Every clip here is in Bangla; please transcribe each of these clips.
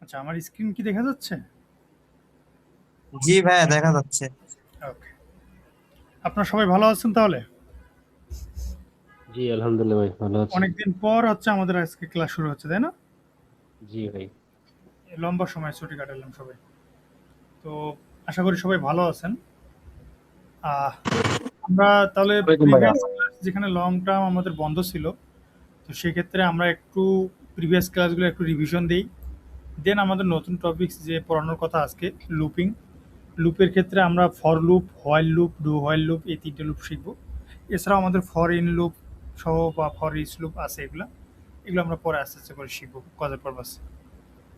আচ্ছা, আমার স্ক্রিন কি দেখা যাচ্ছে? জি ভাইয়া, দেখা যাচ্ছে। ওকে। আপনারা সবাই ভালো আছেন তাহলে? জি, আলহামদুলিল্লাহ ভাই ভালো আছি। অনেকদিন পর হচ্ছে আমাদের আজকে ক্লাস শুরু হচ্ছে, তাই না? জি ভাই। লম্বা সময় ছুটি কাটালাম সবাই। তো আশা করি সবাই ভালো আছেন। আহ আমরা তাহলে ওয়ালাইকুম ভাইয়া। প্রিভিয়াস ক্লাস যেখানে লং টার্ম আমাদের বন্ধ ছিল, তো সেক্ষেত্রে আমরা একটু প্রিভিয়াস ক্লাসগুলো একটু রিভিশন দেই। দেন আমাদের নতুন টপিকস যে পড়ানোর কথা আজকে, লুপিং। লুপের ক্ষেত্রে আমরা for loop, while loop, do while loop, এই ৩ টে লুপ শিখব। এছাড়াও আমাদের ফর ইন লুপ সহ বা ফর ইচ লুপ আছে এগুলা। এগুলো আমরা পরে আস্তে, আস্তে করে শিখব কাজের পারপাসে।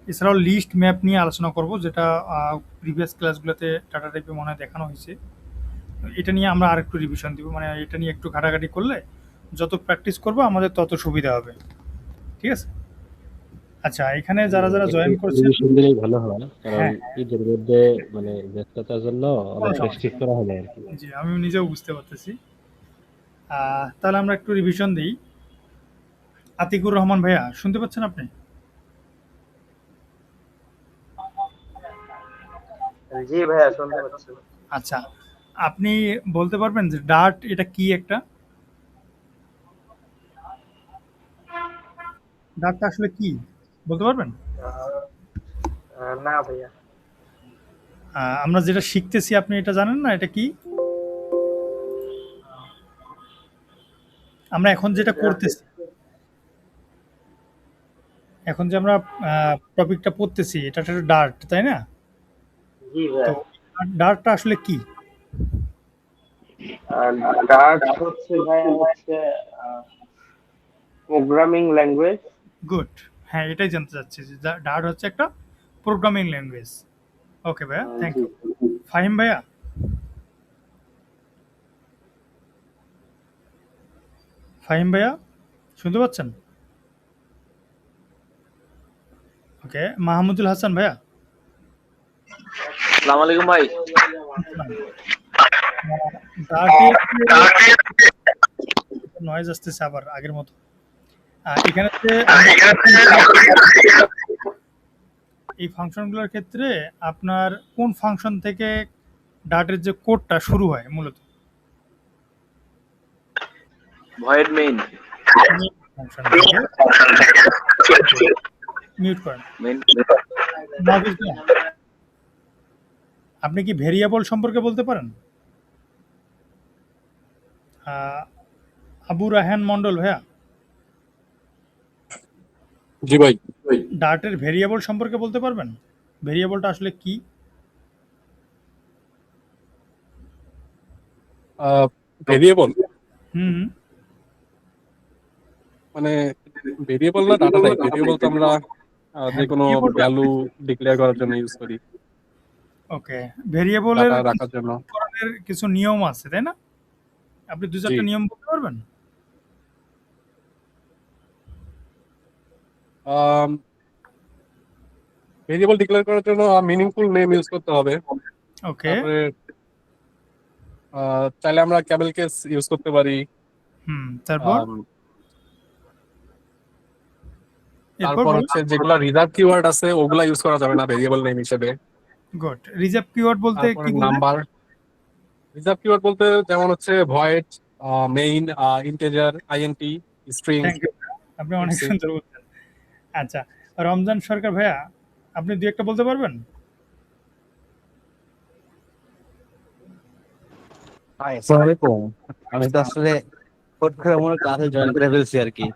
এছাড়াও লিস্ট ম্যাপ নিয়ে আলোচনা করব, যেটা প্রিভিয়াস ক্লাসগুলোতে টাটা টাইপে মনে হয় দেখানো হয়েছে। এটা নিয়ে আমরা আরেকটু রিভিশন দিব, মানে এটা নিয়ে একটু ঘাটাঘাটি করলে যত প্র্যাকটিস করব আমাদের তত সুবিধা হবে। ঠিক আছে? আচ্ছা, এখানে জি যারা, ভাই, যারা একটু জয়েন করছেন। রিভিশন দিলেই ভালো হয়। কারণ হ্যাঁ, ঈদের মধ্যে মানে ব্যস্ততার জন্য কোনো অনেক সমস্যা প্র্যাকটিস নেই। করা হয় না আরকি। জি, আমি নিজেও বুঝতে পারতেছি। তাহলে আমরা একটু রিভিশন দিই। আতিকুর রহমান ভাইয়া, শুনতে পাচ্ছেন আপনি? জি ভাইয়া, শুনতে পাচ্ছি। আচ্ছা, আপনি বলতে পারবেন যে ডার্ট এটা কি একটা? ডার্টটা আসলে কি? বলতে পারবেন? আহ, না ভাইয়া। আমরা যেটা শিখতেছি আপনি এটা জানেন না এটা কি? আমরা এখন যেটা এটা করতেছি, এখন যে আমরা টপিকটা পড়তেছি এটা একটা ডার্ট, তাই না? জি তো ভাইয়া। ডার্টটা আসলে কি? ডার্ট হচ্ছে ভাইয়া হচ্ছে প্রোগ্রামিং ল্যাঙ্গুয়েজ। গুড। হ্যাঁ, এটাই জানতে চাচ্ছি যে ডার্ট হচ্ছে একটা প্রোগ্রামিং ল্যাঙ্গুয়েজ। ওকে ভাইয়া, থ্যাংক জি। ইউ। ফাহিম ভাইয়া, ফাহিম ভাইয়া শুনতে পাচ্ছেন? ওকে, মাহমুদুল হাসান ভাইয়া। আসসালামু আলাইকুম ভাই। ডার্টের নয়েজ আসতেছে আবার আগের মতো। এখানে যে আমরা এই ফাংশনগুলোর ক্ষেত্রে আপনার কোন ফাংশন থেকে ডার্টের যে কোডটা শুরু হয় মূলত? Void main. ফাংশন থেকে মিউট করেন। মেইন। মাহফুজ ভাইয়া, আপনি কি ভেরিয়েবল সম্পর্কে বলতে পারেন? আহ, আবু রাহান মন্ডল ভাইয়া, জি ভাই। ডার্টের ভেরিয়েবল সম্পর্কে বলতে পারবেন? ভেরিয়েবলটা আসলে কি? ভেরিয়েবল হুম, হুম। মানে ভেরিয়েবল না ডাটা টাইপ। ভেরিয়েবল তো আমরা যে হ্যাঁ, কোনো ভেরিয়েবলটা ভ্যালু ডিক্লেয়ার করার জন্য ইউজ করি, ওকে। ভেরিয়েবলের ডাটা কিছু রাখার জন্য। ধরনের কিছু নিয়ম আছে, তাই না? আপনি দু জি। চারটা নিয়ম বলতে পারবেন? ভেরিয়েবল ডিক্লেয়ার করার জন্য মিনিংফুল নেম ইউজ করতে হবে। ওকে। তারপরে চাইলে আমরা ক্যাবেল কেস ইউজ করতে পারি। হুম, তারপর? আম, এরপর তারপর বলুন। হচ্ছে যেগুলা রিজার্ভ কিওয়ার্ড আছে ওগুলা ইউজ করা যাবে না ভেরিয়েবল নেম হিসেবে। গুড। রিজার্ভ কিওয়ার্ড বলতে তারপরে কি বুঝলেন? নাম্বার। রিজার্ভ কিওয়ার্ড বলতে যেমন হচ্ছে void, main, integer, INT, string, thank you. আপনি অনেক ইটসি। সুন্দর বলছেন। আচ্ছা, রমজান সরকার ভাইয়া, আপনি দু একটা বলতে পারবেন? হাই, আসসালামু আলাইকুম। আমি তো আসলে হুট করে আমার ক্লাসে জয়েন করে ফেলছি আর কি।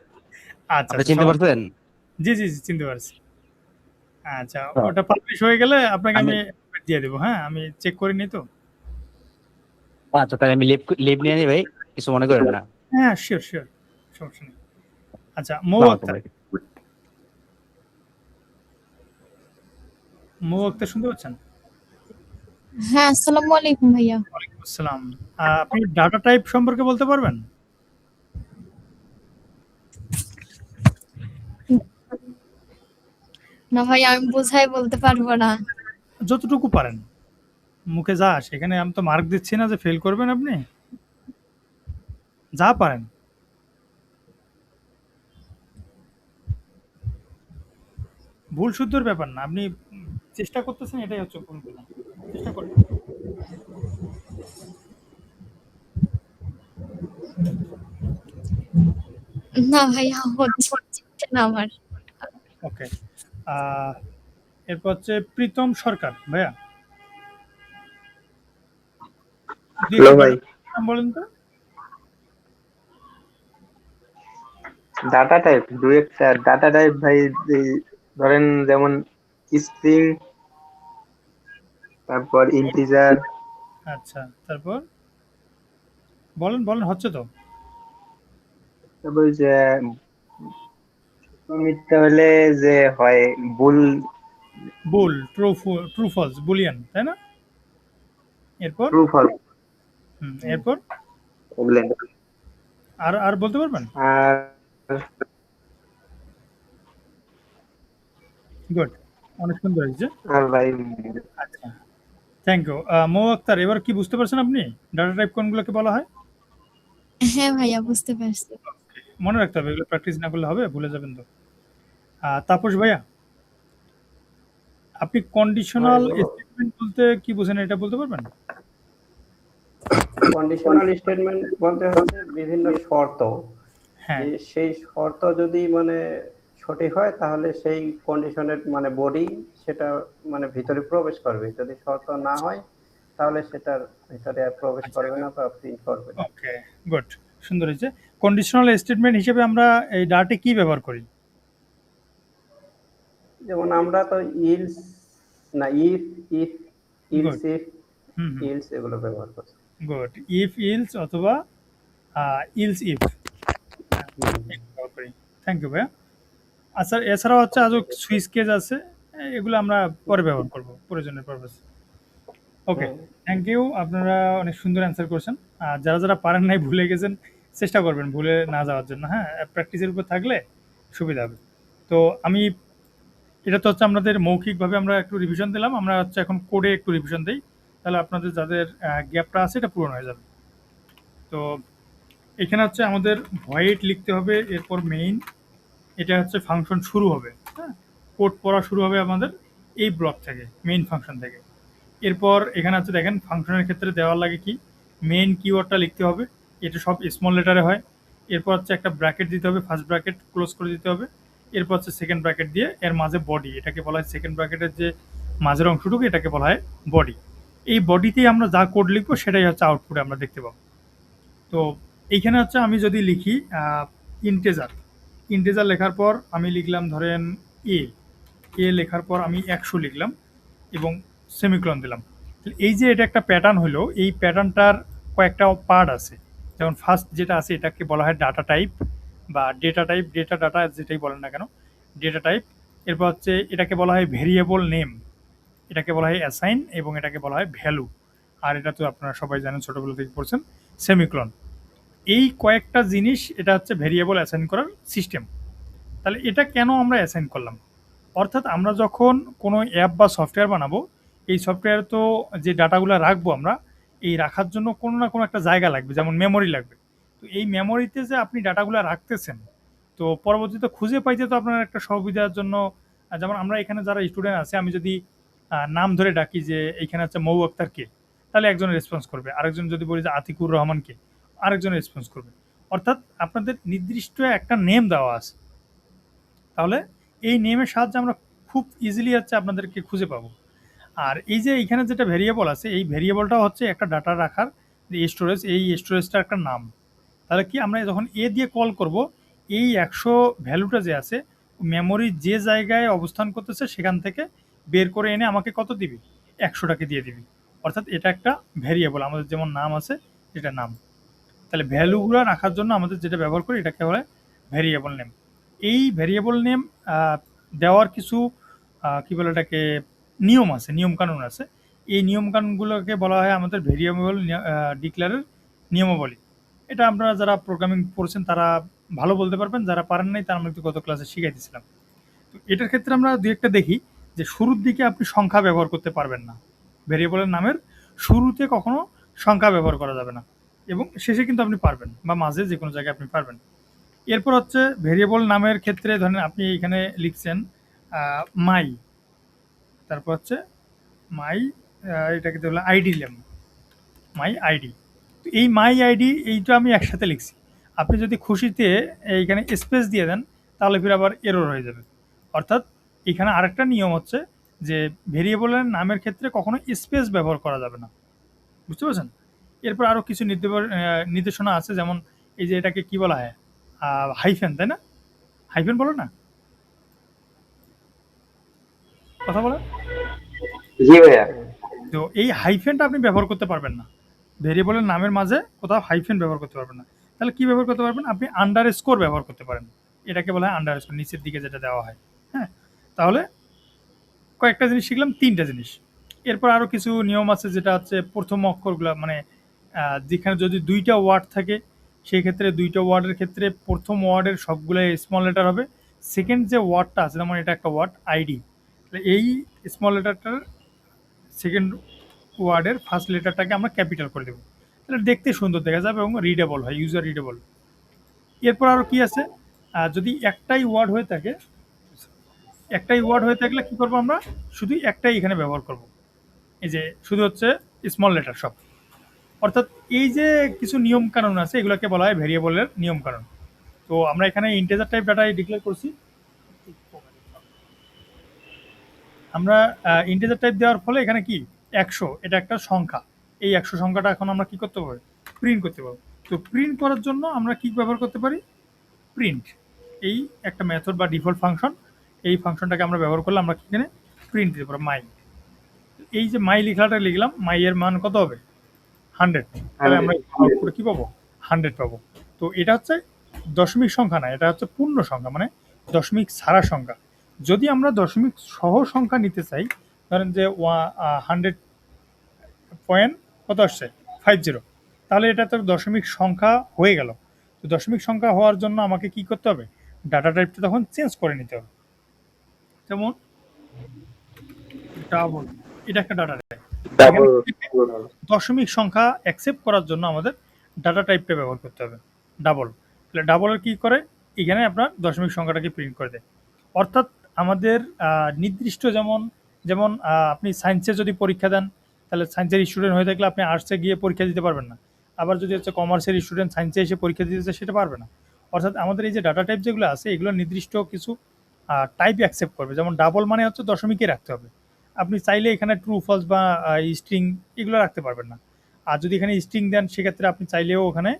আচ্ছা, আপনি আচ্ছা, চিনতে সমস্যা পারছেন? নেই। জি, জি, জি, চিনতে পারছি। আচ্ছা, হ্যাঁ। ওটা পাবলিশ হয়ে গেলে আপনাকে আমি আমি দিয়ে দেবো। হ্যাঁ, আমি চেক করিনি তো। আচ্ছা, তাহলে আমি লিভ লিভ নিয়ে নিই ভাই, কিছু মনে করেন না। হ্যাঁ, শিওর, শিওর। সমস্যা নেই। আচ্ছা, মৌ আসসালামু আলাইকুম আক্তার। ভাই। মৌ আক্তার শুনতে পাচ্ছেন? হ্যাঁ, আসসালামু আলাইকুম ভাইয়া। ওয়ালাইকুম আসসালাম। আপনি ডাটা টাইপ সম্পর্কে বলতে পারবেন? না ভাই, আমি বুঝাই বলতে পারবো না। যতটুকু পারেন। মুখে যা আসে। এখানে আমি তো মার্ক দিচ্ছি না যে ফেল করবেন আপনি। যা পারেন। ভুল শুদ্ধর ব্যাপার না, আপনি চেষ্টা করতেছেন, এটাই হচ্ছে ভুল কিনা চেষ্টা করেন। না ভাইয়া, হচ্ছে না আমার। ওকে, এরপর হচ্ছে প্রীতম সরকার। ভাইয়া হ্যালো ভাই, নাম বলেন তো। ডাটা টাইপ দু একটা ডাটা টাইপ ভাই, এই ধরেন যেমন স্ট্রিং, তারপর ইন্টিজার, আচ্ছা, তারপর বলেন বলেন, হচ্ছে তো। তারপর ওই যে মিথ্যা হলে যে হয় বুল, বুল, ট্রু, ট্রু ফলস, বুলিয়ান, তাই না? এরপর ট্রু ফলস, এরপর ওগুলো। আর আর বলতে পারবেন? আর গুড, অনেক সুন্দর হয়েছে। আর ভাই আচ্ছা, থ্যাংক ইউ। মৌ আক্তার, এবার কি বুঝতে পারছেন আপনি ডাটা টাইপ কোনগুলোকে বলা হয়? হ্যাঁ ভাইয়া, বুঝতে পারছি। মনে রাখতে হবে, এগুলো প্র্যাকটিস না করলে হবে, ভুলে যাবেন তো। তাপস ভাইয়া, আপনি কন্ডিশনাল স্টেটমেন্ট বলতে কি বোঝেন, এটা বলতে পারবেন? কন্ডিশনাল স্টেটমেন্ট বলতে হচ্ছে বিভিন্ন শর্ত, হ্যাঁ, যে সেই শর্ত যদি মানে সঠিক হয় তাহলে সেই কন্ডিশনের মানে বডি সেটা মানে ভিতরে প্রবেশ করবে, যদি শর্ত না হয় তাহলে সেটার ভিতরে আর প্রবেশ করবে না বা প্রিন্ট করবে না। ওকে, গুড, সুন্দর হয়েছে। কন্ডিশনাল স্টেটমেন্ট হিসেবে আমরা এই ডাটে কি ব্যবহার করি? যেমন আমরা তো ইলস না if if else good, if else এগুলো ব্যবহার করছি। গুড, ইফ ইলস অথবা ইলস ইফ ব্যবহার করি। থ্যাংক ইউ ভাইয়া। আচ্ছা, এছাড়াও হচ্ছে আরো সুইচ কেস আছে, এগুলো আমরা পরে ব্যবহার করব প্রয়োজনের পারপাস। ওকে, হ্যাঁ, থ্যাংক ইউ, আপনারা অনেক সুন্দর অ্যান্সার করছেন। আর যারা যারা পারেন নাই, ভুলে গেছেন, চেষ্টা করবেন ভুলে না যাওয়ার জন্য। হ্যাঁ, প্র্যাকটিসের উপর থাকলে সুবিধা হবে। তো আমি, এটা তো হচ্ছে আপনাদের মৌখিকভাবে আমরা একটু রিভিশন দিলাম, আমরা হচ্ছে এখন কোডে একটু রিভিশন দিই, তাহলে আপনাদের যাদের গ্যাপটা আছে এটা পূরণ হয়ে যাবে। তো এখানে হচ্ছে আমাদের ভয়েড লিখতে হবে, এরপর মেইন, এটা হচ্ছে ফাংশন শুরু হবে। হ্যাঁ, কোড পড়া শুরু হবে আমাদের এই ব্লক থেকে, মেইন ফাংশন থেকে। এরপর এখানে হচ্ছে দেখেন ফাংশনের ক্ষেত্রে দেওয়ার লাগে কি, মেইন কিওয়ার্ডটা লিখতে হবে, এটা সব স্মল লেটারে হয়। এরপর হচ্ছে একটা ব্র্যাকেট দিতে হবে, ফার্স্ট ব্র্যাকেট ক্লোজ করে দিতে হবে। এরপর হচ্ছে সেকেন্ড ব্র্যাকেট দিয়ে এর মাঝে বডি, এটাকে বলা হয় সেকেন্ড ব্র্যাকেটের যে মাঝের অংশটুকু, এটাকে বলা হয় বডি। এই বডিতেই আমরা যা কোড লিখবো সেটাই হচ্ছে আউটপুটে আমরা দেখতে পাবো। তো এইখানে হচ্ছে আমি যদি লিখি ইন্টেজার, ইন্টেজার লেখার পর আমি লিখলাম ধরেন এ, এ লেখার পর আমি 100 লিখলাম এবং সেমিকোলন দিলাম। এই যে এটা একটা প্যাটার্ন হলো, এই প্যাটার্নটার কয়েকটা পার্ট আছে। যেমন ফার্স্ট যেটা আছে এটাকে বলা হয় ডাটা টাইপ বা ডেটা টাইপ, ডেটা ডাটা যেটাই বলেন না কেন, ডেটা টাইপ। এরপর হচ্ছে এটাকে বলা হয় ভেরিয়েবল নেম, এটাকে বলা হয় অ্যাসাইন এবং এটাকে বলা হয় ভ্যালু। আর এটা তো আপনারা সবাই জানেন, ছোটোবেলা থেকে পড়ছেন, সেমিকোলন। এই কয়েকটা জিনিস এটা হচ্ছে ভেরিয়েবল অ্যাসাইন করার সিস্টেম। তাহলে এটা কেন আমরা অ্যাসাইন করলাম? অর্থাৎ আমরা যখন কোনো অ্যাপ বা সফটওয়্যার বানাবো, এই সফটওয়্যারে তো যে ডাটাগুলো রাখবো আমরা, এই রাখার জন্য কোনো না কোনো একটা জায়গা লাগবে, যেমন মেমোরি লাগবে। তো এই মেমোরিতে যে আপনি ডাটাগুলো রাখতেছেন, তো পরবর্তীতে খুঁজে পাইতে তো আপনার একটা সুবিধার জন্য, যেমন আমরা এখানে যারা স্টুডেন্ট আছে, আমি যদি নাম ধরে ডাকি যে এইখানে হচ্ছে মৌ আক্তার কে, তাহলে একজন রেসপন্স করবে, আরেকজন যদি বলি যে আতিকুর রহমান কে, আরেকজন রেসপন্স করবে। অর্থাৎ আপনাদের নির্দিষ্ট একটা নেম দেওয়া আছে, তাহলে এই নেমের সাহায্যে আমরা খুব ইজিলি হচ্ছে আপনাদেরকে খুঁজে পাবো। আর এই যে এইখানে যেটা ভেরিয়েবল আছে, এই ভেরিয়েবলটা হচ্ছে একটা ডাটা রাখার যে স্টোরেজ, এই স্টোরেজটা একটা নাম। তাহলে কি আমরা যখন এ দিয়ে কল করব, এই 100 ভ্যালুটা যে আছে মেমোরি যে জায়গায় অবস্থান করতেছে সেখান থেকে বের করে এনে আমাকে কত দিবি, 100টাকে দিয়ে দিবি। অর্থাৎ এটা একটা ভেরিয়েবল, আমাদের যেমন নাম আছে এটা নাম। তাহলে ভ্যালুগুলো রাখার জন্য আমাদের যেটা ব্যবহার করি এটাকে বলে ভেরিয়েবল নেম। এই ভেরিয়েবল নেম দেওয়ার কিছু কি বলে এটাকে নিয়ম আছে, নিয়ম কানুন আছে। এই নিয়ম কানুনগুলোকে বলা হয় আমাদের ভেরিয়েবল ডিক্লারের নিয়মাবলী। এটা আপনারা যারা প্রোগ্রামিং পড়ছেন তারা ভালো বলতে পারবেন, যারা পারেন নাই তারা আমরা একটু গত ক্লাসে শিখাই দিয়েছিলাম। তো এটার ক্ষেত্রে আমরা দু একটা দেখি যে শুরুর দিকে আপনি সংখ্যা ব্যবহার করতে পারবেন না, ভেরিয়েবলের নামের শুরুতে কখনো সংখ্যা ব্যবহার করা যাবে না, এবং শেষে কিন্তু আপনি পারবেন, বা মাঝে যে কোনো জায়গায় আপনি পারবেন। এরপর হচ্ছে ভেরিয়েবল নামের ক্ষেত্রে ধরেন আপনি এখানে লিখছেন মাই, তারপর হচ্ছে মাই, এটাকে বলে আইডি দিলাম, মাই আইডি। তো এই মাই আইডি এইটা আমি একসাথে লিখছি। আপনি যদি খুশিতে এইখানে স্পেস দিয়ে দেন তাহলে ফির আবার এরর হয়ে যাবে। অর্থাৎ এখানে আরেকটা নিয়ম হচ্ছে যে ভেরিয়েবলের নামের ক্ষেত্রে কখনো স্পেস ব্যবহার করা যাবে না, বুঝতে পারছেন? এরপর আরও কিছু নির্দেশনা আছে, যেমন এই যে এটাকে কি বলা হয়, হাইফেন, তাই না? হাইফেন বলো না, কথা বলো। জি ভাইয়া। তো এই হাইফেনটা আপনি ব্যবহার করতে পারবেন না, ভেরিয়েবলের নামের মাঝে কোথাও হাইফেন ব্যবহার করতে পারবেন না। তাহলে কি ব্যবহার করতে পারবেন? আপনি আন্ডার স্কোর ব্যবহার করতে পারেন, এটাকে বলা হয় আন্ডার স্কোর, নিচের দিকে যেটা দেওয়া হয়। হ্যাঁ, তাহলে কয়েকটা জিনিস শিখলাম, 3টা জিনিস। এরপর আরও কিছু নিয়ম আছে, যেটা হচ্ছে প্রথম অক্ষরগুলো, মানে যেখানে যদি 2টা ওয়ার্ড থাকে সেই ক্ষেত্রে 2টা ওয়ার্ডের ক্ষেত্রে প্রথম ওয়ার্ডের সবগুলো স্মল লেটার হবে। সেকেন্ড যে ওয়ার্ডটা আছে, যেমন এটা একটা ওয়ার্ড আইডি, এই স্মল লেটারটার সেকেন্ড ওয়ার্ডের ফার্স্ট লেটারটাকে আমরা ক্যাপিটাল করে দেবো, তাহলে দেখতে সুন্দর দেখা যাবে এবং রিডেবল হয়, ইউজার রিডেবল। এরপর আরও কি আছে, যদি একটাই ওয়ার্ড হয়ে থাকে, কি করবো আমরা? শুধু একটাই এখানে ব্যবহার করব, এই যে শুধু হচ্ছে স্মল লেটার সব। অর্থাৎ এই যে কিছু নিয়ম কানুন আছে, এগুলোকে বলা হয় ভেরিয়েবলের নিয়ম কানুন। তো আমরা এখানে ইন্টিজার টাইপ ডাটা ডিক্লেয়ার করছি। আমরা ইন্টিজার টাইপ দেওয়ার ফলে এখানে কি 100, এটা একটা সংখ্যা। এই 100 সংখ্যাটা এখন আমরা কি করতে পারি? প্রিন্ট করতে পারবো। তো প্রিন্ট করার জন্য আমরা কি ব্যবহার করতে পারি? প্রিন্ট, এই একটা মেথড বা ডিফল্ট ফাংশন, এই ফাংশনটাকে আমরা ব্যবহার করলে আমরা এখানে প্রিন্ট দিতে পারবো মাই। এই যে মাই লেখাটা লিখলাম, মাই এর মান কত হবে? 100। তাহলে আমরা আউটপুটে কি পাবো? 100 পাবো। তো এটা হচ্ছে দশমিক সংখ্যা না, এটা হচ্ছে পূর্ণ সংখ্যা, মানে দশমিক ছাড়া সংখ্যা। যদি আমরা দশমিক সহ সংখ্যা নিতে চাই, ধরেন যে 100 পয়েন্ট কত আসছে 50, তাহলে এটা তো দশমিক সংখ্যা হয়ে গেল। তো দশমিক সংখ্যা হওয়ার জন্য আমাকে কি করতে হবে? ডাটা টাইপটা তখন চেঞ্জ করে নিতে হবে। যেমন ডাবল, এটা একটা ডাটা টাইপ। ডাবল দশমিক সংখ্যা অ্যাকসেপ্ট করার জন্য আমাদের ডাটা টাইপটা ব্যবহার করতে হবে ডাবল। তাহলে ডাবলের কি করে? এখানে আপনার দশমিক সংখ্যাটাকে প্রিন্ট করে দেয়। অর্থাৎ আমাদের নির্দিষ্ট, যেমন যেমন আপনি সায়েন্সে যদি পরীক্ষা দেন, তাহলে সায়েন্সের স্টুডেন্ট হয়ে থাকলে আপনি আর্টসে গিয়ে পরীক্ষা দিতে পারবেন না। আবার যদি হচ্ছে কমার্সের স্টুডেন্ট সায়েন্সে এসে পরীক্ষা দিতে চায়, সেটা পারবে না। অর্থাৎ আমাদের এই যে ডাটা টাইপ যেগুলো আছে, এগুলো নির্দিষ্ট কিছু টাইপ অ্যাকসেপ্ট করবে। যেমন ডাবল মানে হচ্ছে দশমিকই রাখতে হবে, আপনি চাইলে এখানে ট্রু ফলস বা স্ট্রিং এগুলো রাখতে পারবেন না। আর যদি এখানে স্ট্রিং দেন, সেক্ষেত্রে আপনি চাইলেও ওখানে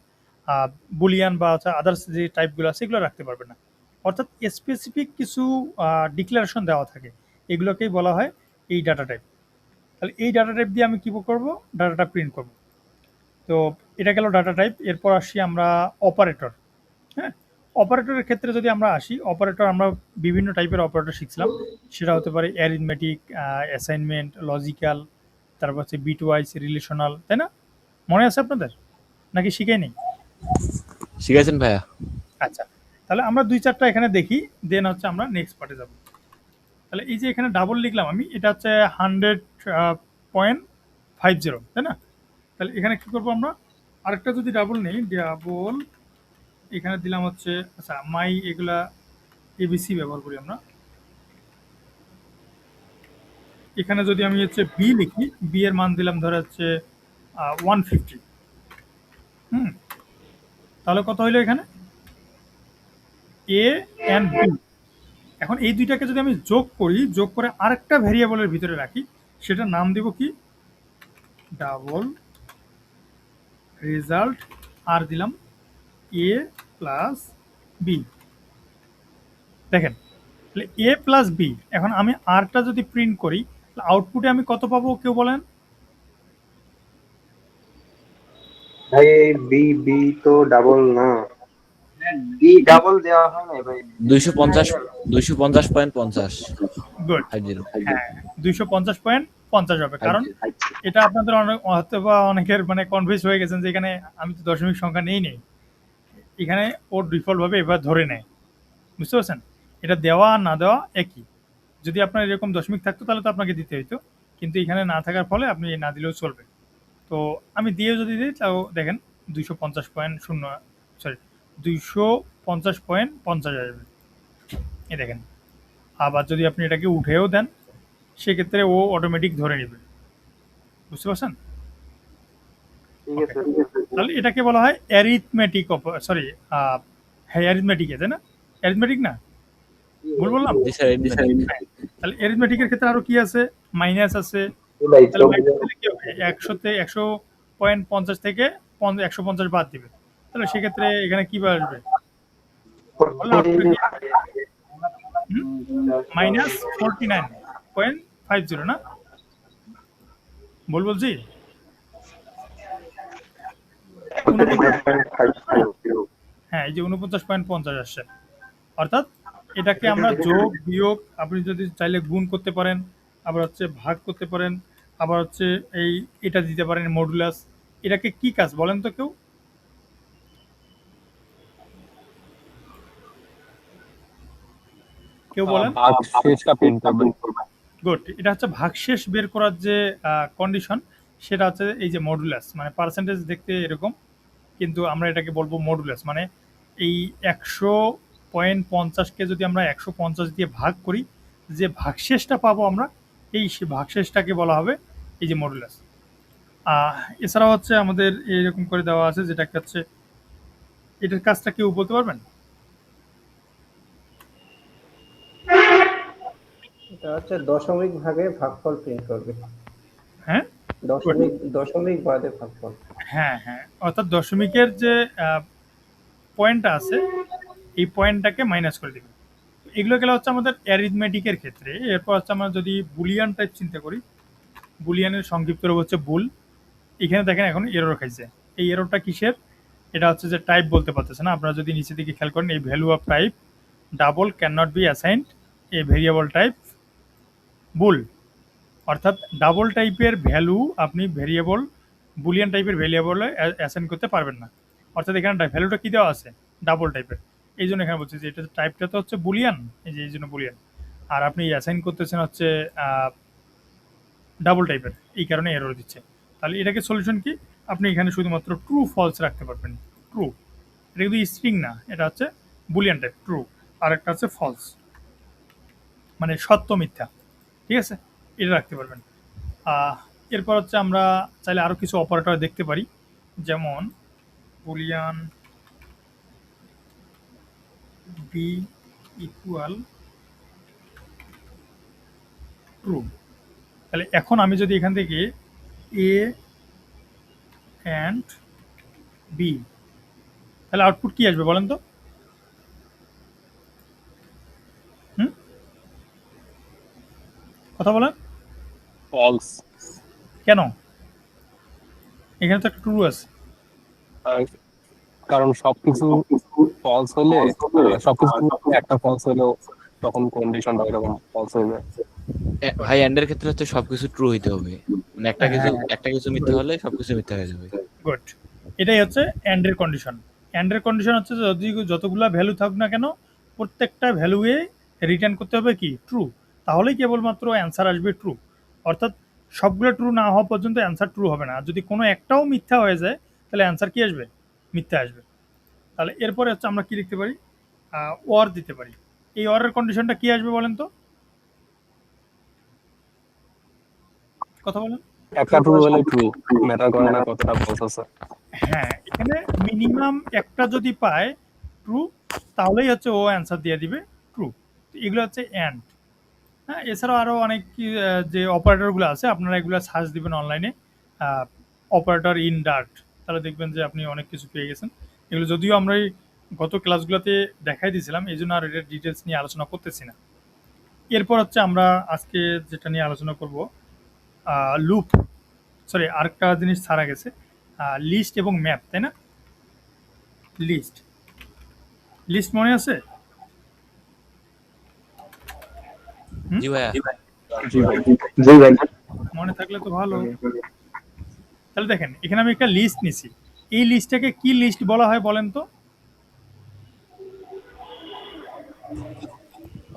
বুলিয়ান বা আদার্স যে টাইপগুলো আছে এগুলো রাখতে পারবেন না। অর্থাৎ স্পেসিফিক কিছু ডিক্লারেশন দেওয়া থাকে, এগুলোকেই বলা হয় এই ডাটা টাইপ। তাহলে এই ডাটা টাইপ দিয়ে আমি কী করব? ডাটাটা প্রিন্ট করব। তো এটা গেল ডাটা টাইপ। এরপর আসি আমরা অপারেটর। হ্যাঁ, অপারেটরের ক্ষেত্রে যদি আমরা আসি, অপারেটর আমরা বিভিন্ন টাইপের অপারেটর শিখছিলাম। সেটা হতে পারে অ্যারিথমেটিক, অ্যাসাইনমেন্ট, লজিক্যাল, তারপর হচ্ছে বিট ওয়াইজ, রিলেশনাল, তাই না? মনে আছে আপনাদের নাকি শিখে নেই? শিখেছেন ভাইয়া? আচ্ছা, তাহলে আমরা 2-4টা এখানে দেখি, দেন হচ্ছে আমরা নেক্সট পার্টে যাব। তাহলে এই যে এখানে ডাবল লিখলাম আমি, এটা হচ্ছে 100.50, তাই না? তাহলে এখানে কি করবো আমরা? আরেকটা যদি ডাবল নেই, ডাবল এখানে দিলাম হচ্ছে, আচ্ছা মাই, এগুলা এবিসি ব্যবহার করি আমরা। এখানে যদি আমি হচ্ছে বি লিখি, বি এর মান দিলাম ধরে হচ্ছে 150। তাহলে কত হইলো এখানে? এ এন্ড বি। এখন এই দুইটাকে যদি আমি যোগ করি, যোগ করে আরেকটা ভেরিয়েবলের ভিতরে রাখি, সেটার নাম দেব কি? ডাবল রেজাল্ট, আর দিলাম এ প্লাস বি। দেখেন, তাহলে এ প্লাস বি। এখন আমি আরটা যদি প্রিন্ট করি, আউটপুটে আমি কত পাবো কেউ বলেন? ভাই বি বি তো ডাবল না, বি ডাবল দেওয়া হয় না ভাই। 250.50। গুড, হ্যাঁ 250.50 হবে। কারণ এটা আপনাদের হয়তো বা অনেকের মানে কনফিউজ হয়ে গেছেন যে এখানে আমি তো দশমিক সংখ্যা নেই, এখানে ওর ডিফল্ট ভাবে এবার ধরে নেয়, বুঝতে পারছেন? এটা দেওয়া আর না দেওয়া একই। যদি আপনার এরকম দশমিক থাকতো তাহলে তো আপনাকে দিতে হইতো, কিন্তু এখানে না থাকার ফলে আপনি না দিলেও চলবে। তো আমি দিয়েও যদি দিই, তাও দেখেন 250.50 আসবে। এই দেখেন, আবার যদি আপনি এটাকে উঠেও দেন সেক্ষেত্রে ও অটোমেটিক ধরে নেবে। বুঝতে পারছেন? ঠিক আছে। তাহলে এটাকে বলা হয় অ্যারিথমেটিক, সরি, হ্যাঁ অ্যারিথমেটিক, তাই না? অ্যারিথমেটিক না, ভুল বললাম? জি স্যার, arithmetic। তাহলে অ্যারিথমেটিকের ক্ষেত্রে আরো কি আছে? মাইনাস আছে। ভাই তাহলে মাইনাস দিলে কি হবে? 100.50 থেকে 150 বাদ দিবে। তাহলে সেক্ষেত্রে এখানে কি আসবে? বললাম আউটপুটে কি? মাইনাস 49.50 না? ভুল বলছি? 49.50 হ্যাঁ, এই যে 49.50 আসছে। অর্থাৎ এটাকে আমরা যোগ বিয়োগ, আপনি যদি চাইলে গুণ করতে পারেন, আবার হচ্ছে ভাগ করতে পারেন, আবার হচ্ছে এটা দিতে পারেন মডুলাস। এটাকে কি কাজ বলেন তো কেউ? কেউ বলেন? ভাগশেষটা প্রিন্ট করবে। গুড। এটা হচ্ছে ভাগশেষ বের করার যে কন্ডিশন, সেটা হচ্ছে এই যে মডুলাস, মানে পার্সেন্টেজ দেখতে এরকম, কিন্তু আমরা এটাকে বলবো মডুলাস। মানে এই 100.50কে যদি আমরা 150 দিয়ে ভাগ করি, যে ভাগশেষটা পাবো আমরা, এই ভাগশেষটাকে বলা হবে এই যে মডুলাস। এছাড়াও হচ্ছে আমাদের এইরকম করে দেওয়া আছে, যেটাকে হচ্ছে এটার কাজটা কেউ বলতে পারবেন? এটা হচ্ছে দশমিক ভাগে ভাগফল প্রিন্ট করবে। হ্যাঁ দশমিক বাদে ভাগফল। হ্যাঁ হ্যাঁ, অর্থাৎ দশমিকের যে পয়েন্টটা আছে, এই পয়েন্টটাকে মাইনাস করে দিবে। এগুলো গেলে হচ্ছে আমাদের অ্যারিথমেটিকের ক্ষেত্রে। এরপর হচ্ছে আমরা যদি বুলিয়ান টাইপ চিন্তা করি, বুলিয়ানের সংক্ষিপ্ত রূপ হচ্ছে বুল। এখানে দেখেন এখন এরর খাইছে। এই এররটা কিসের? এটা হচ্ছে যে টাইপ বলতে পারতেছে না। আপনারা যদি নিচে দিকে খেয়াল করেন, এই value of type double can not be assigned a variable type bool. অর্থাৎ ডাবল টাইপের ভ্যালু আপনি ভেরিয়েবল, বুলিয়ান টাইপের ভেরিয়েবলে অ্যাসাইন করতে পারবেন না। অর্থাৎ এখানে ভ্যালুটা কি দেওয়া আছে? ডাবল টাইপের। এই জন্য এখানে বলছি যে এটা টাইপটা তো হচ্ছে বুলিয়ান, এই জন্য বুলিয়ান। আর আপনি অ্যাসাইন করতেছেন হচ্ছে ডাবল টাইপের, এই কারণে এরর দিচ্ছে। তাহলে এটাকে সলিউশন কি? আপনি এখানে শুধুমাত্র ট্রু ফলস রাখতে পারবেন। ট্রু, এটা কিন্তু স্ট্রিং না, এটা হচ্ছে বুলিয়ান টাইপ, ট্রু। আর একটা হচ্ছে ফলস, মানে সত্য মিথ্যা। ঠিক আছে, এটা রাখতে পারবেন। এরপর হচ্ছে আমরা চাইলে আরও কিছু অপারেটর দেখতে পারি, যেমন বুলিয়ান বি ইকুয়াল ট্রু। তাহলে এখন আমি যদি এখান থেকে এ অ্যান্ড বি, তাহলে আউটপুট কি আসবে বলেন তো? কথা বলেন। ফলস। কেন? এখানে তো একটা ট্রু আছে। কারণ সবকিছু ফলস হলে, সবকিছু একটা ফলস হলেও তখন কন্ডিশনটা এরকম ফলস হবে। ভাই এন্ডের ক্ষেত্রে হচ্ছে সবকিছু ট্রু হইতে হবে, মানে একটা কিছু মিথ্যা হলে সবকিছু মিথ্যা হয়ে যাবে। গুড। এটাই হচ্ছে অ্যান্ডের কন্ডিশন। অ্যান্ডের কন্ডিশন হচ্ছে যতগুলা ভ্যালু থাকুক না কেন, প্রত্যেকটা ভ্যালুয়ে রিটার্ন করতে হবে কি? ট্রু। তাহলেই কেবলমাত্র অ্যান্সার আসবে ট্রু। অর্থাৎ সবগুলো ট্রু না হওয়া পর্যন্ত অ্যান্সার ট্রু হবে না। আর যদি কোনো একটাও মিথ্যা হয়ে যায়, তাহলে অ্যান্সার কি আসবে? মিথ্যা আসবে। তাহলে এরপরে হচ্ছে আমরা কি লিখতে পারি? ওয়ার দিতে পারি। এই ওয়ারের কন্ডিশনটা কি আসবে বলেন তো? কথা বলেন। একটা ট্রু হলে ট্রু, ম্যাটার করে না কতটা ফলস আছে। হ্যাঁ, এখানে মিনিমাম একটা যদি পায় ট্রু, তাহলেই হচ্ছে ও অ্যান্সার দিয়ে দিবে ট্রু। এগুলো হচ্ছে অ্যান্ড। হ্যাঁ, এছাড়াও আরও অনেক যে অপারেটরগুলো আছে, আপনারা এগুলো সার্চ দিবেন অনলাইনে, অপারেটর ইন ডার্ট, তাহলে দেখবেন যে আপনি অনেক কিছু পেয়ে গেছেন। এগুলো যদিও আমরা এই গত ক্লাসগুলোতে দেখাই দিয়েছিলাম, এই জন্য আর এটার ডিটেলস নিয়ে আলোচনা করতেছি না। এরপর হচ্ছে আমরা আজকে যেটা নিয়ে আলোচনা করব, লুপ, সরি আরেকটা জিনিস ছাড়া গেছে, লিস্ট এবং ম্যাপ, তাই না? লিস্ট, লিস্ট মনে আছে? জি ভাইয়া। জি ভাই। মনে থাকলে তো ভালো। তাহলে দেখেন এখানে আমি একটা লিস্ট নিছি, এই লিস্টটাকে কি লিস্ট বলা হয় বলেন তো?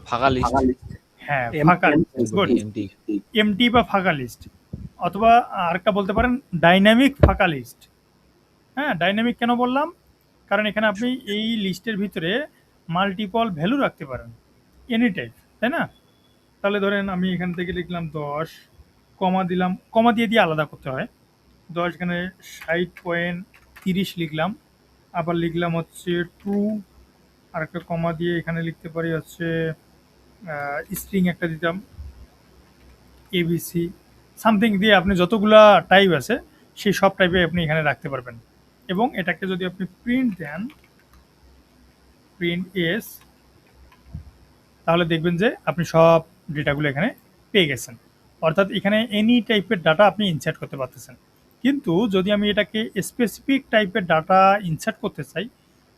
ফাঁকা লিস্ট। হ্যাঁ, ফাঁকা লিস্ট। গুড। এমটি। এমটি বা ফাঁকা লিস্ট, অথবা আরেকটা বলতে পারেন ডাইনামিক ফাঁকা লিস্ট। হ্যাঁ, ডাইনামিক কেন বললাম? কারণ এখানে আপনি এই লিস্টের ভিতরে মাল্টিপল ভ্যালু রাখতে পারেন এনি টাইপ, তাই তাই না? তাহলে ধরেন আমি এখান থেকে লিখলাম 10, কমা দিলাম, কমা দিয়ে দিয়ে আলাদা করতে হয়। 10 এখানে 60.30 লিখলাম, আবার লিখলাম হচ্ছে ট্রু, আরেকটা কমা দিয়ে এখানে লিখতে পারি হচ্ছে স্ট্রিং একটা দিতাম এবিসি সামথিং দিয়ে, আপনি যতগুলা টাইপ আছে সেই সব টাইপে আপনি এখানে রাখতে পারবেন। এবং এটাকে যদি আপনি প্রিন্ট দেন, প্রিন্ট এস, তাহলে দেখবেন যে আপনি সব ডেটাগুলো এখানে পেয়ে গেছেন। অর্থাৎ এখানে এনি টাইপের ডাটা আপনি ইনসার্ট করতে পারতেছেন। কিন্তু যদি আমি এটাকে স্পেসিফিক টাইপের ডাটা ইনসার্ট করতে চাই,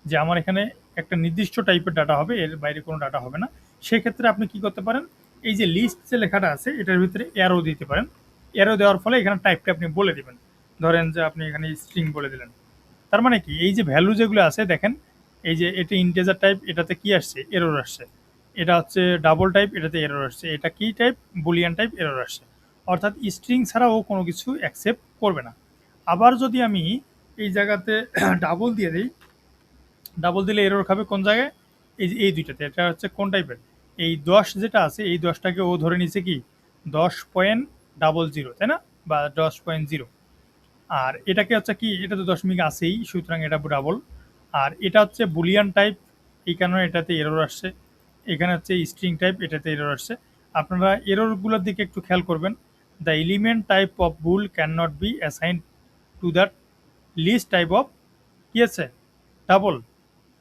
যে আমার এখানে একটা নির্দিষ্ট টাইপের ডাটা হবে, এর বাইরে কোনো ডাটা হবে না, সেক্ষেত্রে আপনি কি করতে পারেন, এই যে লিস্ট যে লেখাটা আছে এটার ভিতরে অ্যারো দিতে পারেন। অ্যারো দেওয়ার ফলে এখানে টাইপটা আপনি বলে দিবেন। ধরেন যে আপনি এখানে স্ট্রিং বলে দিলেন, তার মানে কি এই যে ভ্যালু যেগুলো আছে দেখেন, এই যে এটা ইন্টিজার টাইপ, এটাতে কি আসছে, এরর আসছে। এটা হচ্ছে ডাবল টাইপ, এটাতে এরর আসছে। এটা কি টাইপ, বুলিয়ান টাইপ, এরর আসছে। অর্থাৎ স্ট্রিং ছাড়া ও কোনো কিছু অ্যাকসেপ্ট করবে না। আবার যদি আমি এই জায়গাতে ডাবল দিয়ে দিই, ডাবল দিলে এরর খাবে কোন জায়গায়, এই যে এই দুইটাতে। এটা হচ্ছে কোন টাইপের, এই 10 যেটা আছে এই 10টাকে ও ধরে নিছে কি 10.00, তাই না, বা 10.0। আর এটাকে হচ্ছে কি, এটা তো দশমিক আছেই, সুতরাং এটা ডাবল। আর এটা হচ্ছে বুলিয়ান টাইপ, এই কারণে এটাতে এরর আসছে। এখানে হচ্ছে স্ট্রিং টাইপ, এটাতে এরর আসছে। আপনারা এররগুলোর দিকে একটু খেয়াল করবেন। The element type of bool can not be assign to that list type of কি আছে, ডাবল।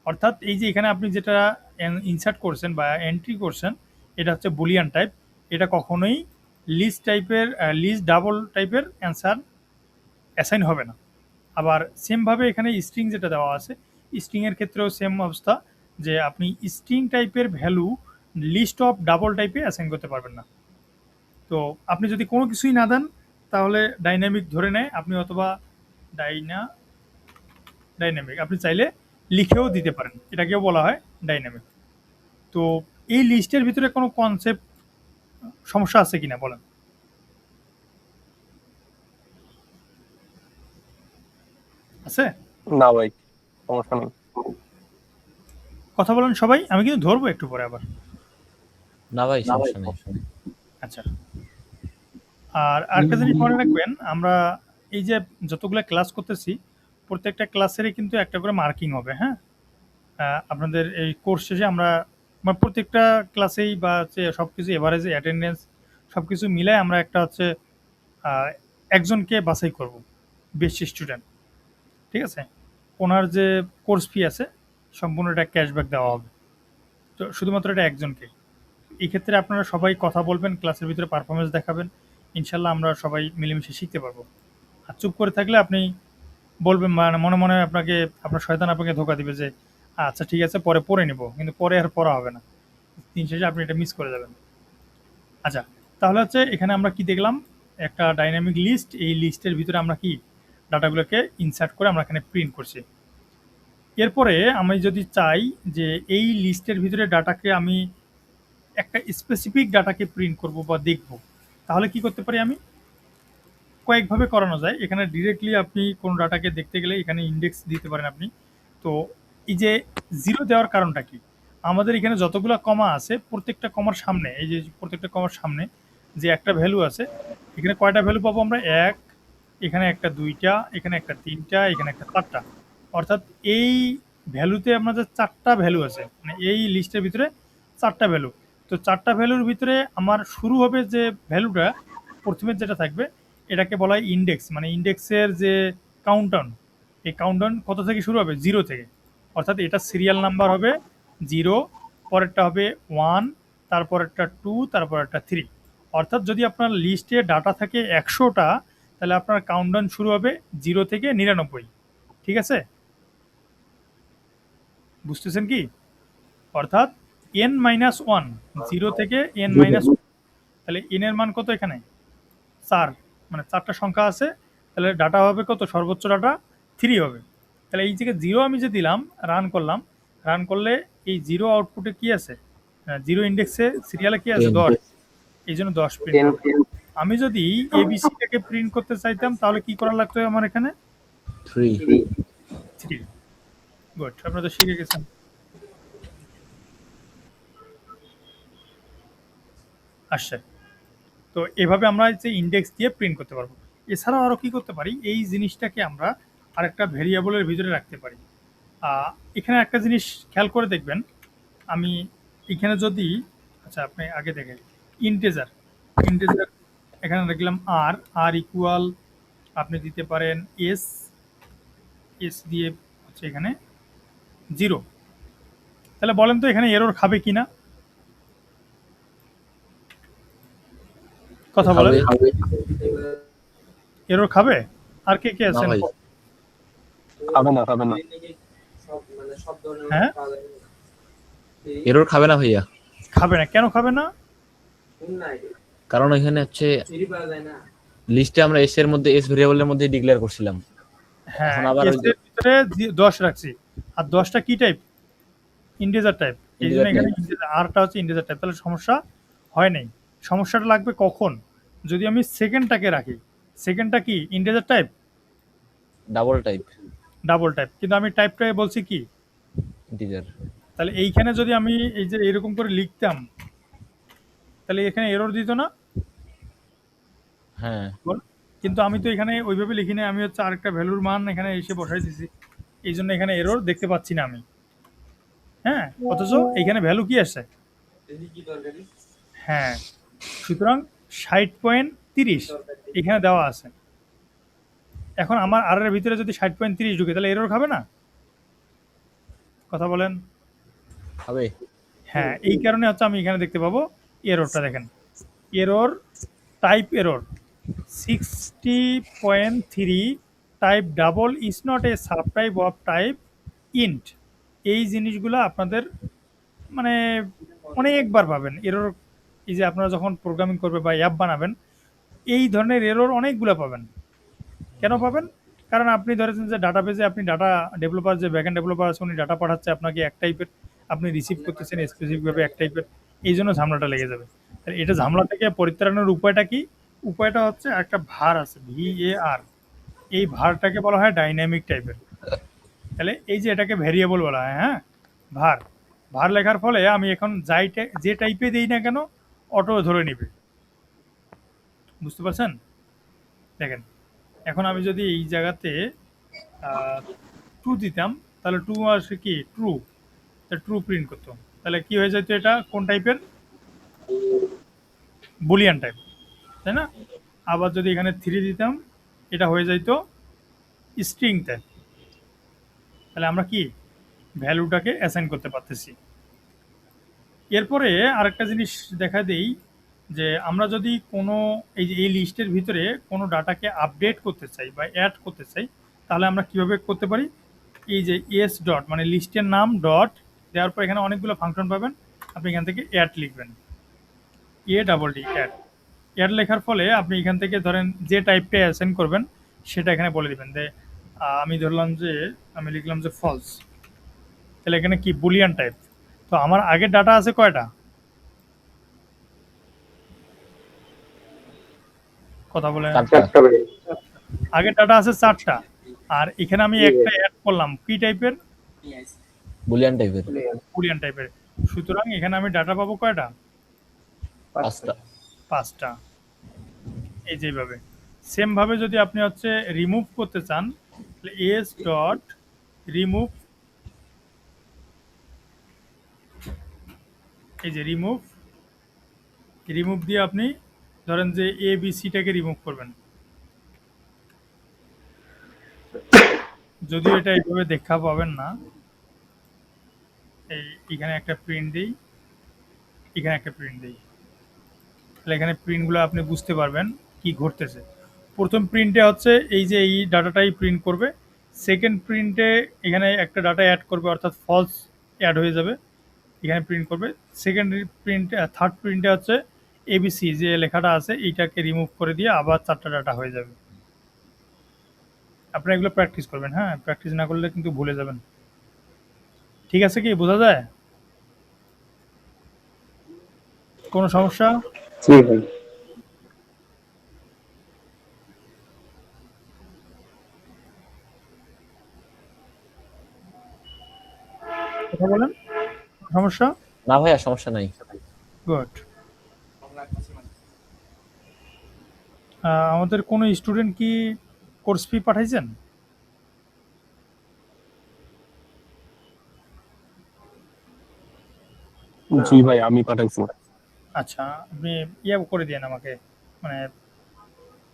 অর্থাৎ এই যে এখানে আপনি যেটা ইনসার্ট করছেন বা এন্ট্রি করছেন, এটা হচ্ছে বুলিয়ান টাইপ, এটা কখনোই লিস্ট টাইপের, লিস্ট ডাবল টাইপের অ্যান্সার অ্যাসাইন হবে না। আবার সেমভাবে এখানে স্ট্রিং যেটা দেওয়া আছে, স্ট্রিংয়ের ক্ষেত্রেও সেম অবস্থা, যে আপনি স্ট্রিং টাইপের ভ্যালু লিস্ট অফ ডাবল টাইপে অ্যাসাইন করতে পারবেন না। তো আপনি যদি কোনো কিছুই না দেন তাহলে ডাইনামিক ধরে নেয় আপনি, অথবা ডাইনামিক আপনি চাইলে লিখেও দিতে পারেন, এটাকেও বলা হয় ডাইনামিক। তো এই লিস্টের ভিতরে কোনো কনসেপ্ট সমস্যা আছে কিনা বলেন। আছে? না ভাই, সমস্যা নেই। কথা বলেন সবাই, আমি কিন্তু ধরবো একটু পরে আবার। না ভাই, সমস্যা নেই। আচ্ছা, আর আরেকটা জিনিস মনে রাখবেন, আমরা এই যে যতগুলো ক্লাস করতেছি প্রত্যেকটা ক্লাসেরই কিন্তু একটা করে মার্কিং হবে। হ্যাঁ, আপনাদের এই কোর্স শেষে আমরা প্রত্যেকটা ক্লাসেই বা হচ্ছে সব কিছু এভারেজে অ্যাটেন্ডেন্স সব কিছু মিলায় আমরা একটা হচ্ছে একজনকে বাছাই করব, বেস্ট স্টুডেন্ট। ঠিক আছে, ওনার যে কোর্স ফি আছে সম্পূর্ণ এটা ক্যাশব্যাক দেওয়া হবে। তো শুধুমাত্র এটা একজনকে। এই ক্ষেত্রে আপনারা সবাই কথা বলবেন, ক্লাসের ভিতরে পারফরমেন্স দেখাবেন, ইনশাল্লাহ আমরা সবাই মিলেমিশে শিখতে পারবো। আর চুপ করে থাকলে আপনি বলবেন, মানে মনে মনে আপনাকে, আপনার শয়তান আপনাকে ধোকা দিবে যে আচ্ছা ঠিক আছে পরে পড়ে নিব, কিন্তু পরে আর পড়া হবে না, দিন শেষে আপনি এটা মিস করে যাবেন। আচ্ছা, তাহলে হচ্ছে এখানে আমরা কি দেখলাম, একটা ডাইনামিক লিস্ট, এই লিস্টের ভিতরে আমরা কি ডাটাগুলোকে ইনসার্ট করে আমরা এখানে প্রিন্ট করছি। এরপরে আমি যদি চাই যে এই লিস্টের ভিতরে ডাটাকে আমি একটা স্পেসিফিক ডাটাকে প্রিন্ট করব বা দেখব, তাহলে কি করতে পারি আমি, কয়েকভাবে করানো যায়। এখানে ডিরেক্টলি আপনি কোন ডাটাকে দেখতে গেলে এখানে ইন্ডেক্স দিতে পারেন আপনি। তো এই যে জিরো দেওয়ার কারণটা কি, আমাদের এখানে যতগুলো কমা আছে প্রত্যেকটা কমার সামনে, এই যে প্রত্যেকটা কমার সামনে যে একটা ভ্যালু আছে, এখানে কয়টা ভ্যালু পাবো আমরা, এক, এখানে একটা দুইটা, এখানে একটা তিনটা, এখানে একটা চারটা। অর্থাৎ এই ভ্যালুতে আমাদের চারটা ভ্যালু আছে, মানে এই লিস্টের ভিতরে চারটা ভ্যালু। তো চারটা ভ্যালুর ভিতরে আমার শুরু হবে যে ভ্যালুটা প্রথমে যেটা থাকবে এটাকে বলা হয় ইন্ডেক্স, মানে ইন্ডেক্সের যে কাউন্টডাউন, এই কাউন্টডাউন কত থেকে শুরু হবে, জিরো থেকে। অর্থাৎ এটা সিরিয়াল নাম্বার হবে জিরো, পরেরটা হবে ওয়ান, তারপরেরটা টু, তারপরেরটা থ্রি। অর্থাৎ যদি আপনার লিস্টে ডাটা থাকে 100টা, তাহলে আপনার কাউন্টডাউন শুরু হবে জিরো থেকে 99। ঠিক আছে, বুঝতেছেন কি? অর্থাৎ n-1, জিরো থেকে n-1, তাহলে n এর মান কত এখানে 4, মানে চারটা সংখ্যা আছে, তাহলে ডাটা হবে কত, সর্বোচ্চ ডাটা 3 হবে। তাহলে এই থেকে জিরো আমি যে দিলাম, রান করলাম, রান করলে এই জিরো আউটপুটে কি আছে, জিরো ইন্ডেক্সে সিরিয়ালে কি আছে 10, এই জন্য 10 প্রিন্ট করবে। আমি যদি এবিসিটাকে প্রিন্ট করতে চাইতাম তাহলে কি করা লাগতো আমার এখানে, 3। গুড, আপনারা তো শিখে গেছেন। আসছে। তো এভাবে আমরা যে ইন্ডেক্স দিয়ে প্রিন্ট করতে পারবো। এছাড়াও আরও কি করতে পারি, এই জিনিসটাকে আমরা আরেকটা ভেরিয়েবলের ভিতরে রাখতে পারি। এখানে একটা জিনিস খেয়াল করে দেখবেন, আমি এখানে যদি, আচ্ছা আপনি আগে দেখেন ইন্টেজার, ইন্টেজার এখানে দেখলাম আর ইকুয়াল আপনি দিতে পারেন এস, এস দিয়ে হচ্ছে এখানে 0। তাহলে বলেন তো এখানে এরর খাবে কিনা, কথা বলেন। খাবে। এরর খাবে? আর কে কে না আছেন? ভাই, খাবে না, খাবে না। হ্যাঁ, এরর খাবে না ভাইয়া, খাবে না। কেন খাবে না? কারণ এখানে হচ্ছে লিস্টে আমরা এস এর মধ্যে, এস ভেরিয়েবলের মধ্যে ডিক্লেয়ার করছিলাম। হ্যাঁ, এখন আবার এস এর ভিতরে 10 রাখছি, আর 10টা কি টাইপ? Integer type. এই জন্য Integer এখানে আরটা হচ্ছে ইন্টিজার টাইপ। তাহলে সমস্যা হয় নাই। সমস্যাটা লাগবে কখন? যদি আমি সেকেন্ডটাকে রাখি। সেকেন্ডটা কি integer type? Double type double type. কিন্তু আমি টাইপটাকে বলছি কি? ইন্টিজার। তাহলে এইখানে যদি আমি এই যে এরকম করে লিখতাম, তাহলে এখানে এরর দিত না? হ্যাঁ, কিন্তু আমি তো এখানে ওইভাবে লিখি না, আমি হচ্ছে আরেকটা ভ্যালুর মান এখানে এসে বসাই দিছি। এই জন্য এখানে এরর দেখতে পাচ্ছি না আমি। হ্যাঁ, অথচ এইখানে ভ্যালু কি আসছে? হ্যাঁ, সুতরাং 60.30 এখানে দেওয়া আছে। এখন আমার আর এর ভিতরে যদি 60.30 ঢুকে, তাহলে এরর খাবে না? কথা বলেন। খাবে। হ্যাঁ, এই কারণে হচ্ছে আমি এখানে দেখতে পাবো এররটা। দেখেন, error type error 60.3 type double is not a sub type of type int. এই জিনিসগুলো আপনাদের মানে অনেকবার পাবেন এরর। এই যে আপনারা যখন প্রোগ্রামিং করবে বা অ্যাপ বানাবেন, এই ধরনের এরর অনেকগুলো পাবেন। কেন পাবেন? কারণ আপনি ধরেছেন যে ডাটাবেজে আপনি ডাটা ডেভেলপার, যে ব্যাকএন্ড ডেভেলপার আছে, উনি ডাটা পাঠাচ্ছে আপনাকে এক টাইপের, আপনি রিসিভ করতেছেন স্পেসিফিকভাবে এক টাইপের। এই জন্য ঝামেলাটা লেগে যাবে। তাহলে এটা ঝামেলা থেকে পরিত্রাণের উপায়টা কি? উপায়টা হচ্ছে একটা ভার আছে, VAR। এই ভারটাকে বলা হয় ডাইনামিক টাইপের। তাহলে এই যে এটাকে ভেরিয়েবল বলা হয়। হ্যাঁ, ভার। ভার লেখার ফলে আমি এখন যে টাইপে দিই না কেন, অটো ধরে নিবে। বুঝতে পারছেন? দেখেন, এখন আমি যদি এই জায়গাতে ট্রু দিতাম, তাহলে ট্রু আসে কি? ট্রু। ট্রু প্রিন্ট করতো। তাহলে কি হয়ে যেত? এটা কোন টাইপের? বুলিয়ান টাইপ, তাই না? আবার যদি এখানে 3 দিতাম, এটা হয়ে যাইতো স্ট্রিং টাইপ। তাহলে আমরা কি ভ্যালুটাকে অ্যাসাইন করতে পারতেছি। এরপরে আরেকটা জিনিস দেখা দেই, যে আমরা যদি কোনো এই লিস্টের ভিতরে কোনো ডাটাকে আপডেট করতে চাই বা অ্যাড করতে চাই, তাহলে আমরা কিভাবে করতে পারি? এই যে এস ডট মানে লিস্টের নাম ডট দেওয়ার পর এখানে অনেকগুলো ফাংশন পাবেন। আপনি এখান থেকে অ্যাড লিখবেন, ADD অ্যাড। অ্যাড লেখার ফলে আপনি এখান থেকে ধরেন যে টাইপটা অ্যাসাইন করবেন সেটা এখানে বলে দিবেন। যে আমি ধরলাম যে আমি লিখলাম যে ফলস। তাহলে এখানে কি? Boolean type. তো আমার আগের ডাটা আছে কয়টা? কথা বলে। আগের ডাটা আছে 4টা, আর এখানে আমি একটা অ্যাড করলাম কি টাইপের? বুলিয়ান টাইপের। বুলিয়ান টাইপের। সুতরাং এখানে আমি ডাটা পাবো কয়টা? 5টা। 5টা। এই যেভাবে সেম ভাবে যদি আপনি হচ্ছে রিমুভ করতে চান, তাহলে এস ডট রিমুভ, এই যে রিমুভ, রিমুভ দিয়ে আপনি ধরেন যে ABCটাকে রিমুভ করবেন। যদিও এটা এইভাবে দেখা পাবেন না। এখানে একটা প্রিন্ট দিই, এখানে একটা প্রিন্ট দিই, তাহলে এখানে প্রিন্টগুলো আপনি বুঝতে পারবেন কি ঘটতেছে। প্রথম প্রিন্টে হচ্ছে এই যে এই ডাটাটাই প্রিন্ট করবে। সেকেন্ড প্রিন্টে এখানে একটা ডাটা অ্যাড করবে, অর্থাৎ ফলস অ্যাড হয়ে যাবে, এখানে প্রিন্ট করবে। সেকেন্ড প্রিন্টে, থার্ড প্রিন্টে হচ্ছে ABC যে লেখাটা আছে এইটাকে রিমুভ করে দিয়ে আবার 4টা ডাটা হয়ে যাবে। আপনারা এগুলো প্র্যাকটিস করবেন। হ্যাঁ, প্র্যাকটিস না করলে কিন্তু ভুলে যাবেন। ঠিক আছে, কি বোঝা যায়? কোনো সমস্যা? জি ভাই। কথা বলেন। সমস্যা? না ভাইয়া, সমস্যা নাই। গুড। আমাদের কোনো স্টুডেন্ট কি কোর্স ফি পাঠাইছেন? জি ভাই, আমি পাঠাইছি। আচ্ছা, আপনি ইয়ে করে দিয়েন আমাকে, মানে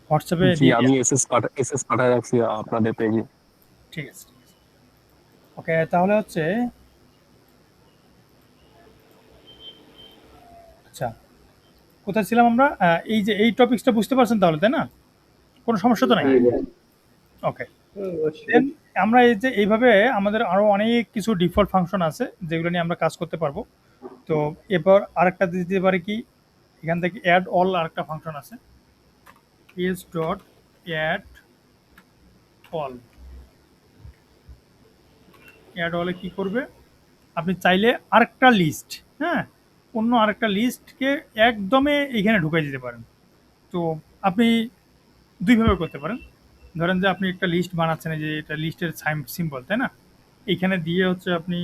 হোয়াটসঅ্যাপে জি, দিয়ে আমি দিয়েন। এসএস পাঠায় রাখছি আপনাদের পেজে। ঠিক আছে, ঠিক আছে। ওকে, তাহলে হচ্ছে আচ্ছা, কোথায় ছিলাম আমরা? এই যে এই টপিকসটা বুঝতে পারছেন তাহলে, তাই না? কোনো সমস্যা তো নাই? ওকে। দেন আমরা এই যে এইভাবে আমাদের আরো অনেক কিছু ডিফল্ট ফাংশন আছে যেগুলো নিয়ে আমরা কাজ করতে পারবো। তো এরপর আরেকটা দিতে পারি কি, এখান থেকে অ্যাড অল আরেকটা ফাংশন আছে, S dot add all. Add অলে কি করবে, আপনি চাইলে আরেকটা লিস্ট, হ্যাঁ, অন্য আরেকটা লিস্টকে একদমে এখানে ঢুকাই দিতে পারেন। তো আপনি দুইভাবে করতে পারেন। ধরেন যে আপনি একটা লিস্ট বানাচ্ছেন, এই যে এটা লিস্টের সিম্বল, তাই না? এইখানে দিয়ে হচ্ছে আপনি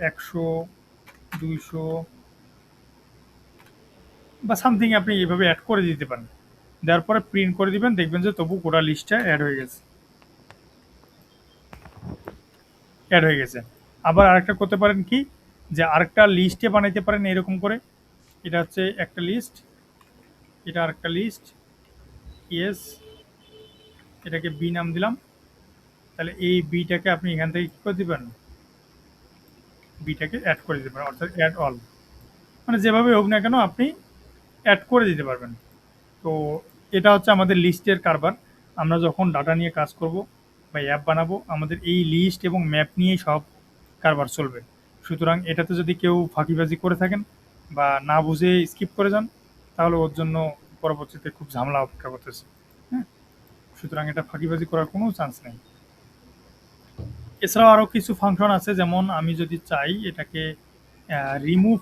100, 200 বা সামথিং আপনি এভাবে অ্যাড করে দিতে পারেন। দেওয়ার পরে প্রিন্ট করে দিবেন, দেখবেন যে তবু গোটা লিস্টটা অ্যাড হয়ে গেছে, অ্যাড হয়ে গেছে। আবার আরেকটা করতে পারেন কি, যে আরেকটা লিস্টে বানাইতে পারেন এরকম করে। এটা হচ্ছে একটা লিস্ট, এটা আরেকটা লিস্ট, ইয়েস, এটাকে বি নাম দিলাম। তাহলে এই বিটাকে আপনি এখান থেকে কী করে দিবেন, বিটাকে অ্যাড করে দিতে পারেন, অর্থাৎ অ্যাড অল। মানে যেভাবে হোক না কেন আপনি অ্যাড করে দিতে পারবেন। তো এটা হচ্ছে আমাদের লিস্টের কারবার। আমরা যখন ডাটা নিয়ে কাজ করব বা অ্যাপ বানাবো, আমাদের এই লিস্ট এবং ম্যাপ নিয়েই সব কারবার চলবে। সুতরাং এটাতে যদি কেউ ফাঁকিবাজি করে থাকেন বা না বুঝে স্কিপ করে যান, তাহলে ওর জন্য পরবর্তীতে খুব ঝামেলা অপেক্ষা করতেছে। হ্যাঁ, সুতরাং এটা ফাঁকিবাজি করার কোনো চান্স নেই। এছাড়াও আরও কিছু ফাংশন আছে, যেমন আমি যদি চাই এটাকে রিমুভ,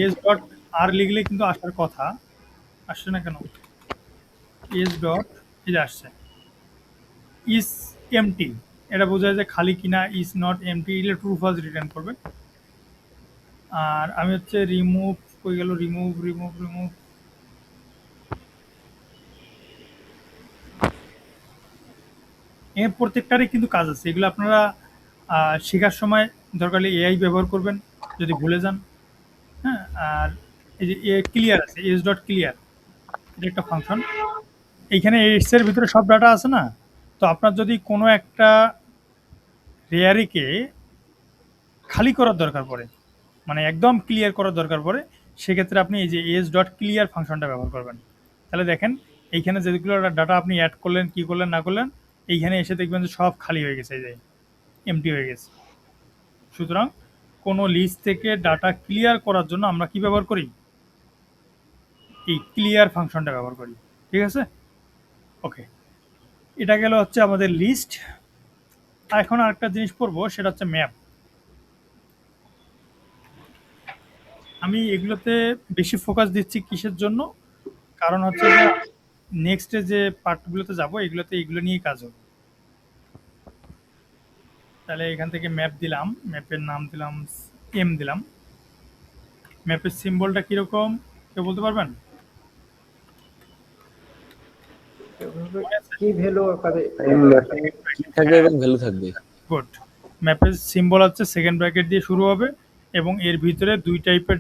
এস ডট আর লিখলে কিন্তু আসার কথা, আসছে না কেন? এস ডট এই যে আসছে, ইজ এমটি, এটা বোঝায় যে খালি কিনা। ইজ নট এমটি এলে ট্রু ফলস রিটার্ন করবে। আর আমি হচ্ছে রিমুভ, কই গেল রিমুভ, রিমুভ, রিমুভ, এর প্রত্যেকটারই কিন্তু কাজ আছে। এগুলো আপনারা শেখার সময় দরকার হলে এআই ব্যবহার করবেন যদি ভুলে যান। হ্যাঁ, আর এই যে ক্লিয়ার আছে, এস ডট ক্লিয়ার, এটা একটা ফাংশন। এইখানে এর ভিতরে সব ডাটা আছে না? তো আপনার যদি কোনো একটা রেয়ারিকে খালি করার দরকার পড়ে, মানে একদম ক্লিয়ার করার দরকার পড়ে, সেক্ষেত্রে আপনি এই যে এস ডট ক্লিয়ার ফাংশনটা ব্যবহার করবেন। তাহলে দেখেন এইখানে যেগুলো ডাটা আপনি অ্যাড করলেন, কি করলেন না করলেন, এইখানে এসে দেখবেন যে সব খালি হয়ে গেছে, এই যে এমটি হয়ে গেছে। সুতরাং কোনো লিস্ট থেকে ডাটা ক্লিয়ার করার জন্য আমরা কি ব্যবহার করি, এই ক্লিয়ার ফাংশনটা ব্যবহার করি। ঠিক আছে, ওকে। এটা গেল হচ্ছে আমাদের লিস্ট। এখন আরেকটা জিনিস পড়বো, সেটা হচ্ছে ম্যাপ। আমি এগুলোতে বেশি ফোকাস দিচ্ছি কিসের জন্য, কারণ হচ্ছে যে নেক্সটে যে পার্টগুলোতে যাব এগুলোতে এগুলো নিয়েই কাজ হবে। তাহলে এখান থেকে ম্যাপ দিলাম, ম্যাপের নাম দিলাম এম দিলাম। ম্যাপের সিম্বলটা কীরকম কেউ বলতে পারবেন? কি ভ্যালু আকারে থাকবে এবং ভ্যালু থাকবে। গুড। ম্যাপের সিম্বল হচ্ছে সেকেন্ড ব্র্যাকেট দিয়ে শুরু হবে এবং এর ভিতরে দুই টাইপের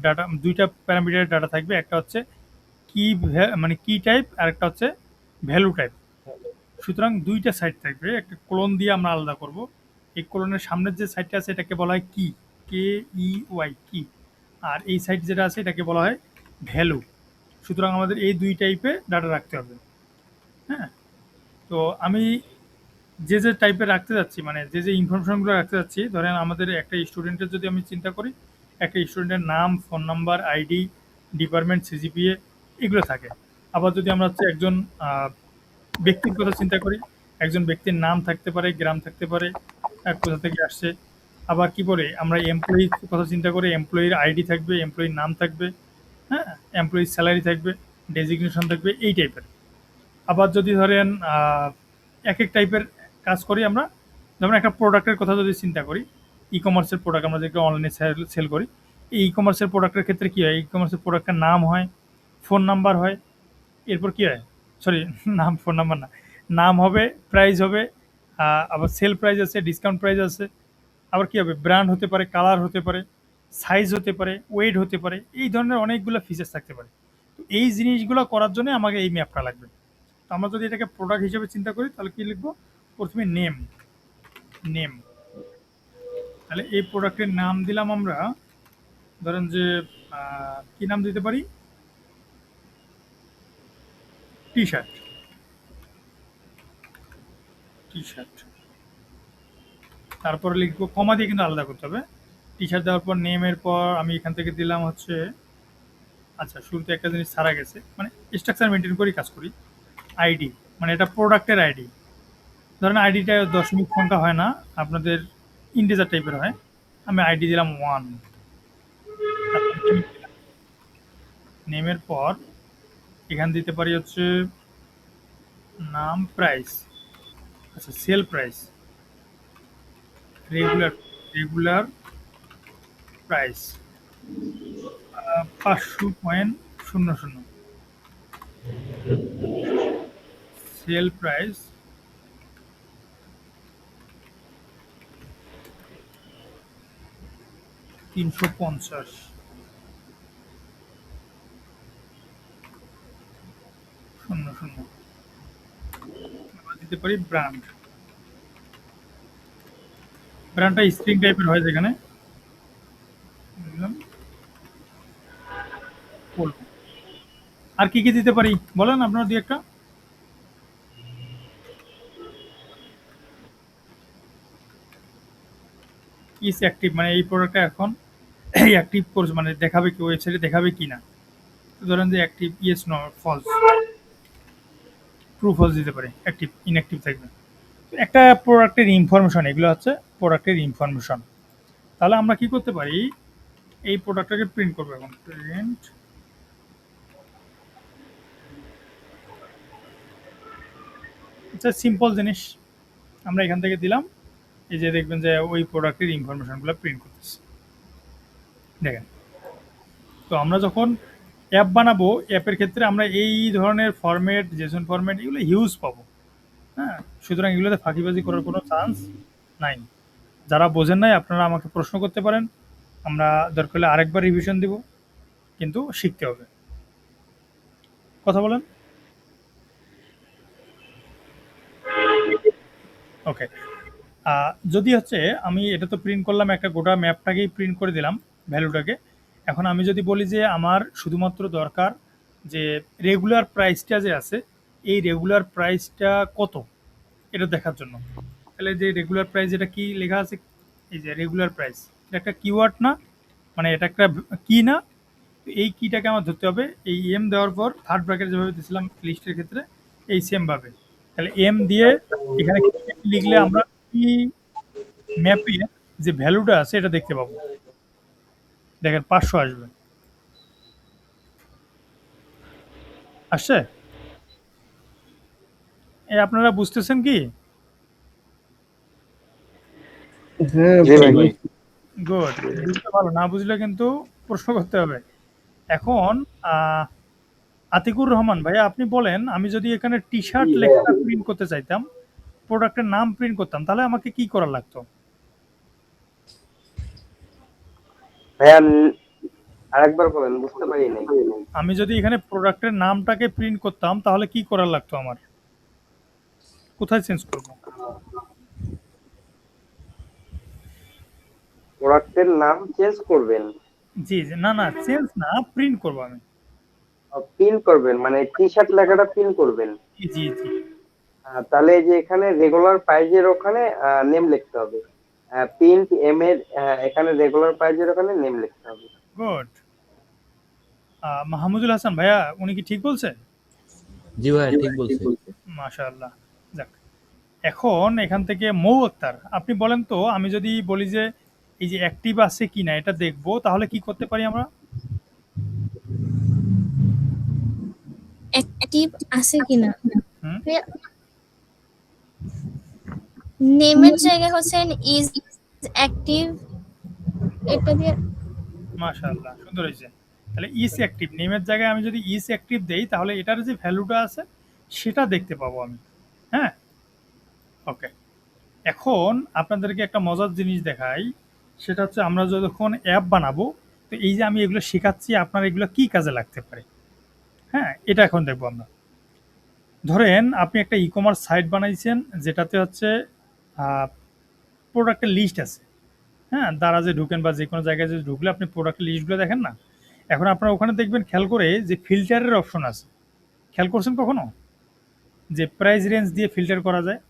ডাটা, দুইটা প্যারামিটারের ডাটা থাকবে। একটা হচ্ছে কি, মানে কি টাইপ, আর একটা হচ্ছে ভ্যালু টাইপ। সুতরাং দুইটা সাইড থাকবে, একটা কোলন দিয়ে আমরা আলাদা করব। এই কোলনের সামনের যে সাইডটা আছে এটাকে বলা হয় কি, কে ই ওয়াই, কি। আর এই সাইড যেটা আছে এটাকে বলা হয় ভ্যালু। সুতরাং আমাদের এই দুই টাইপে ডাটা রাখতে হবে। হ্যাঁ, তো আমি যে যে টাইপের রাখতে যাচ্ছি, মানে যে যে ইনফরমেশনগুলো রাখতে যাচ্ছি, ধরেন আমাদের একটা স্টুডেন্টের যদি আমি চিন্তা করি, একটা স্টুডেন্টের নাম, phone number, ID, department, CGPA এগুলো থাকে। আবার যদি আমরা হচ্ছে একজন ব্যক্তির কথা চিন্তা করি, একজন ব্যক্তির নাম থাকতে পারে, গ্রাম থাকতে পারে, কোথা থেকে আসছে। আবার কি করে আমরা এমপ্লয়ির কথা চিন্তা করি, এমপ্লয়ির আইডি থাকবে, এমপ্লয়ির নাম থাকবে, হ্যাঁ, এমপ্লয়ির স্যালারি থাকবে, ডেজিগনেশন থাকবে, এই টাইপের। আবার যদি ধরেন এক এক টাইপের কাজ করি আমরা, যেমন একটা প্রোডাক্টের কথা যদি চিন্তা করি, ই কমার্সের প্রোডাক্ট আমরা যেগুলো অনলাইনে সেল করি, এই ই কমার্সের প্রোডাক্টের ক্ষেত্রে কী হয়, ই কমার্সের প্রোডাক্টের নাম হয়, ফোন নাম্বার হয়, এরপর কি হয়, সরি নাম, ফোন নাম্বার না, নাম হবে, প্রাইস হবে, আবার সেল প্রাইস আছে, ডিসকাউন্ট প্রাইস আছে, আবার কি হবে, ব্র্যান্ড হতে পারে, কালার হতে পারে, সাইজ হতে পারে, ওয়েট হতে পারে, এই ধরনের অনেকগুলো ফিচার্স থাকতে পারে। তো এই জিনিসগুলো করার জন্য আমাকে এই ম্যাপটা লাগবে। তো আমরা যদি এটাকে প্রোডাক্ট হিসেবে চিন্তা করি তাহলে কি লিখবো, প্রথমে নেম, নেম, তাহলে এই প্রোডাক্টের নাম দিলাম আমরা, ধরেন যে কি নাম দিতে পারি, টি শার্ট, টি শার্ট, তারপরে লিখবো, কমা দিয়ে কিন্তু আলাদা করতে হবে, টি শার্ট দেওয়ার পর নেমের পর আমি এখান থেকে দিলাম হচ্ছে, আচ্ছা শুরুতে একটা জিনিস ছাড়া গেছে, মানে স্ট্রাকচার মেনটেন করেই কাজ করি, আইডি, মানে এটা প্রোডাক্টের আইডি, ধরেন আইডিটা দশমিক সংখ্যা হয় না, আপনাদের ইন্টিজার টাইপের হয়, আমি আইডি দিলাম 1, নেমের পর এখান দিতে পারি হচ্ছে নাম, প্রাইস, আচ্ছা sale price, regular, regular price 500.00, sale price 350, আমরা দিতে পারি ব্র্যান্ড, ব্র্যান্ডটা স্ট্রিং টাইপের হয় যেখানে দিলাম, বলবো। আর কি কি দিতে পারি বলেন আপনার দুই একটা, ইস অ্যাক্টিভ, মানে এই প্রোডাক্টটা এখন অ্যাক্টিভ কোর্স, মানে দেখাবে কি, ওয়েবসাইটে দেখাবে কি না, তো ধরেন যে active, yes no false, true false দিতে পারে, অ্যাক্টিভ ইনঅ্যাক্টিভ থাকবে। তো একটা প্রোডাক্টের ইনফরমেশন, এগুলো হচ্ছে প্রোডাক্টের ইনফরমেশন। তাহলে আমরা কি করতে পারি, এই প্রোডাক্টটাকে প্রিন্ট করবো, এখন প্রিন্ট, এটা সিম্পল জিনিস, আমরা এখান থেকে দিলাম, এই যে দেখবেন যে ওই প্রোডাক্টের ইনফরমেশনগুলো প্রিন্ট করতেছে, দেখেন। তো আমরা যখন অ্যাপ বানাবো, অ্যাপের ক্ষেত্রে আমরা এই ধরনের ফরম্যাট, জেসন ফরম্যাট, এগুলো হিউজ পাবো, হ্যাঁ, সুতরাং এগুলোতে ফাঁকিবাজি করার কোনো চান্স নাই। যারা বোঝেন নাই আপনারা আমাকে প্রশ্ন করতে পারেন, আমরা দরকার হলে আরেকবার রিভিশন দিব, কিন্তু শিখতে হবে। কথা বলেন, ওকে। যদি হচ্ছে আমি এটা তো প্রিন্ট করলাম, একটা গোটা ম্যাপটাকেই প্রিন্ট করে দিলাম, ভ্যালুটাকে। এখন আমি যদি বলি যে আমার শুধুমাত্র দরকার যে রেগুলার প্রাইসটা যে আছে, এই রেগুলার প্রাইসটা কত এটা দেখার জন্য, তাহলে যে রেগুলার প্রাইস, এটা কি লেখা আছে, এই যে রেগুলার প্রাইস, এটা একটা কিওয়ার্ড না, মানে এটা একটা কি না, তো এই কিটাকে আমার ধরতে হবে, এই এম দেওয়ার পর থার্ড ব্র্যাকেট যেভাবে দিয়েছিলাম লিস্টের ক্ষেত্রে, এই সেম ভাবে, তাহলে এম দিয়ে এখানে লিখলে আমরা কি ম্যাপে যে ভ্যালুটা আছে এটা দেখতে পাবো, দেখেন 500 আসবে, আসছে, এই আপনারা বুঝতেছেন কি, জি ভাই। গুড, বুঝতে ভালো, না বুঝলে কিন্তু প্রশ্ন করতে হবে। এখন আতিকুর রহমান ভাই, আপনি বলেন, আমি যদি এখানে টি শার্ট লেখাটা প্রিন্ট করতে চাইতাম, প্রোডাক্টের নাম প্রিন্ট করতাম, তাহলে আমাকে কি করা লাগতো? ভাইয়া আরেকবার বলেন, বুঝতে পারি নাই। আমি যদি এখানে প্রোডাক্টের নামটাকে প্রিন্ট করতাম তাহলে কি করা লাগতো আমার, কোথায় চেঞ্জ করব? প্রোডাক্টের নাম চেঞ্জ করবেন, জি জি, না না, চেঞ্জ না, প্রিন্ট করব আমি। পিন করবেন, মানে টি শার্ট লেখাটা পিন করবেন। জি জি জি, তাহলে এই যে এখানে রেগুলার প্রাইজের ওখানে নেম লিখতে হবে, প্রিন্ট এম এর এখানে রেগুলার প্রাইজের ওখানে নেম লিখতে হবে। গুড। মাহমুদুল হাসান ভাইয়া, উনি কি ঠিক বলছে? জি ভাই ঠিক বলছে। মাশাআল্লাহ, যাক। এখন এখান থেকে মৌ আক্তার, আপনি বলেন তো, আমি যদি বলি যে এই যে অ্যাক্টিভ আছে কিনা এটা দেখবো, তাহলে কি করতে পারি আমরা? অ্যাক্টিভ আছে কিনা, হুম, নেমের জায়গায় হচ্ছে ইজ অ্যাক্টিভ, এটা দিয়ে মাশাআল্লাহ, সুন্দর হয়েছে। তাহলে ইজ অ্যাক্টিভ নেমের জায়গায় আমি যদি ইজ অ্যাক্টিভ দেই তাহলে এটার যে ভ্যালুটা আছে সেটা দেখতে পাবো আমি। হ্যাঁ, ওকে। এখন আপনাদেরকে একটা মজার জিনিস দেখাই, সেটা হচ্ছে আমরা যখন অ্যাপ বানাবো, তো এই যে আমি এগুলো শেখাচ্ছি আপনার এগুলো কি কাজে লাগতে পারে। হ্যাঁ, এটা এখন দেখবো আমরা। ধরেন আপনি একটা ই কমার্স সাইট বানাইছেন যেটাতে হচ্ছে প্রোডাক্টের লিস্ট আছে। হ্যাঁ, দারাজে ঢুকেন বা যে কোনো জায়গায় যদি ঢুকলে আপনি প্রোডাক্টের লিস্টগুলো দেখেন না। এখন আপনারা ওখানে দেখবেন খেয়াল করে যে ফিল্টারের অপশন আছে, খেয়াল করছেন কখনো যে প্রাইস রেঞ্জ দিয়ে ফিল্টার করা যায়?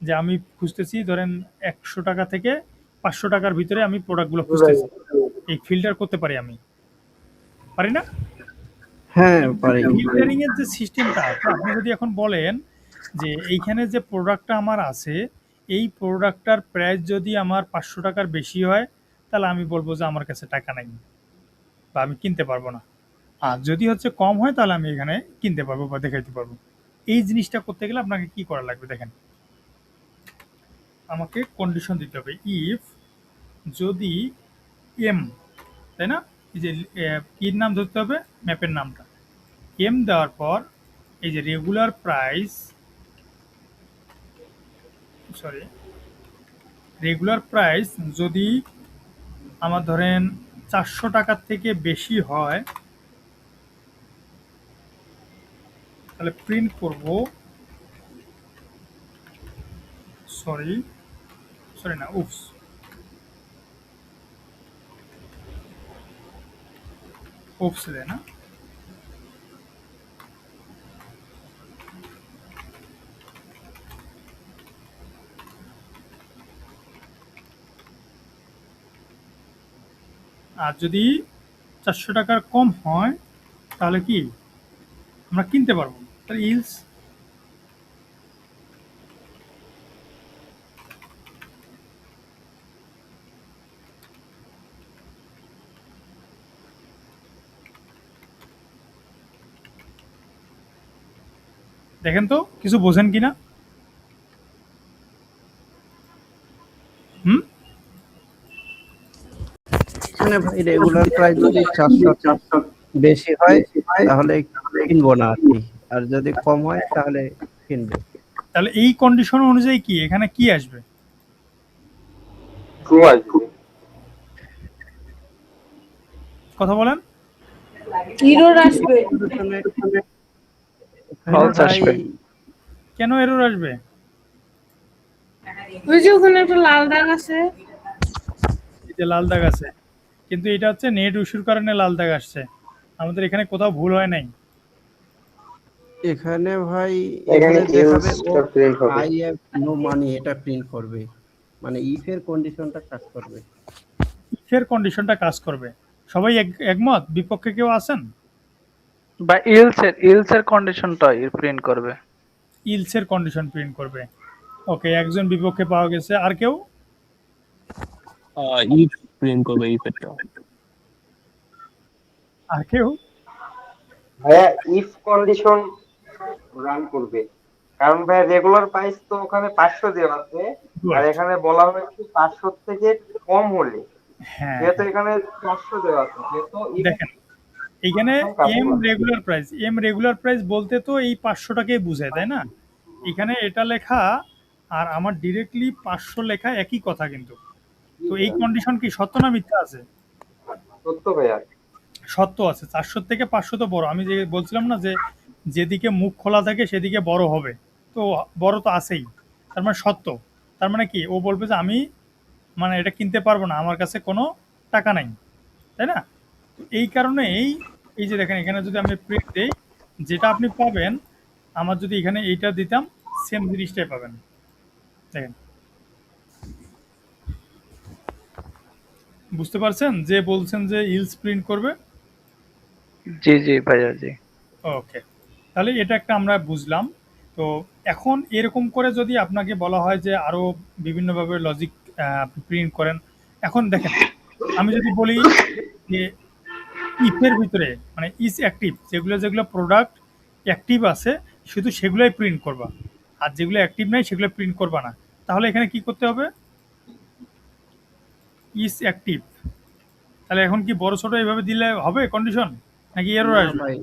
যে আমি খুঁজতেছি ধরেন 100 টাকা থেকে 500 টাকার ভিতরে আমি প্রোডাক্টগুলো খুঁজতেছি, এই ফিল্টার করতে পারি আমি, পারি না? হ্যাঁ পারি। ফিল্টারিং এর যে সিস্টেমটা আছে, আপনি যদি এখন বলেন যে এইখানে যে প্রোডাক্টটা আমার আছে এই প্রোডাক্টটার প্রাইস যদি আমার 500 টাকার বেশি হয় তাহলে আমি বলবো যে আমার কাছে টাকা নাই বা আমি কিনতে পারবো না। আর যদি হচ্ছে কম হয় তাহলে আমি এখানে কিনতে পারবো বা দেখাইতে পারবো। এই জিনিসটা করতে গেলে আপনাকে কি করা লাগবে দেখেন, আমাকে কন্ডিশন দিতে হবে ইফ যদি এম, তাই না? এই যে কির নাম ধরতে হবে, ম্যাপের নামটা এম দেওয়ার পর এই যে regular price, sorry regular price যদি আমার ধরেন 400 টাকার থেকে বেশি হয় তাহলে প্রিন্ট করব, সরি সরি না উপস, উপস দেয় না, আর যদি 400 টাকার কম হয় তাহলে কি আমরা কিনতে পারবো, তাহলে ইলস। দেখেন তো কিছু বোঝেন কিনা? হুম, এখানে ভাই রেগুলার প্রাইস যদি 400 বেশি হয় তাহলে কিনবো না আর কি, আর যদি কম হয় তাহলে কিনবো। তাহলে এই কন্ডিশন অনুযায়ী কি এখানে কি আসবে? ট্রু আসবে। কথা বলেন। এরর আসবে। এখানে False ভাই আসবে। কেন এরর আসবে? ওই যে ওখানে একটা লাল দাগ আছে। এই যে লাল দাগ আছে, কিন্তু এটা হচ্ছে নেট ইস্যুর কারণে লাল দাগ আসছে, আমাদের এখানে কোথাও ভুল হয় নাই। এখানে ভাই এখানে এখানে দেখাবে ও ইউজটা প্রিন্ট হবে। আই হ্যাভ নো মানি, এটা প্রিন্ট করবে, মানে ইফ এর কন্ডিশনটা কাজ করবে। ইফের কন্ডিশনটা কাজ করবে। সবাই একমত? বিপক্ষে কেউ আছেন? বা ইলস এর কন্ডিশনটা প্রিন্ট করবে। ইলসের কন্ডিশন প্রিন্ট করবে। ওকে, একজন বিপক্ষে পাওয়া গেছে। আর কেউ? ইফ প্রিন্ট করবে ইফেক্টটা। আর কেউ? ভাইয়া ইফ কন্ডিশন রান করবে, কারণ ভাইয়া রেগুলার প্রাইস তো ওখানে 500 দেওয়া আছে, আর এখানে বলা হয়েছে 500 থেকে কম হলে, হ্যাঁ, যেহেতু এখানে 400 দেওয়া আছে, যেহেতু if দেখেন এইখানে M regular price, M regular price বলতে তো এই 500 টাকাই বোঝায়, তাই না? এখানে এটা লেখা আর আমার ডিরেক্টলি 500 লেখা একই কথা কিন্তু। তো এই কন্ডিশন কি সত্য না মিথ্যা আছে? সত্য ভাইয়া। সত্য আছে। 400 থেকে 500 তো বড়। আমি যে বলছিলাম না যে যেদিকে মুখ খোলা থাকে সেদিকে বড় হবে, তো বড় তো আছেই, তার মানে সত্য। তার মানে কি ও বলবে যে আমি মানে এটা কিনতে পারবো না, আমার কাছে কোনো টাকা নাই, তাই না? তো এই কারণে এই এই যে দেখেন এখানে যদি আমি প্রিন্ট দিই, যেটা আপনি পাবেন আমার যদি এখানে এইটা দিতাম সেম জিনিসটাই পাবেন। দেখেন, বুঝতে পারছেন যে বলছেন যে ইলস প্রিন্ট করবে? জি জি ভাইয়া জি। ওকে, তাহলে এটা একটা আমরা বুঝলাম। তো এখন এরকম করে যদি আপনাকে বলা হয় যে আরো বিভিন্নভাবে লজিক প্রিন্ট করেন, এখন দেখেন আমি যদি বলি যে ইফের ভিতরে মানে ইজ অ্যাক্টিভ, যেগুলো যেগুলো প্রোডাক্ট অ্যাক্টিভ আছে শুধু সেগুলোই প্রিন্ট করবা, আর যেগুলো অ্যাক্টিভ নাই সেগুলো প্রিন্ট করবা না। তাহলে এখানে কি করতে হবে? ইজ অ্যাক্টিভ তাহলে এখন কি বড় ছোট এইভাবে দিলে হবে কন্ডিশন, নাকি এরর না আসবে? ভাই,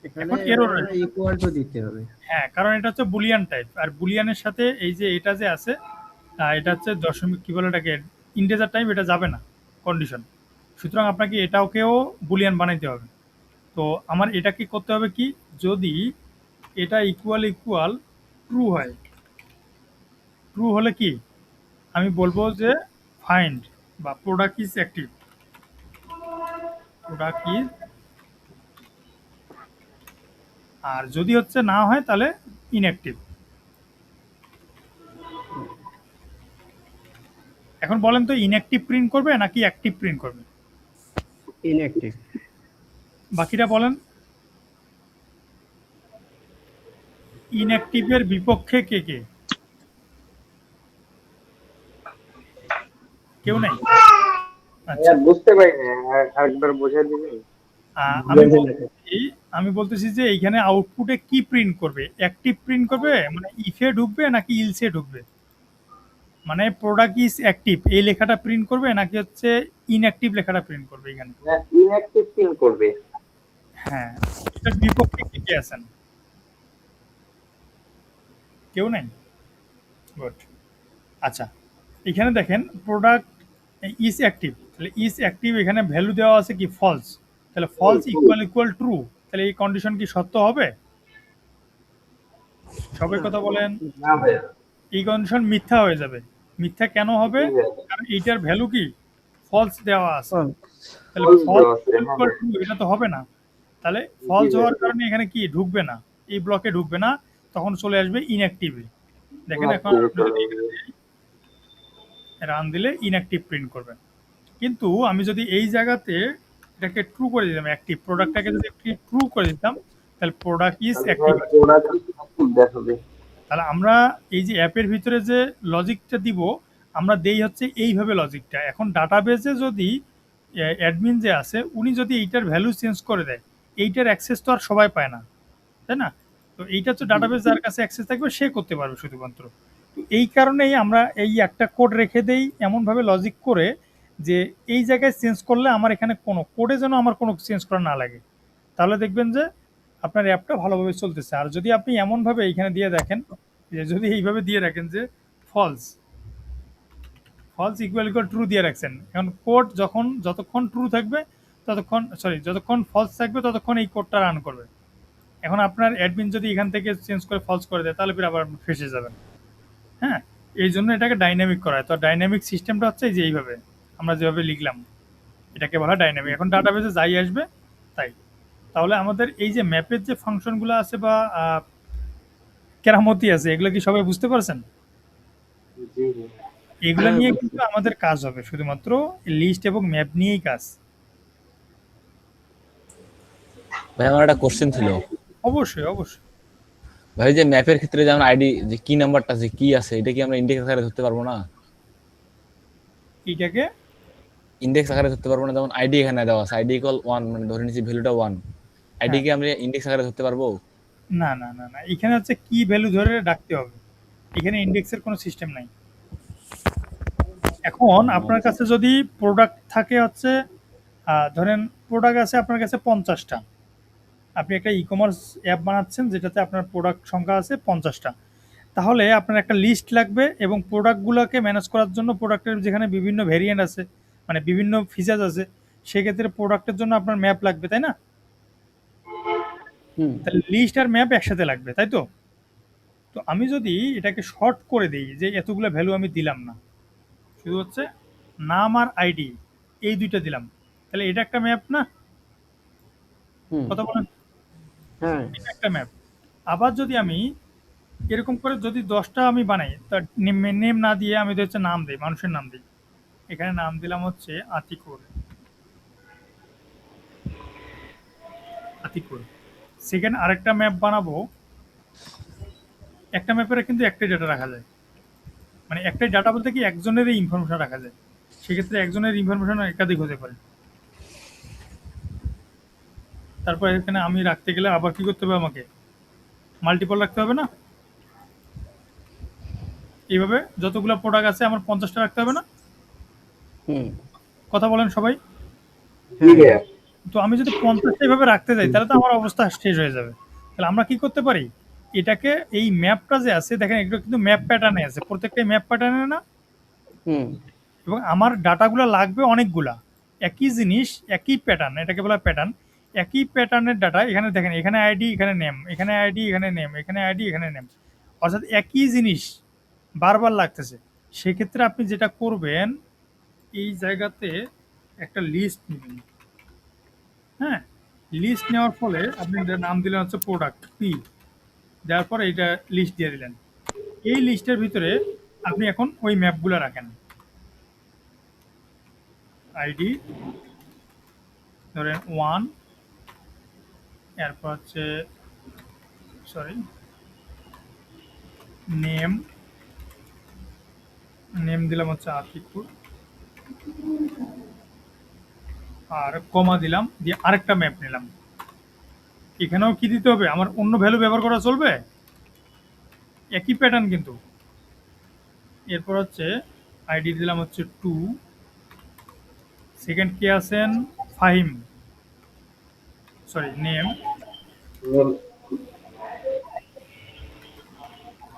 এখানে এখন এরর আসবে। ইকুয়াল টু দিতে হবে। হ্যাঁ, কারণ এটা হচ্ছে বুলিয়ান টাইপ, আর বুলিয়ানের সাথে এই যে এটা যে আছে এটা হচ্ছে দশমিক কি বলে এটাকে ইন্টিজার টাইপ, এটা যাবে না কন্ডিশন। সুতরাং আপনাকে এটাকেও বুলিয়ান বানাইতে হবে। তো আমার এটা কি করতে হবে কি, যদি এটা ইকুয়াল ইকুয়াল ট্রু হয়, ট্রু হলে কি আমি বলবো যে ফাইন্ড বা product is active, product is. আর যদি হচ্ছে না হয় তাহলে ইনঅ্যাক্টিভ। এখন বলেন তো ইনঅ্যাক্টিভ প্রিন্ট করবে নাকি অ্যাক্টিভ প্রিন্ট করবে? ইনঅ্যাক্টিভ। বাকিটা বলেন। ইনঅ্যাক্টিভের বিপক্ষে কে কে? কেউ নেই? আচ্ছা, বুঝতে পারিনি, আরেকবার বুঝিয়ে দিবেন? আমি বলতেছি যে এইখানে আউটপুটে কি প্রিন্ট করবে, অ্যাক্টিভ প্রিন্ট করবে মানে ইফে ঢুকবে নাকি ইলসে ঢুকবে, মানে প্রোডাক্ট ইজ অ্যাক্টিভ এই লেখাটা প্রিন্ট করবে নাকি হচ্ছে ইনঅ্যাক্টিভ লেখাটা প্রিন্ট করবে এখানে? ইনঅ্যাক্টিভ প্রিন্ট করবে। হ্যাঁ, এটার বিপক্ষে কে কে আছেন? কেউ নাই? গুড। আচ্ছা, এখানে দেখেন প্রোডাক্ট ইজ অ্যাক্টিভ, তাহলে ইজ অ্যাক্টিভ এখানে ভ্যালু দেওয়া আছে কি ফলস, তাহলে ফলস ইকুয়াল ইকুয়াল ট্রু, তাহলে এই কন্ডিশন কি সত্য হবে? সবাই কথা বলেন। না ভাই, এই কন্ডিশন মিথ্যা হয়ে যাবে। মিথ্যা কেন হবে? কারণ এইটার ভ্যালু কি ফলস দেওয়া আছে, তাহলে False ফলস দেওয়া আছে, ইকুয়াল ট্রু এটা তো হবে না। তাহলে ফলস হওয়ার কারণে এখানে কি ঢুকবে না, এই ব্লকে ঢুকবে না, তখন চলে আসবে ইনঅ্যাক্টিভে। দেখেন এখন রান দিলে ইনঅ্যাক্টিভ প্রিন্ট করবে। কিন্তু আমি যদি এই জায়গাতে এটাকে ট্রু করে দিতাম, অ্যাক্টিভ প্রোডাক্টটাকে যদি ট্রু করে দিতাম, তাহলে product is active. Product active দেখাবে। তাহলে আমরা এই যে অ্যাপের ভিতরে যে লজিকটা দিব, আমরা দেই হচ্ছে এইভাবে লজিকটা। এখন ডাটাবেসে যদি অ্যাডমিন যে আছে উনি যদি এইটার ভ্যালু চেঞ্জ করে দেয়, এইটার অ্যাক্সেস তো আর সবাই পায় না, তাই না? তো এইটা তো ডাটাবেস যার কাছে অ্যাক্সেস থাকবে সে করতে পারবে শুধুমাত্র। তো এই কারণেই আমরা এই একটা কোড রেখে দেই এমনভাবে লজিক করে যে এই জায়গায় চেঞ্জ করলে আমার এখানে কোনো কোডে যেন আমার কোনো চেঞ্জ করা না লাগে, তাহলে দেখবেন যে আপনার অ্যাপটা ভালোভাবে চলতেছে। আর যদি আপনি এমনভাবে এইখানে দিয়ে দেখেন যে যদি এইভাবে দিয়ে রাখেন যে false false equal equal true দিয়ে রাখছেন, এখন কোড যতক্ষণ ট্রু থাকবে যতক্ষণ ফলস থাকবে ততক্ষণ এই কোডটা রান করবে। এখন আপনার অ্যাডমিন যদি এখান থেকে চেঞ্জ করে ফলস করে দেয় তাহলে ফির আবার ফেসে যাবেন। হ্যাঁ, এই জন্য এটাকে ডাইনামিক করা হয়। তো ডাইনামিক সিস্টেমটা হচ্ছে এই যে এইভাবে আমরা যেভাবে লিখলাম এটাকে বলা ডাইনামিক। এখন ডাটাবেসে যাই আসবে তাই। তাহলে আমাদের এই যে ম্যাপের যে ফাংশনগুলো আছে বা কেরামতি আছে, এগুলো কি সবাই বুঝতে পারছেন? জি এগুলো নিয়ে কিন্তু আমাদের কাজ হবে, শুধুমাত্র লিস্ট এবং ম্যাপ নিয়েই কাজ। ভাই আমার একটা কোশ্চেন ছিল। অবশ্যই অবশ্যই। ভাই যে ম্যাপের ক্ষেত্রে যেমন আইডি যে কি নাম্বারটা আছে কি আছে এটা কি আমরা ইন্ডেক্স আকারে ধরতে পারবো না? এইটাকে ইন্ডেক্স আকারে ধরতে পারবো না? যেমন আইডি এখানে দেওয়া আছে আইডি ইকুয়াল 1, মানে ধরে নিচ্ছি ভ্যালুটা 1, আইডি কি আমরা ইন্ডেক্স আকারে ধরতে পারবো? না না না না, এখানে হচ্ছে কি ভ্যালু ধরে ডাকতে হবে, এখানে ইন্ডেক্সের কোনো সিস্টেম নাই। এখন আপনার কাছে যদি প্রোডাক্ট থাকে হচ্ছে ধরেন প্রোডাক্ট আছে আপনার কাছে 50টা, আপনি একটা ই কমার্স অ্যাপ বানাচ্ছেন যেটাতে আপনার প্রোডাক্ট সংখ্যা আছে 50টা, তাহলে আপনার একটা লিস্ট লাগবে এবং প্রোডাক্টগুলোকে ম্যানেজ করার জন্য প্রোডাক্টের যেখানে বিভিন্ন ভেরিয়েন্ট আছে মানে বিভিন্ন ফিচার্স আছে, সেক্ষেত্রে প্রোডাক্টের জন্য আপনার ম্যাপ লাগবে, তাই না? তাহলে লিস্ট আর ম্যাপ একসাথে লাগবে, তাই তো? তো আমি যদি এটাকে শর্ট করে দিই যে এতগুলো ভ্যালু আমি দিলাম না, শুধু হচ্ছে নাম আর আইডি এই দুইটা দিলাম, তাহলে এটা একটা ম্যাপ না? কথা বলেন। হ্যাঁ, এটা একটা ম্যাপ। আবার যদি আমি এরকম করে যদি 10টা আমি বানাই, তার নেম না দিয়ে আমি হচ্ছে নাম দিই, মানুষের নাম দিই। এখানে নাম দিলাম হচ্ছে আতিকুর। আতিকুর। সেকেন্ড আরেকটা ম্যাপ বানাবো, একটা ম্যাপের কিন্তু একটাই ডাটা রাখা যায়, মানে একটাই ডাটা বলতে কি একজনেরই ইনফরমেশন রাখা যায়, সেক্ষেত্রে একজনের ইনফরমেশন একাধিক হতে পারে। তারপর এখানে আমি রাখতে গেলে আবার কি করতে হবে, আমাকে মাল্টিপল রাখতে হবে না? এইভাবে যতগুলো প্রোডাক্ট আছে আমার 50টা রাখতে হবে না? কথা বলেন সবাই। হ্যাঁ তো আমি যদি 50টা এভাবে রাখতে যাই তাহলে তো আমার অবস্থা শেষ হয়ে যাবে। তাহলে আমরা কি করতে পারি, এটাকে এই ম্যাপটা যে আছে দেখেন এগুলো কিন্তু ম্যাপ প্যাটার্নে আছে, প্রত্যেকটাই ম্যাপ প্যাটার্নে না, হুম এবং আমার ডাটাগুলো লাগবে অনেকগুলা, একই জিনিস একই প্যাটার্ন, এটাকে বলা প্যাটার্ন। একই প্যাটার্নের ডাটা এখানে দেখেন, এখানে আইডি এখানে নেম, এখানে আইডি এখানে নেম, এখানে আইডি এখানে নেম, অর্থাৎ একই জিনিস বারবার লাগতেছে। সেক্ষেত্রে আপনি যেটা করবেন, এই জায়গাতে একটা লিস্ট নেবেন। হ্যাঁ, লিস্ট নেওয়ার ফলে আপনি এটার নাম দিলেন হচ্ছে প্রোডাক্ট পি, দেওয়ার পরে এইটা লিস্ট দিয়ে দিলেন। এই লিস্টের ভিতরে আপনি এখন ওই ম্যাপগুলো রাখেন, আইডি ধরেন 1, এরপর হচ্ছে সরি নেম, নেম দিলাম হচ্ছে আতিকুর, আর কমা দিলাম, দিয়ে আরেকটা ম্যাপ নিলাম। এখানেও কি দিতে হবে, আমার অন্য ভ্যালু ব্যবহার করা চলবে, একই প্যাটার্ন কিন্তু। এরপর হচ্ছে আইডি দিলাম হচ্ছে 2, সেকেন্ড কে আছেন ফাহিম, সরি নেম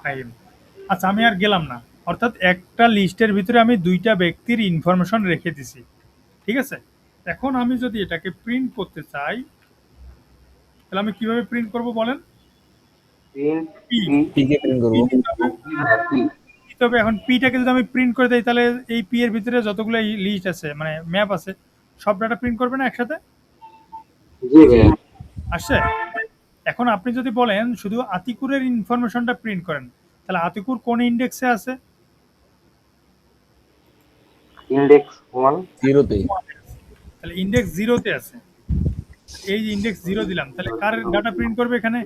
ফাহিম। আচ্ছা আমি আর গেলাম না, অর্থাৎ একটা লিস্টের ভিতরে আমি দুইটা ব্যক্তির ইনফরমেশন রেখে দিছি, ঠিক আছে। এখন আমি যদি এটাকে প্রিন্ট করতে চাই তাহলে আমি কিভাবে প্রিন্ট করব বলেন? Print P, P K print P করবো। দিতে হবে। তবে এখন পিটাকে যদি আমি প্রিন্ট করে দেই তাহলে এই পি এর ভিতরে যতগুলো লিস্ট আছে মানে ম্যাপ আছে সব ডাটা প্রিন্ট করবে না একসাথে? জি ভাইয়া। আসছে। এখন আপনি যদি বলেন শুধু আতিকুরের ইনফরমেশনটা প্রিন্ট করেন, তাহলে আতিকুর কোন ইন্ডেক্সে আছে? ইন্ডেক্স 1। জিরোতে। তাহলে ইন্ডেক্স 0-তে আছে। এই যে ইন্ডেক্স 0 দিলাম, তাহলে কার ডাটা প্রিন্ট করবে এখানে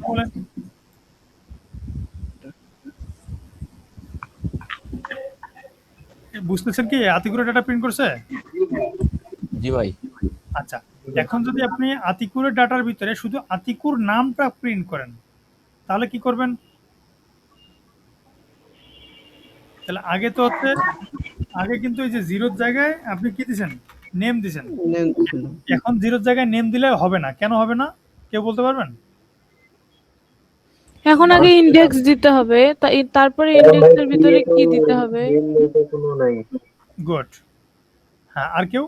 বলেন? বুঝতেছেন কি আতিকুরের ডাটা প্রিন্ট করছে? জি ভাই। আচ্ছা, এখন যদি আপনি আতিকুরের ডাটার ভিতরে শুধু আতিকুর নামটা প্রিন্ট করেন তাহলে কি করবেন? তাহলে আগে তো হচ্ছে, আগে কিন্তু এই যে 0-র জায়গায় আপনি কি দিছেন, নেম দিছেন। নেম ছিল। এখন 0-র জায়গায় নেম দিলে হবে না, কেন হবে না কেউ বলতে পারবেন? এখন আগে ইন্ডেক্স দিতে হবে, তারপরে ইন্ডেক্সের ভিতরে কি দিতে হবে? কোনো নাই। গুড। হ্যাঁ, আর কেউ?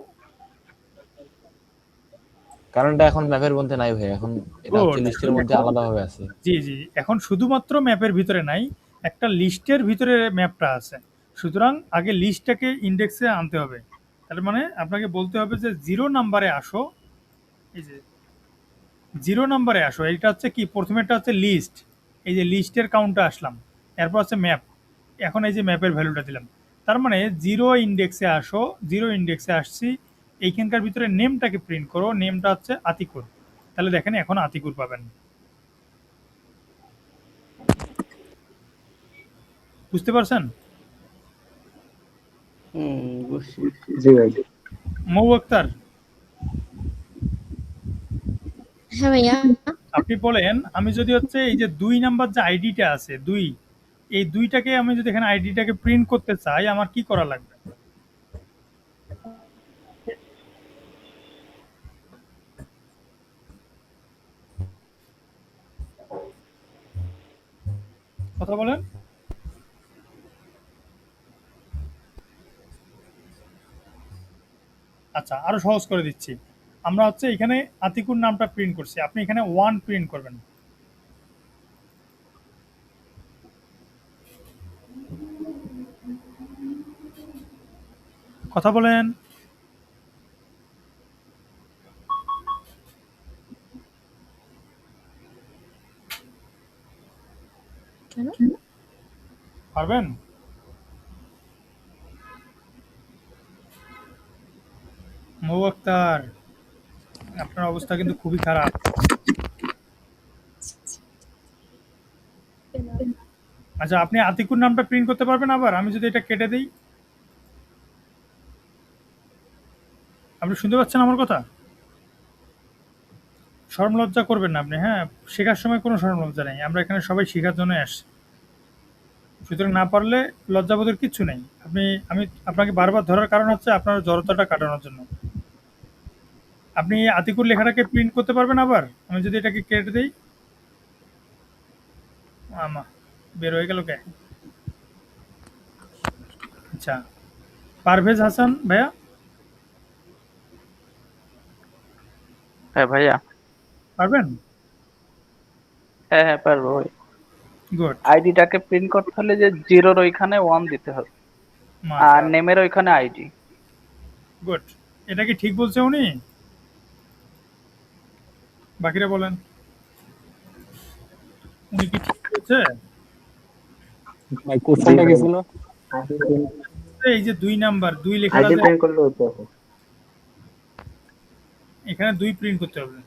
কারণটা এখন ম্যাপের মধ্যে নাই ভাই, এখন এটা হচ্ছে Good. লিস্টের মধ্যে আলাদাভাবে আছে। জি জি, এখন শুধুমাত্র ম্যাপের ভিতরে নাই, একটা লিস্টের ভিতরে ম্যাপটা আছে। সুতরাং আগে লিস্টটাকে ইন্ডেক্সে আনতে হবে। তার মানে আপনাকে বলতে হবে যে 0 নাম্বারে আসো, এই যে 0 নাম্বারে আসো, এটা হচ্ছে কি, প্রথমেরটা হচ্ছে লিস্ট, এই যে লিস্টের কাউন্টটা আসলাম, এরপর হচ্ছে ম্যাপ, এখন এই যে ম্যাপের ভ্যালুটা দিলাম। তার মানে 0 ইন্ডেক্সে আসো, 0 ইন্ডেক্সে আসছি, এইখানকার ভিতরে নেমটাকে প্রিন্ট করো, নেমটা হচ্ছে আতিকুর, তাহলে দেখেন এখন আতিকুর পাবেন। বুঝতে পারছেন? বুঝছি। জি ভাই। মৌ আক্তার, হ্যাঁ ভাইয়া। আপনি বলেন আমি যদি হচ্ছে এই যে 2 নাম্বার যে আইডিটা আছে 2, এই 2টাকে আমি যদি এখানে আইডিটাকে প্রিন্ট করতে চাই আমার কি করা লাগবে? কথা বলেন। আচ্ছা আরো সহজ করে দিচ্ছি, আমরা হচ্ছে এখানে আতিকুর নামটা প্রিন্ট করছি, আপনি এখানে 1 প্রিন্ট করবেন। কথা বলেন। কেন? পারবেন? মৌ আক্তার, আপনার অবস্থা কিন্তু খুবই খারাপ। আচ্ছা আপনি আতিকুর নামটা প্রিন্ট করতে পারবেন আবার, আমি যদি এটা কেটে দিই? আপনি শুনতে পাচ্ছেন আমার কথা? শরম লজ্জা করবেন না আপনি, হ্যাঁ, শেখার সময় কোনো শরম লজ্জা নেই, আমরা এখানে সবাই শেখার জন্য আসছি। সুতরাং না পারলে লজ্জাবোধের কিচ্ছু নেই। আমি আপনাকে বারবার ধরার কারণ হচ্ছে আপনার জড়তাটা কাটানোর জন্য। আপনি আতিকুর লেখাটাকে প্রিন্ট করতে পারবেন আবার? আমি যদি এটাকে কেটে দেই? আমা বের হয়ে গেল কে? আচ্ছা, পারভেজ হাসান ভাইয়া? হ্যাঁ ভাইয়া, পারবেন? হ্যাঁ হ্যাঁ পারবো ভাই। গুড। আইডিটাকে প্রিন্ট করতে হলে যে জিরোর ওইখানে 1 দিতে হবে, আর মাশাআল্লাহ, নেমের ওইখানে আইডি। গুড। এটা কি ঠিক বলছে উনি? বাকিরা বলেন। উনি কি ঠিক বলছে? ভাই কোশ্চেনটা কি ছিল? আইডি প্রিন্ট এই যে 2 নাম্বার, 2 লেখাটা আইডি যে প্রিন্ট করলে হতে হবে। এখানে 2 প্রিন্ট করতে হবে।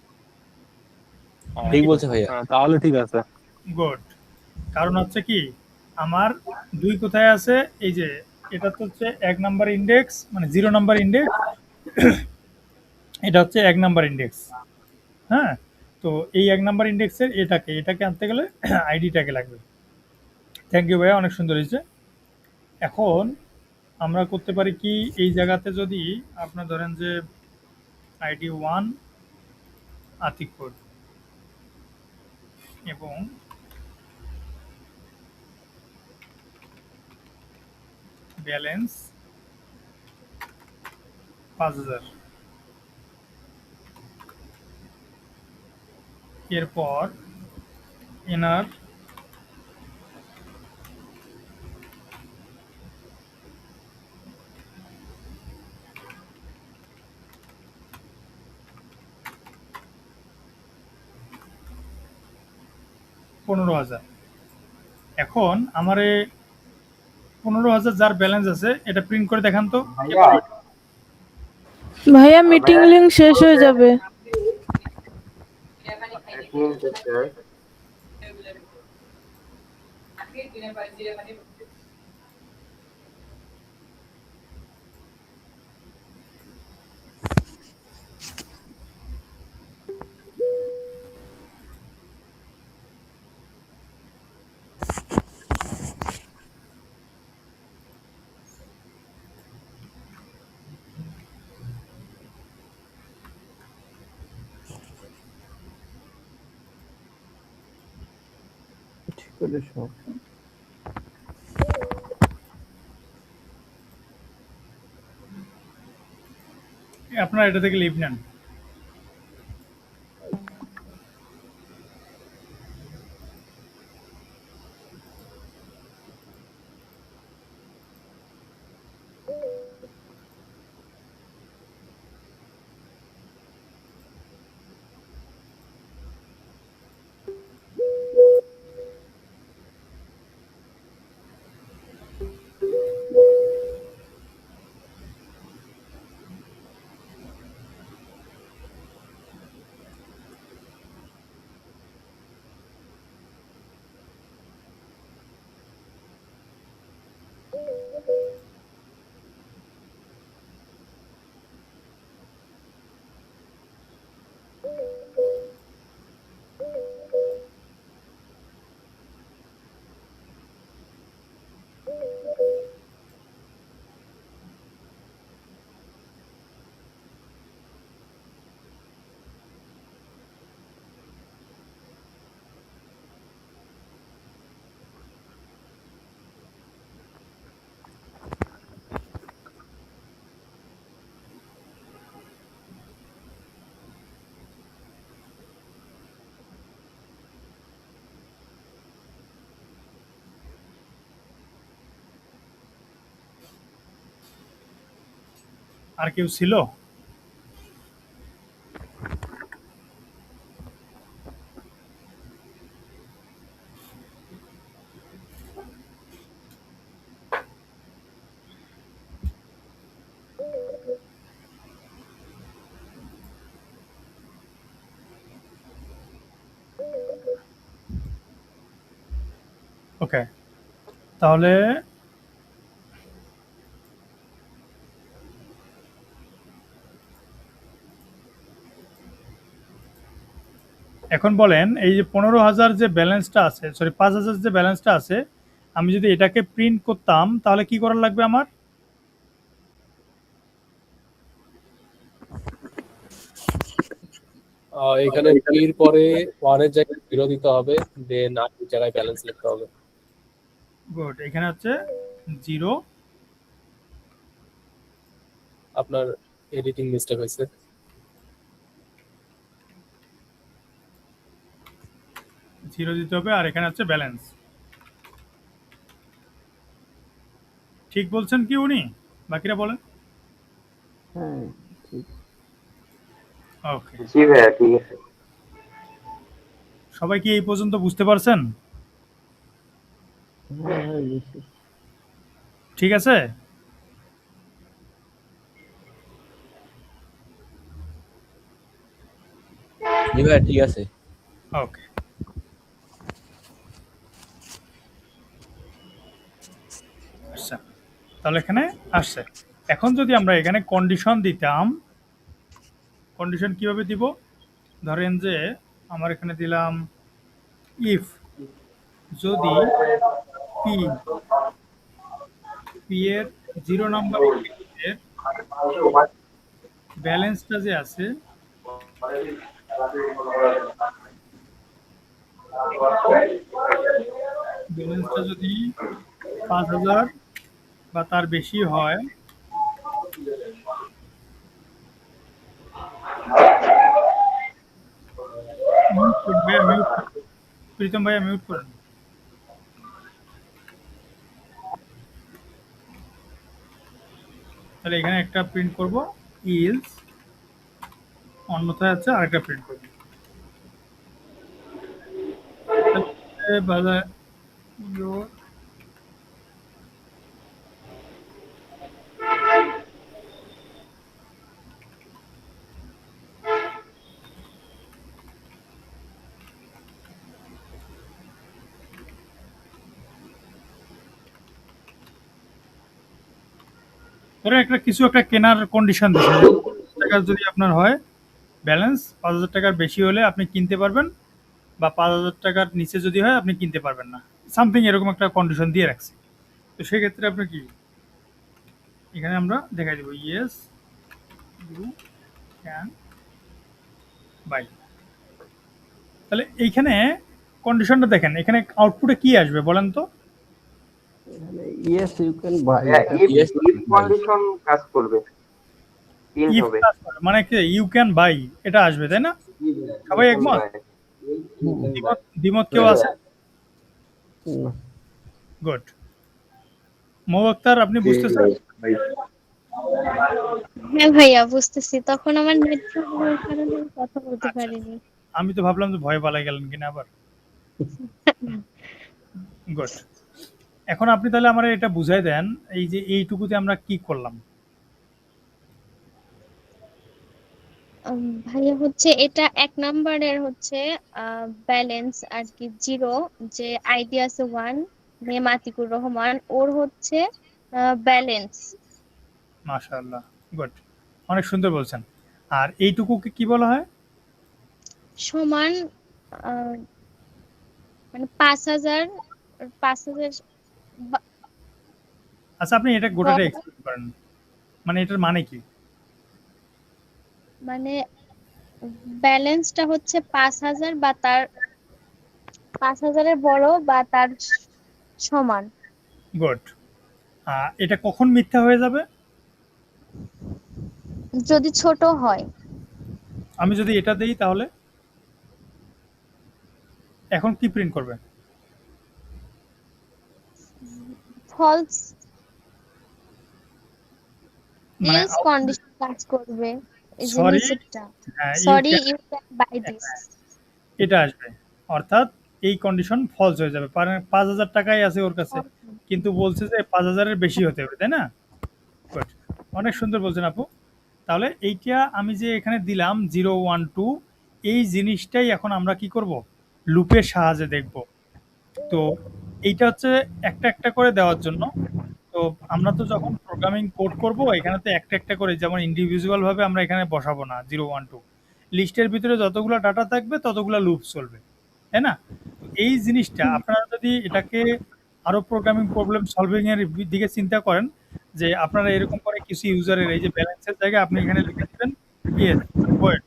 ঠিক বলছে ভাইয়া। তাহলে ঠিক আছে। গুড। কারণ হচ্ছে কি, আমার 2 কোথায় আছে? এই যে এটা তো হচ্ছে 1 নাম্বার ইনডেক্স, মানে 0 নাম্বার ইনডেক্স। এটা হচ্ছে 1 নাম্বার ইনডেক্স। হ্যাঁ? তো এই 1 নাম্বার ইনডেক্সের এটাকে আনতে গেলে আইডিটাকে লাগবে। থ্যাংক ইউ ভাইয়া, অনেক সুন্দর হয়েছে। এখন আমরা করতে পারি কি, এই জায়গাতে যদি আপনার ধরেন যে আইডি 1 আতিকুর এবং ব্যালেন্স 5000, এরপর এনার $15,000। এখন আমারে 15,000 যার ব্যালেন্স আছে এটা প্রিন্ট করে দেখান তো। ভাইয়া ভাইয়া মিটিং লিংক শেষ হয়ে যাবে। এক মিনিট স্যার। ঠিক করে সব আপনারা এটা থেকে লিভ নেন। আর কেউ ছিল? ওকে, তাহলে এখন বলেন, এই যে 15,000 যে ব্যালেন্সটা আছে, সরি 5,000 যে ব্যালেন্সটা আছে, আমি যদি এটাকে প্রিন্ট করতাম তাহলে কি করা লাগবে আমার? এখানে এর পরে ওয়ানের জায়গায় 0 দিতে হবে, দেন আর জায়গায় ব্যালেন্স লিখতে হবে। গুড, এখানে হচ্ছে 0। আপনার এডিটিং মিস্টেক হয়েছে। 0 দিতে হবে, আর এখানে হচ্ছে ব্যালেন্স। ঠিক বলছেন কি উনি? বাকিরা বলেন। হ্যাঁ ঠিক। ওকে, জি ভাইয়া ঠিক আছে। সবাই কি এই পর্যন্ত বুঝতে পারছেন? হ্যাঁ হ্যাঁ বুঝছি। ঠিক আছে। জি ভাই ঠিক আছে। ওকে, আচ্ছা, তাহলে এখানে আসছে। এখন যদি আমরা এখানে কন্ডিশন দিতাম, কন্ডিশন কিভাবে দিব? ধরেন যে আমার এখানে দিলাম ইফ যদি পি পি এর 0 নাম্বার এর ব্যালেন্সটা যে আছে ব্যালেন্সটা যদি 5000 বা তার বেশি হয়, প্রীতম ভাইয়া মিউট করেন। তাহলে এখানে একটা প্রিন্ট করব ইলস, অন্যথায় আছে আরেকটা প্রিন্ট করব। বাজার ধরে একটা কিছু একটা কেনার কন্ডিশন দিচ্ছে, টাকা যদি আপনার হয় ব্যালেন্স 5000 টাকার বেশি হলে আপনি কিনতে পারবেন, বা 5000 টাকার নিচে যদি হয় আপনি কিনতে পারবেন না, সামথিং এরকম একটা কন্ডিশন দিয়ে রাখছি। তো সেক্ষেত্রে আপনি কি এখানে আমরা দেখাই দেবো ইয়েস ইউ ক্যান বাই। তাহলে এইখানে কন্ডিশনটা দেখেন, এখানে আউটপুটে কি আসবে বলেন তো? এখানে yes you can buy. Yes, if condition কাজ করবে, প্রিন্ট ইফ হবে। মানে কি ইউ ক্যান বাই এটা আসবে, তাই না? সবাই একমত? দ্বিমত কেউ আছে? গুড। মৌ আক্তার আপনি বুঝতেছেন? হ্যাঁ ভাইয়া বুঝতেছি, তখন আমার নেট প্রবলেমের কারণে আমি কথা বলতে পারিনি। আমি তো ভাবলাম যে ভয় পালাই গেলেন কিনা আবার। গুড। এখন আপনি তাহলে আমার এটা বুঝাই দেন, এই যে এইটুকুতে আমরা কি করলাম? ভাইয়া হচ্ছে এটা 1 নাম্বারের হচ্ছে ব্যালেন্স আর কি 0, যে আইডি আছে 1, নেম আতিকুর রহমান, ওর হচ্ছে ব্যালেন্স মাশাআল্লাহ, গুড, অনেক সুন্দর বলছেন। আর এইটুকুকে কি বলা হয়? সমান মানে 5000 বা- আচ্ছা, আপনি এটা গোটাটা এক্সপ্লেন করেন, মানে এটার মানে কি? মানে ব্যালেন্সটা হচ্ছে 5000 বা তার 5000-এর বড় বা তার সমান। গুড। এটা কখন মিথ্যা হয়ে যাবে? যদি ছোট হয় আমি যদি এটা দেই তাহলে এখন কি প্রিন্ট করবে? ফলস মানে ইলস কন্ডিশন কাজ করবে। এই যে সরি, নিচেরটা হ্যাঁ, sorry you can buy this, এটা আসবে, অর্থাৎ এই কন্ডিশন ফলস হয়ে যাবে। 5000 টাকাই আছে ওর কাছে, কিন্তু বলছে যে 5000-এর বেশি হতে হবে, তাই না? গুড, অনেক সুন্দর বলছেন আপু। তাহলে এইটা আমি যে এখানে দিলাম 0 1 2, এই জিনিসটাই এখন আমরা কি করব? লুপের সাহায্যে দেখব। তো এইটা হচ্ছে একটা একটা করে দেওয়ার জন্য। তো আমরা তো যখন প্রোগ্রামিং কোড করব এখানে তো একটা একটা করে, যেমন ইন্ডিভিজুয়াল ভাবে আমরা এখানে বসাবো না 0 1 2, লিস্টের ভিতরে যতগুলো ডাটা থাকবে ততগুলো লুপ চলবে, তাই না? তো এই জিনিসটা আপনারা যদি এটাকে আরো প্রোগ্রামিং প্রবলেম সলভিং এর দিকে চিন্তা করেন, যে আপনারা এরকম করে কিছু ইউজারের এই যে ব্যালেন্সের জায়গায় আপনি এখানে লিখে দিবেন ইয়েস ওয়েট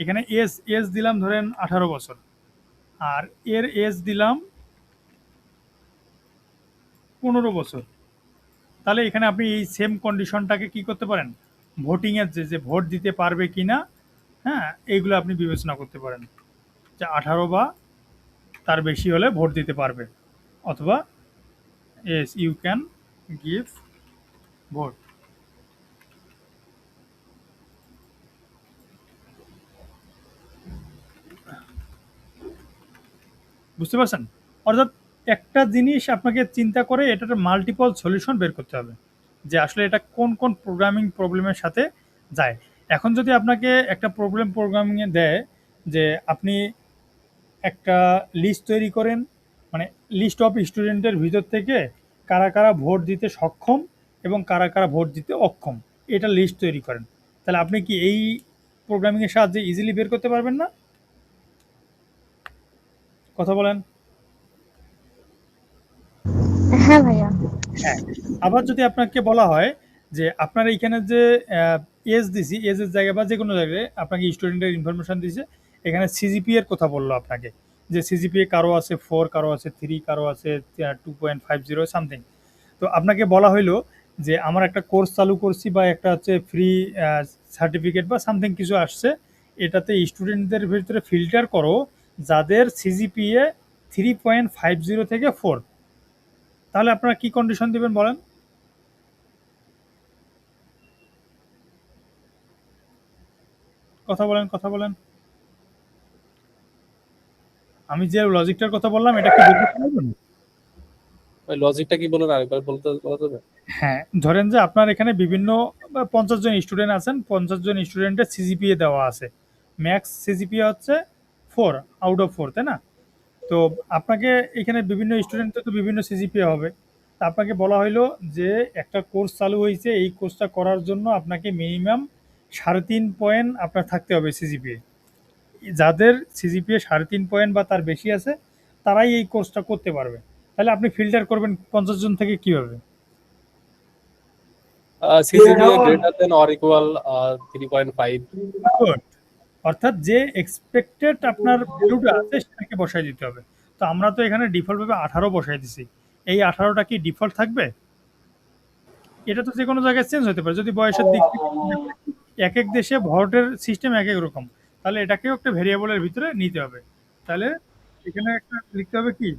এখানে এস এস দিলাম ধরেন 18 বছর, আর এর এজ দিলাম 15 বছর। তাহলে এখানে আপনি এই সেম কন্ডিশনটাকে কি করতে পারেন, ভোটিং এর যে ভোট দিতে পারবে কিনা, হ্যাঁ এইগুলো আপনি বিবেচনা করতে পারেন, যে 18 বা তার বেশি হলে ভোট দিতে পারবে, অথবা yes you can give vote. বুঝতে পারছেন? অর্থাৎ একটা জিনিস আপনাকে চিন্তা করে এটার মাল্টিপল সলিউশন বের করতে হবে, যে আসলে এটা কোন কোন প্রোগ্রামিং প্রবলেমের সাথে যায়। এখন যদি আপনাকে একটা প্রোগ্রামিংয়ে দেয় যে আপনি একটা লিস্ট তৈরি করেন, মানে লিস্ট অফ স্টুডেন্টের ভিতর থেকে কারা কারা ভোট দিতে সক্ষম এবং কারা কারা ভোট দিতে অক্ষম, এটা লিস্ট তৈরি করেন, তাহলে আপনি কি এই প্রোগ্রামিংয়ের সাহায্যে ইজিলি বের করতে পারবেন না? কথা বলেন। হ্যাঁ ভাইয়া। হ্যাঁ, আবার যদি আপনাকে বলা হয় যে আপনার এইখানে যে এজ দিছি, এজের জায়গায় বা যে কোনো জায়গায় আপনাকে স্টুডেন্টের ইনফরমেশন দিছে, এখানে সিজিপি এর কথা বললো আপনাকে, যে সিজিপিএ কারো আছে 4, কারো আছে 3, কারো আছে 2.50 সামথিং। তো আপনাকে বলা হইলো যে আমার একটা কোর্স চালু করছি বা একটা হচ্ছে ফ্রি সার্টিফিকেট বা সামথিং কিছু আসছে, এটাতে স্টুডেন্টদের ভিতরে ফিল্টার করো যাদের সিজিপিএ 3.50 থেকে 4। তাহলে আপনারা কি কন্ডিশন দিবেন বলেন? কথা বলেন, কথা বলেন। আমি যে লজিকটার কথা বললাম এটা কি বুঝতে পারবেন? ওই লজিকটা কি বলেন আরেকবার বলা যাবে? হ্যাঁ, ধরেন যে আপনার এখানে বিভিন্ন 50 জন স্টুডেন্ট আছেন, 50 জন স্টুডেন্টের সিজিপিএ দেওয়া আছে, ম্যাক্স সিজিপিএ হচ্ছে 4 আউট অফ 4, তাই না? তো আপনাকে এখানে বিভিন্ন স্টুডেন্টের তো বিভিন্ন সিজিপিএ হবে, তা আপনাকে বলা হইলো যে একটা কোর্স চালু হয়েছে, এই কোর্সটা করার জন্য আপনাকে মিনিমাম 3.5 পয়েন্ট আপনার থাকতে হবে সিজিপিএ। যাদের সিজিপিএ 3.5 পয়েন্ট বা তার বেশি আছে তারাই এই কোর্সটা করতে পারবে। তাহলে আপনি ফিল্টার করবেন 50 জন থেকে কিভাবে? CGPA greater than or equal 3.5। Good. অর্থাৎ যে এক্সপেক্টেড আপনার ভ্যালুটা আছে সেটাকে বসাই দিতে হবে। তো আমরা তো এখানে ডিফল্ট ভাবে 18 বসাই দিছি, এই 18টা কি ডিফল্ট থাকবে? এটা তো যে কোনো জায়গায় চেঞ্জ হতে পারে যদি বয়সের দিক থেকে এক এক দেশে ভোটের সিস্টেম এক এক রকম, তাহলে এটাকেও একটা ভেরিয়েবলের ভিতরে নিতে হবে। তাহলে এখানে একটা লিখতে হবে কি,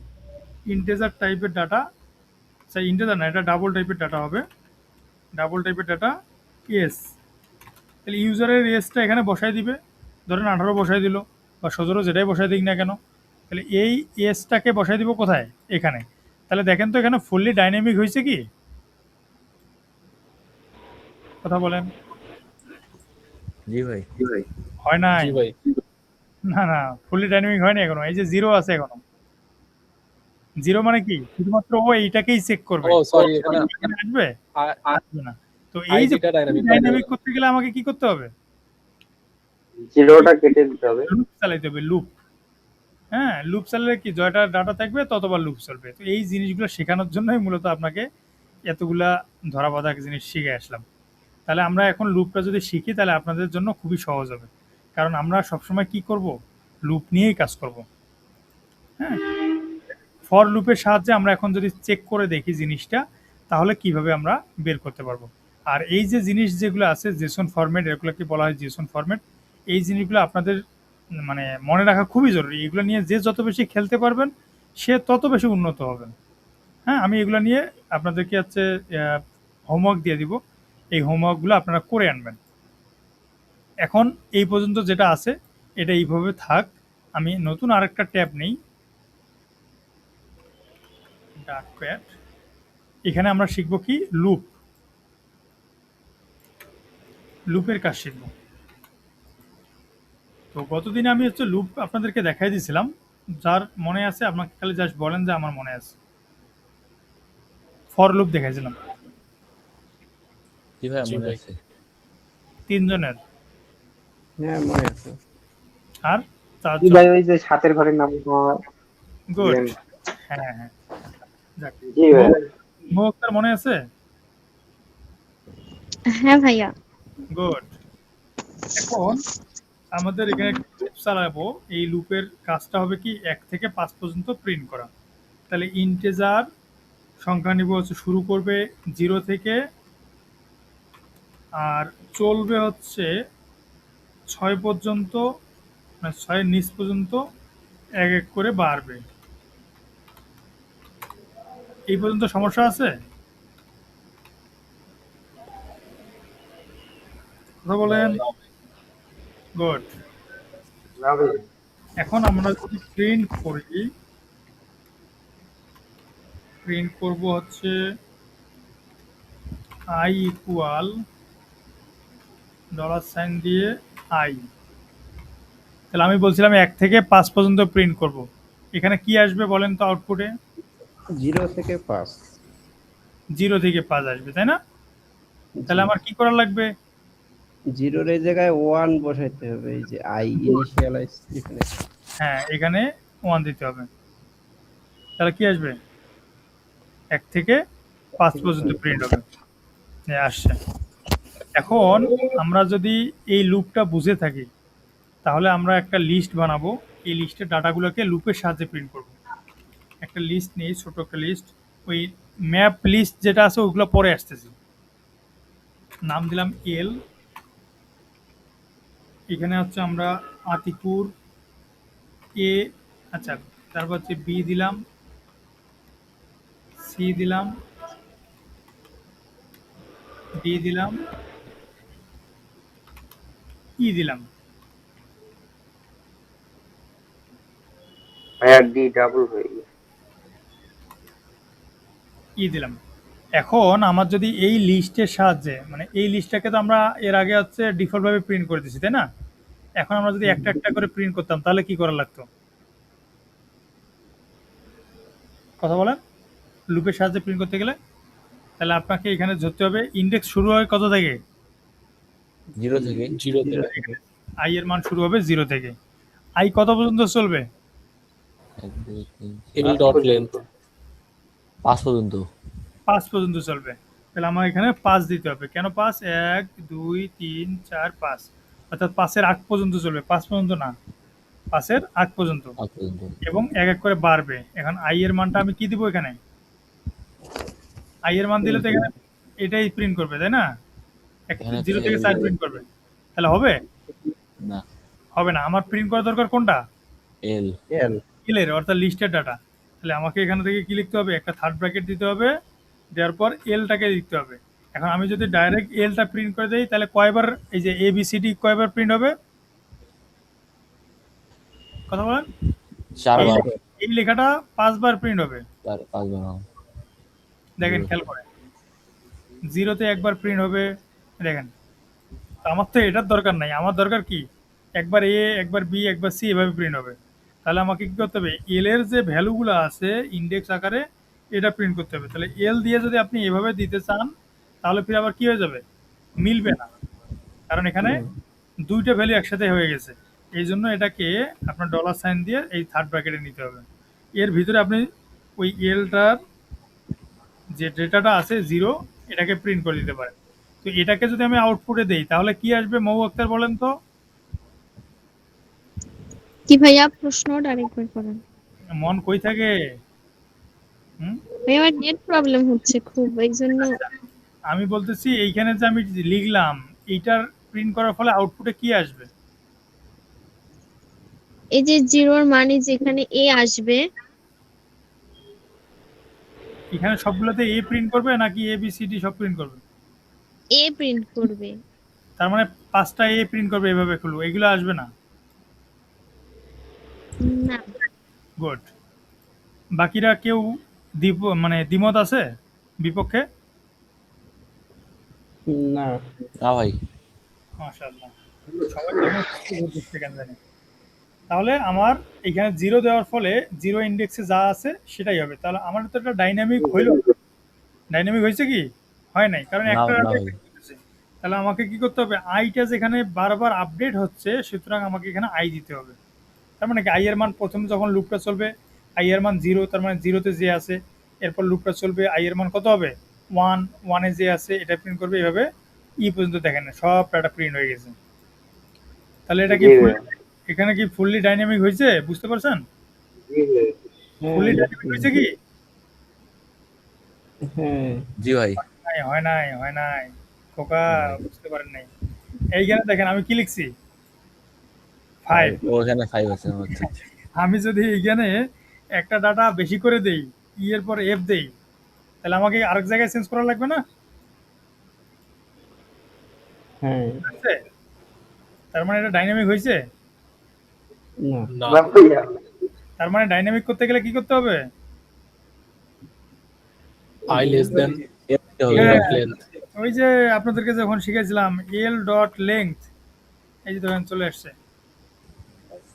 ইন্টিজার টাইপের ডাটা, আচ্ছা ইন্টিজার না, এটা ডাবল টাইপের ডাটা হবে, ডাবল টাইপের ডাটা এস। তাহলে ইউজারের এসটা এখানে বসাই দিবে, ধরেন 18 বসাই দিল বা 17, যেটাই বসাই দিক না কেন, তাহলে এই এসটাকে বসাই দিব কোথায়, এখানে। তাহলে দেখেন তো এখানে ফুললি ডাইনামিক হয়েছে কি? কথা বলেন। জি ভাই। হয় নাই? জি ভাই। না না, ফুললি ডাইনামিক হয়নি এখনো, এই যে 0 আছে এখনো। 0 মানে কি, শুধুমাত্র ও এইটাকেই চেক করবে, ও সরি, এখানে আসবে আসবে না। তো এই যে আইডিটা ডাইনামিক ডাইনামিক করতে গেলে আমাকে কি করতে হবে, জিরোটা কেটে দিতে হবে। লুপ চালাইতে হবে, লুপ। হ্যাঁ, লুপ চালালে কি জয়টা ডাটা থাকবে ততবার লুপ চলবে। তো এই জিনিসগুলো শেখানোর জন্যই মূলত আপনাকে এতগুলা ধরা বাঁধা জিনিস শিখে আসলাম। তাহলে আমরা এখন লুপটা যদি শিখি তাহলে আপনাদের জন্য খুবই সহজ হবে, কারণ আমরা সবসময় কি করব, লুপ নিয়েই কাজ করব। হ্যাঁ, ফর লুপের সাহায্যে আমরা এখন যদি চেক করে দেখি জিনিসটা, তাহলে কিভাবে আমরা বের করতে পারবো। আর এই যে জিনিস যেগুলো আছে জেসন ফরম্যাট, এগুলোকে বলা হয় জেসন ফরম্যাট, এই জিনিসগুলো আপনাদের মানে মনে রাখা খুবই জরুরি। এগুলো নিয়ে যে যত বেশি খেলতে পারবেন সে তত বেশি উন্নত হবেন। হ্যাঁ, আমি এগুলো নিয়ে আপনাদেরকে হচ্ছে হোমওয়ার্ক দিয়ে দিব, এই হোমওয়ার্কগুলো আপনারা করে আনবেন। এখন এই পর্যন্ত যেটা আছে এটা এইভাবে থাক, আমি নতুন আরেকটা ট্যাব নেই, ডার্কপ্যাড। এখানে আমরা শিখব কি, লুপ, লুপের কাজ শিখব। তো গতদিনে আমি হচ্ছে লুপ আপনাদেরকে দেখাই দিয়েছিলাম, যার মনে আছে আপনাকে খালি জাস্ট বলেন যে আমার মনে আছে। ফর লুপ দেখাইছিলাম জি ভাই জি মনে ভাই। আছে। 3 জনের, হ্যাঁ মনে আছে। আর কি 4 জন। ভাই ওই যে সাতের ঘরের নাম গুড। দিলেন? হ্যাঁ, হ্যাঁ। যাক। জি ভাই। মুক্তার মনে আছে? হ্যাঁ ভাইয়া। গুড। এখন আমাদের এখানে লুপ চালাবো। এই লুপের কাজটা হবে কি 1 থেকে 5 পর্যন্ত প্রিন্ট করা। তাহলে ইন্টিজার সংখ্যা নিব হচ্ছে শুরু করবে 0 থেকে আর চলবে হচ্ছে 6 পর্যন্ত, মানে 6 এর নিচ পর্যন্ত এক এক করে বাড়বে। এই পর্যন্ত সমস্যা আছে? কথা বলেন। গুড। না ভাই। এখন আমরা যদি প্রিন্ট করব হচ্ছে i ইকুয়াল $সাইন দিয়ে i। তাহলে আমি বলছিলাম 1 থেকে 5 পর্যন্ত প্রিন্ট করব। এখানে কি আসবে বলেন তো আউটপুটে? 0 থেকে 5। 0 থেকে 5 আসবে, তাই না? তাহলে আমার কি করা লাগবে? 0 এর জায়গায় 1 বসাইতে হবে, এই যে আই ইনিশিয়ালাইজ এখানে। হ্যাঁ, এখানে 1 দিতে হবে। তাহলে কি আসবে? 1 থেকে 5 পর্যন্ত প্রিন্ট হবে। আসছে। এখন আমরা যদি এই লুপটা বুঝে থাকি তাহলে আমরা একটা লিস্ট বানাবো। এই লিস্টের ডাটাগুলোকে লুপের সাহায্যে প্রিন্ট করব। একটা লিস্ট নেই, ছোট একটা লিস্ট। ওই ম্যাপ লিস্ট যেটা আছে ওগুলো পরে আসতেছি। নাম দিলাম এল। এখানে হচ্ছে আমরা আতিকুর এ, আচ্ছা, তারপর হচ্ছে বি দিলাম, সি দিলাম, ডি দিলাম, ই দিলাম। ভাইয়া ডি ডাবল হয়ে গেছে। ই দিলাম। এখন আমার যদি এই লিস্টের সাহায্যে, মানে এই লিস্টটাকে তো আমরা এর আগে হচ্ছে ডিফল্ট ভাবে প্রিন্ট করে দিছি, তাই না? এখন আমরা যদি একটা একটা করে প্রিন্ট করতাম তাহলে কি করা লাগতো? কথা বলেন। লুপের সাহায্যে প্রিন্ট করতে গেলে তাহলে আপনাকে এখানে ধরতে হবে ইন্ডেক্স শুরু হয় কত থেকে? 0 থেকে। 0 থেকে। আই এর মান শুরু হবে 0 থেকে। আই কত পর্যন্ত চলবে? 1 2 3 L 4 dot length 5 পর্যন্ত। 5 পর্যন্ত চলবে। তাহলে আমার এখানে 5 দিতে হবে। কেন 5? 1 2 3 4 5, অর্থাৎ 5 এর আগ পর্যন্ত চলবে, 5 পর্যন্ত না, 5 এর আগ পর্যন্ত। 5 পর্যন্ত। এবং এক এক করে বাড়বে। এখন আই এর মানটা আমি কি দিব এখানে? আই এর মান দিলে তো এখানে এটাই প্রিন্ট করবে, তাই না? এখানে 0 হচ্ছে থেকে 4 প্রিন্ট করবে। তাহলে হবে? না, হবে না। আমার প্রিন্ট করা দরকার কোনটা? এল। এল। এলের, অর্থাৎ লিস্টের ডাটা। তাহলে আমাকে এখান থেকে কি লিখতে হবে? একটা থার্ড ব্র্যাকেট দিতে হবে, দেওয়ার পর এলটাকে লিখতে হবে। এখন আমি যদি ডাইরেক্ট এলটা প্রিন্ট করে দেই তাহলে কয়বার এই যে এবিসিডি কয়বার প্রিন্ট হবে? কথা বলেন। 4 বার। এই লেখাটা 5 বার প্রিন্ট হবে। 5 বার। দেখেন, খেয়াল করে। 0-তে একবার প্রিন্ট হবে। দেখেন, তো আমার তো এটার দরকার নাই। আমার দরকার কি? একবার এ, একবার বি, একবার সি, এভাবে প্রিন্ট হবে। তাহলে আমাকে কি করতে হবে? এল এর যে ভ্যালুগুলো আছে ইন্ডেক্স আকারে এটা প্রিন্ট করতে হবে। তাহলে এল দিয়ে যদি আপনি এভাবে দিতে চান তাহলে ফির আবার কি হয়ে যাবে? মিলবে না, কারণ এখানে দুইটা ভ্যালু একসাথে হয়ে গেছে। এই জন্য এটাকে আপনার $সাইন দিয়ে এই থার্ড ব্র্যাকেটে নিতে হবে। এর ভিতরে আপনি ওই এলটার যে ডেটাটা আছে 0, এটাকে প্রিন্ট করে দিতে পারেন। তো এটাকে যদি আমি আউটপুটে দেই তাহলে কি আসবে মৌ আক্তার বলেন তো? কি ভাইয়া, প্রশ্নটা আরেকবার করেন। মন কই থাকে? হুম? ভাইয়া আমার নেট প্রবলেম হচ্ছে খুব, এই জন্য। আমি বলতেছি এইখানে যে আমি লিখলাম এইটার প্রিন্ট করার ফলে আউটপুটে কি আসবে? এই যে জিরোর মানে যেখানে এ আসবে, এখানে সবগুলোতে এ প্রিন্ট করবে নাকি এ বি সি ডি সব প্রিন্ট করবে? এ প্রিন্ট করবে। তার মানে 5টা এ প্রিন্ট করবে, এভাবে খুলবো, এগুলো আসবে না। না। গুড। বাকিরা কেউ মানে দ্বিমত আছে বিপক্ষে? না। না ভাই। মাশাআল্লাহ, সবাই দ্বিমত করছে কেন জানি। তাহলে আমার এখানে 0 দেওয়ার ফলে 0 ইন্ডেক্সে যা আছে সেটাই হবে। তাহলে আমার তো একটা ডাইনামিক হইল। ডাইনামিক হয়েছে কি? হয় নাই, কারণ না একটা না ভাই। তাহলে আমাকে কি করতে হবে? আইটা যেখানে বারবার আপডেট হচ্ছে সুতরাং আমাকে এখানে আই দিতে হবে। তার মানে কি আই এর মান প্রথম যখন লুপটা চলবে আই এর মান 0, তার মানে 0-তে যে আছে, এরপর লুপটা চলবে আই এর মান কত হবে 1, 1-এ যে আছে এটা প্রিন্ট করবে, এইভাবে পর্যন্ত দেখেন সব ডাটা প্রিন্ট হয়ে গেছে। তাহলে এটা কি জি এখানে কি ফুললি ডাইনামিক হয়েছে, বুঝতে পারছেন? জি ফুললি ডাইনামিক হয়েছে কি? হ্যাঁ জি ভাই। হয় নাই খোকা, বুঝতে পারেন নাই। এইখানে দেখেন আমি কি লিখছি 5। ওখানে 5 আছে হচ্ছে। আমি যদি এইখানে একটা ডাটা বেশি করে দেই, এর পর এফ দেই, তাহলে আমাকে আরেক জায়গায় চেঞ্জ করা লাগবে না? হ্যাঁ আছে? তার মানে এটা ডাইনামিক হয়েছে। না না না ভাইয়া তার মানে ডাইনামিক করতে গেলে কি করতে হবে? I less than এর দিতে হবে হ্যাঁ, of length. ওই যে আপনাদেরকে যখন শিখেছিলাম এল ডট লেংথ, এই যে ধরেন চলে আসছে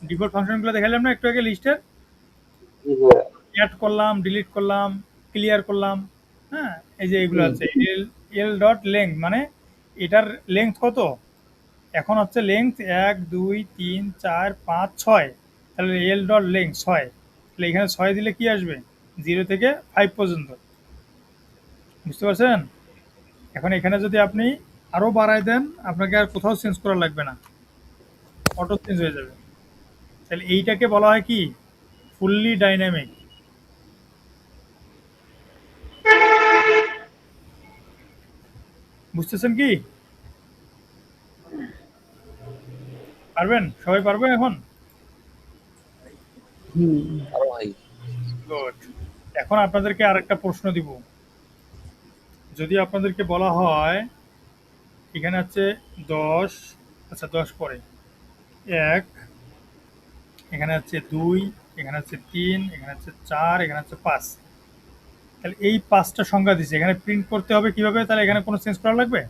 ডিফল্ট ফাংশনগুলো দেখালাম না একটু আগে লিস্টের, জি ভাইয়া অ্যাড করলাম, ডিলিট করলাম, ক্লিয়ার করলাম, হ্যাঁ এই যে এগুলো আছে এল এল ডট লেংথ, মানে এটার লেংথ কত এখন হচ্ছে লেংথ 1 2 3 4 5 6, তাহলে এল ডট লেংথ 6, তাহলে এখানে 6 দিলে কি আসবে 0 থেকে 5 পর্যন্ত, বুঝতে পারছেন? এখন এখানে যদি আপনি আরো বাড়ায় দেন আপনাকে আর কোথাও চেঞ্জ করা লাগবে না, অটো চেঞ্জ হয়ে যাবে। তাহলে এইটাকে বলা হয় কি ফুললি ডাইনামিক। বুঝতেছেন কি? পারবেন, সবাই পারবে এখন? আরো ভাই। গুড। এখন আপনাদেরকে আরেকটা প্রশ্ন দিব। যদি আপনাদেরকে বলা হয় এখানে আছে 10, আচ্ছা 10 পরে 1, এখানে আছে 2, এখানে আছে 3, এখানে আছে 4, এখানে আছে 5, তাহলে এই 5টা সংখ্যা দিছে, এখানে প্রিন্ট করতে হবে কিভাবে? তাহলে এখানে কোনো চেঞ্জ করা লাগবে?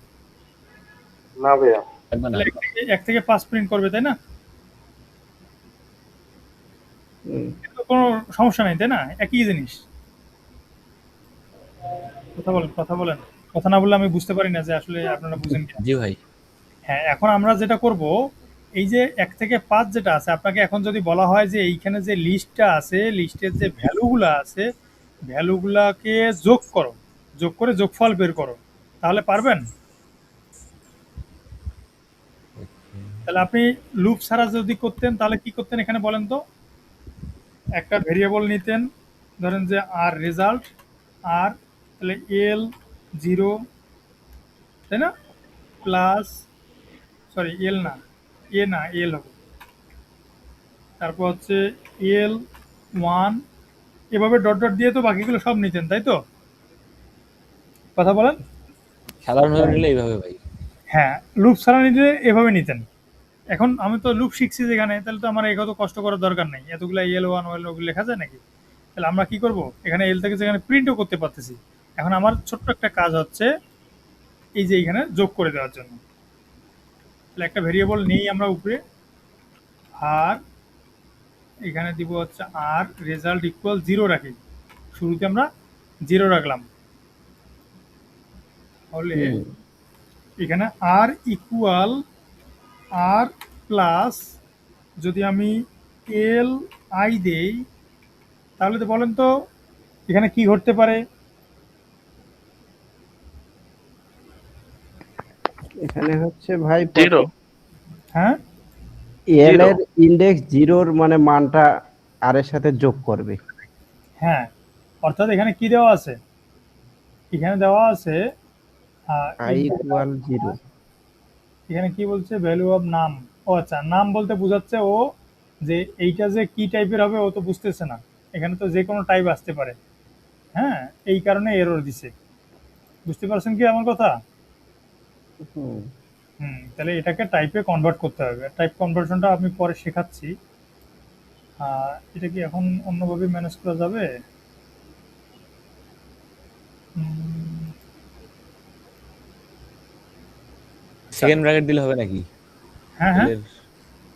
না ভাইয়া লাগবে না। তাহলে 1 থেকে 5 প্রিন্ট করবে, তাই না? কিন্তু কোনো সমস্যা নাই, তাই না? একই জিনিস। কথা বলেন, কথা বলেন। কথা না বললে আমি বুঝতে পারি না যে আসলে আপনারা বুঝেন কিনা। জি ভাই। হ্যাঁ, এখন আমরা যেটা করব, এই যে 1 থেকে 5 যেটা আছে, আপনাকে এখন যদি বলা হয় যে এইখানে যে লিস্টটা আছে, লিস্টের যে ভ্যালুগুলা আছে, ভ্যালুগুলাকে যোগ করো, যোগ করে যোগফল বের করো, তাহলে পারবেন? তাহলে আপনি লুপ ছাড়া যদি করতেন তাহলে কি করতেন এখানে বলেন তো? একটা ভেরিয়েবল নিতেন, ধরেন যে আর রেজাল্ট আর, তাহলে এল 0, তাই না, প্লাস, সরি এল না, এ না এল হবে, তারপর হচ্ছে এল 1, এভাবে ডট ডট দিয়ে তো বাকিগুলো সব নিতেন, তাই তো? কথা বলেন। সাধারণভাবে নিলে এইভাবে ভাই। হ্যাঁ, লুপ ছাড়া নিলে এভাবে নিতেন। এখন আমি তো লুপ শিখছি যেখানে, তাহলে তো আমার এত কষ্ট করার দরকার নেই, এতগুলো এল 1 ওয়েল ওগুলো লেখা যায় নাকি? তাহলে আমরা কি করব, এখানে এল থেকে যেখানে প্রিন্টও করতে পারতেছি, এখন আমার ছোট্ট একটা কাজ হচ্ছে এই যে এখানে যোগ করে দেওয়ার জন্য। তাহলে একটা ভেরিয়েবল নেই আমরা উপরে, আর এখানে দিব হচ্ছে আর রেজাল্ট ইকুয়াল 0 রাখি, শুরুতে আমরা 0 রাখলাম, তাহলে এখানে আর ইকুয়াল আর প্লাস, যদি আমি এল আই দেই তাহলে তো বলেন তো এখানে কি ঘটতে পারে? এখানে হচ্ছে ভাই জিরো। হ্যাঁ, এল এর ইন্ডেক্স 0 মানে মানটা আর এর সাথে যোগ করবে। হ্যাঁ, অর্থাৎ এখানে কি দেওয়া আছে, এখানে দেওয়া আছে i ইকুয়াল 0। এখানে কি বলছে, ভ্যালু অফ নাম। ও আচ্ছা, নাম বলতে বোঝাচ্ছে ও যে এইটা যে কি টাইপের হবে ও তো বুঝতেছে না, এখানে তো যে কোনো টাইপ আসতে পারে, হ্যাঁ এই কারণে এরর দিছে। বুঝতে পারছেন কি আমার কথা? তাহলে এটাকে টাইপে কনভার্ট করতে হবে, টাইপ কনভার্সনটা আমি পরে শেখাচ্ছি। এটা কি এখন অন্যভাবে ম্যানেজ করা যাবে? সেকেন্ড ব্র্যাকেট দিলে হবে নাকি? হ্যাঁ হ্যাঁ,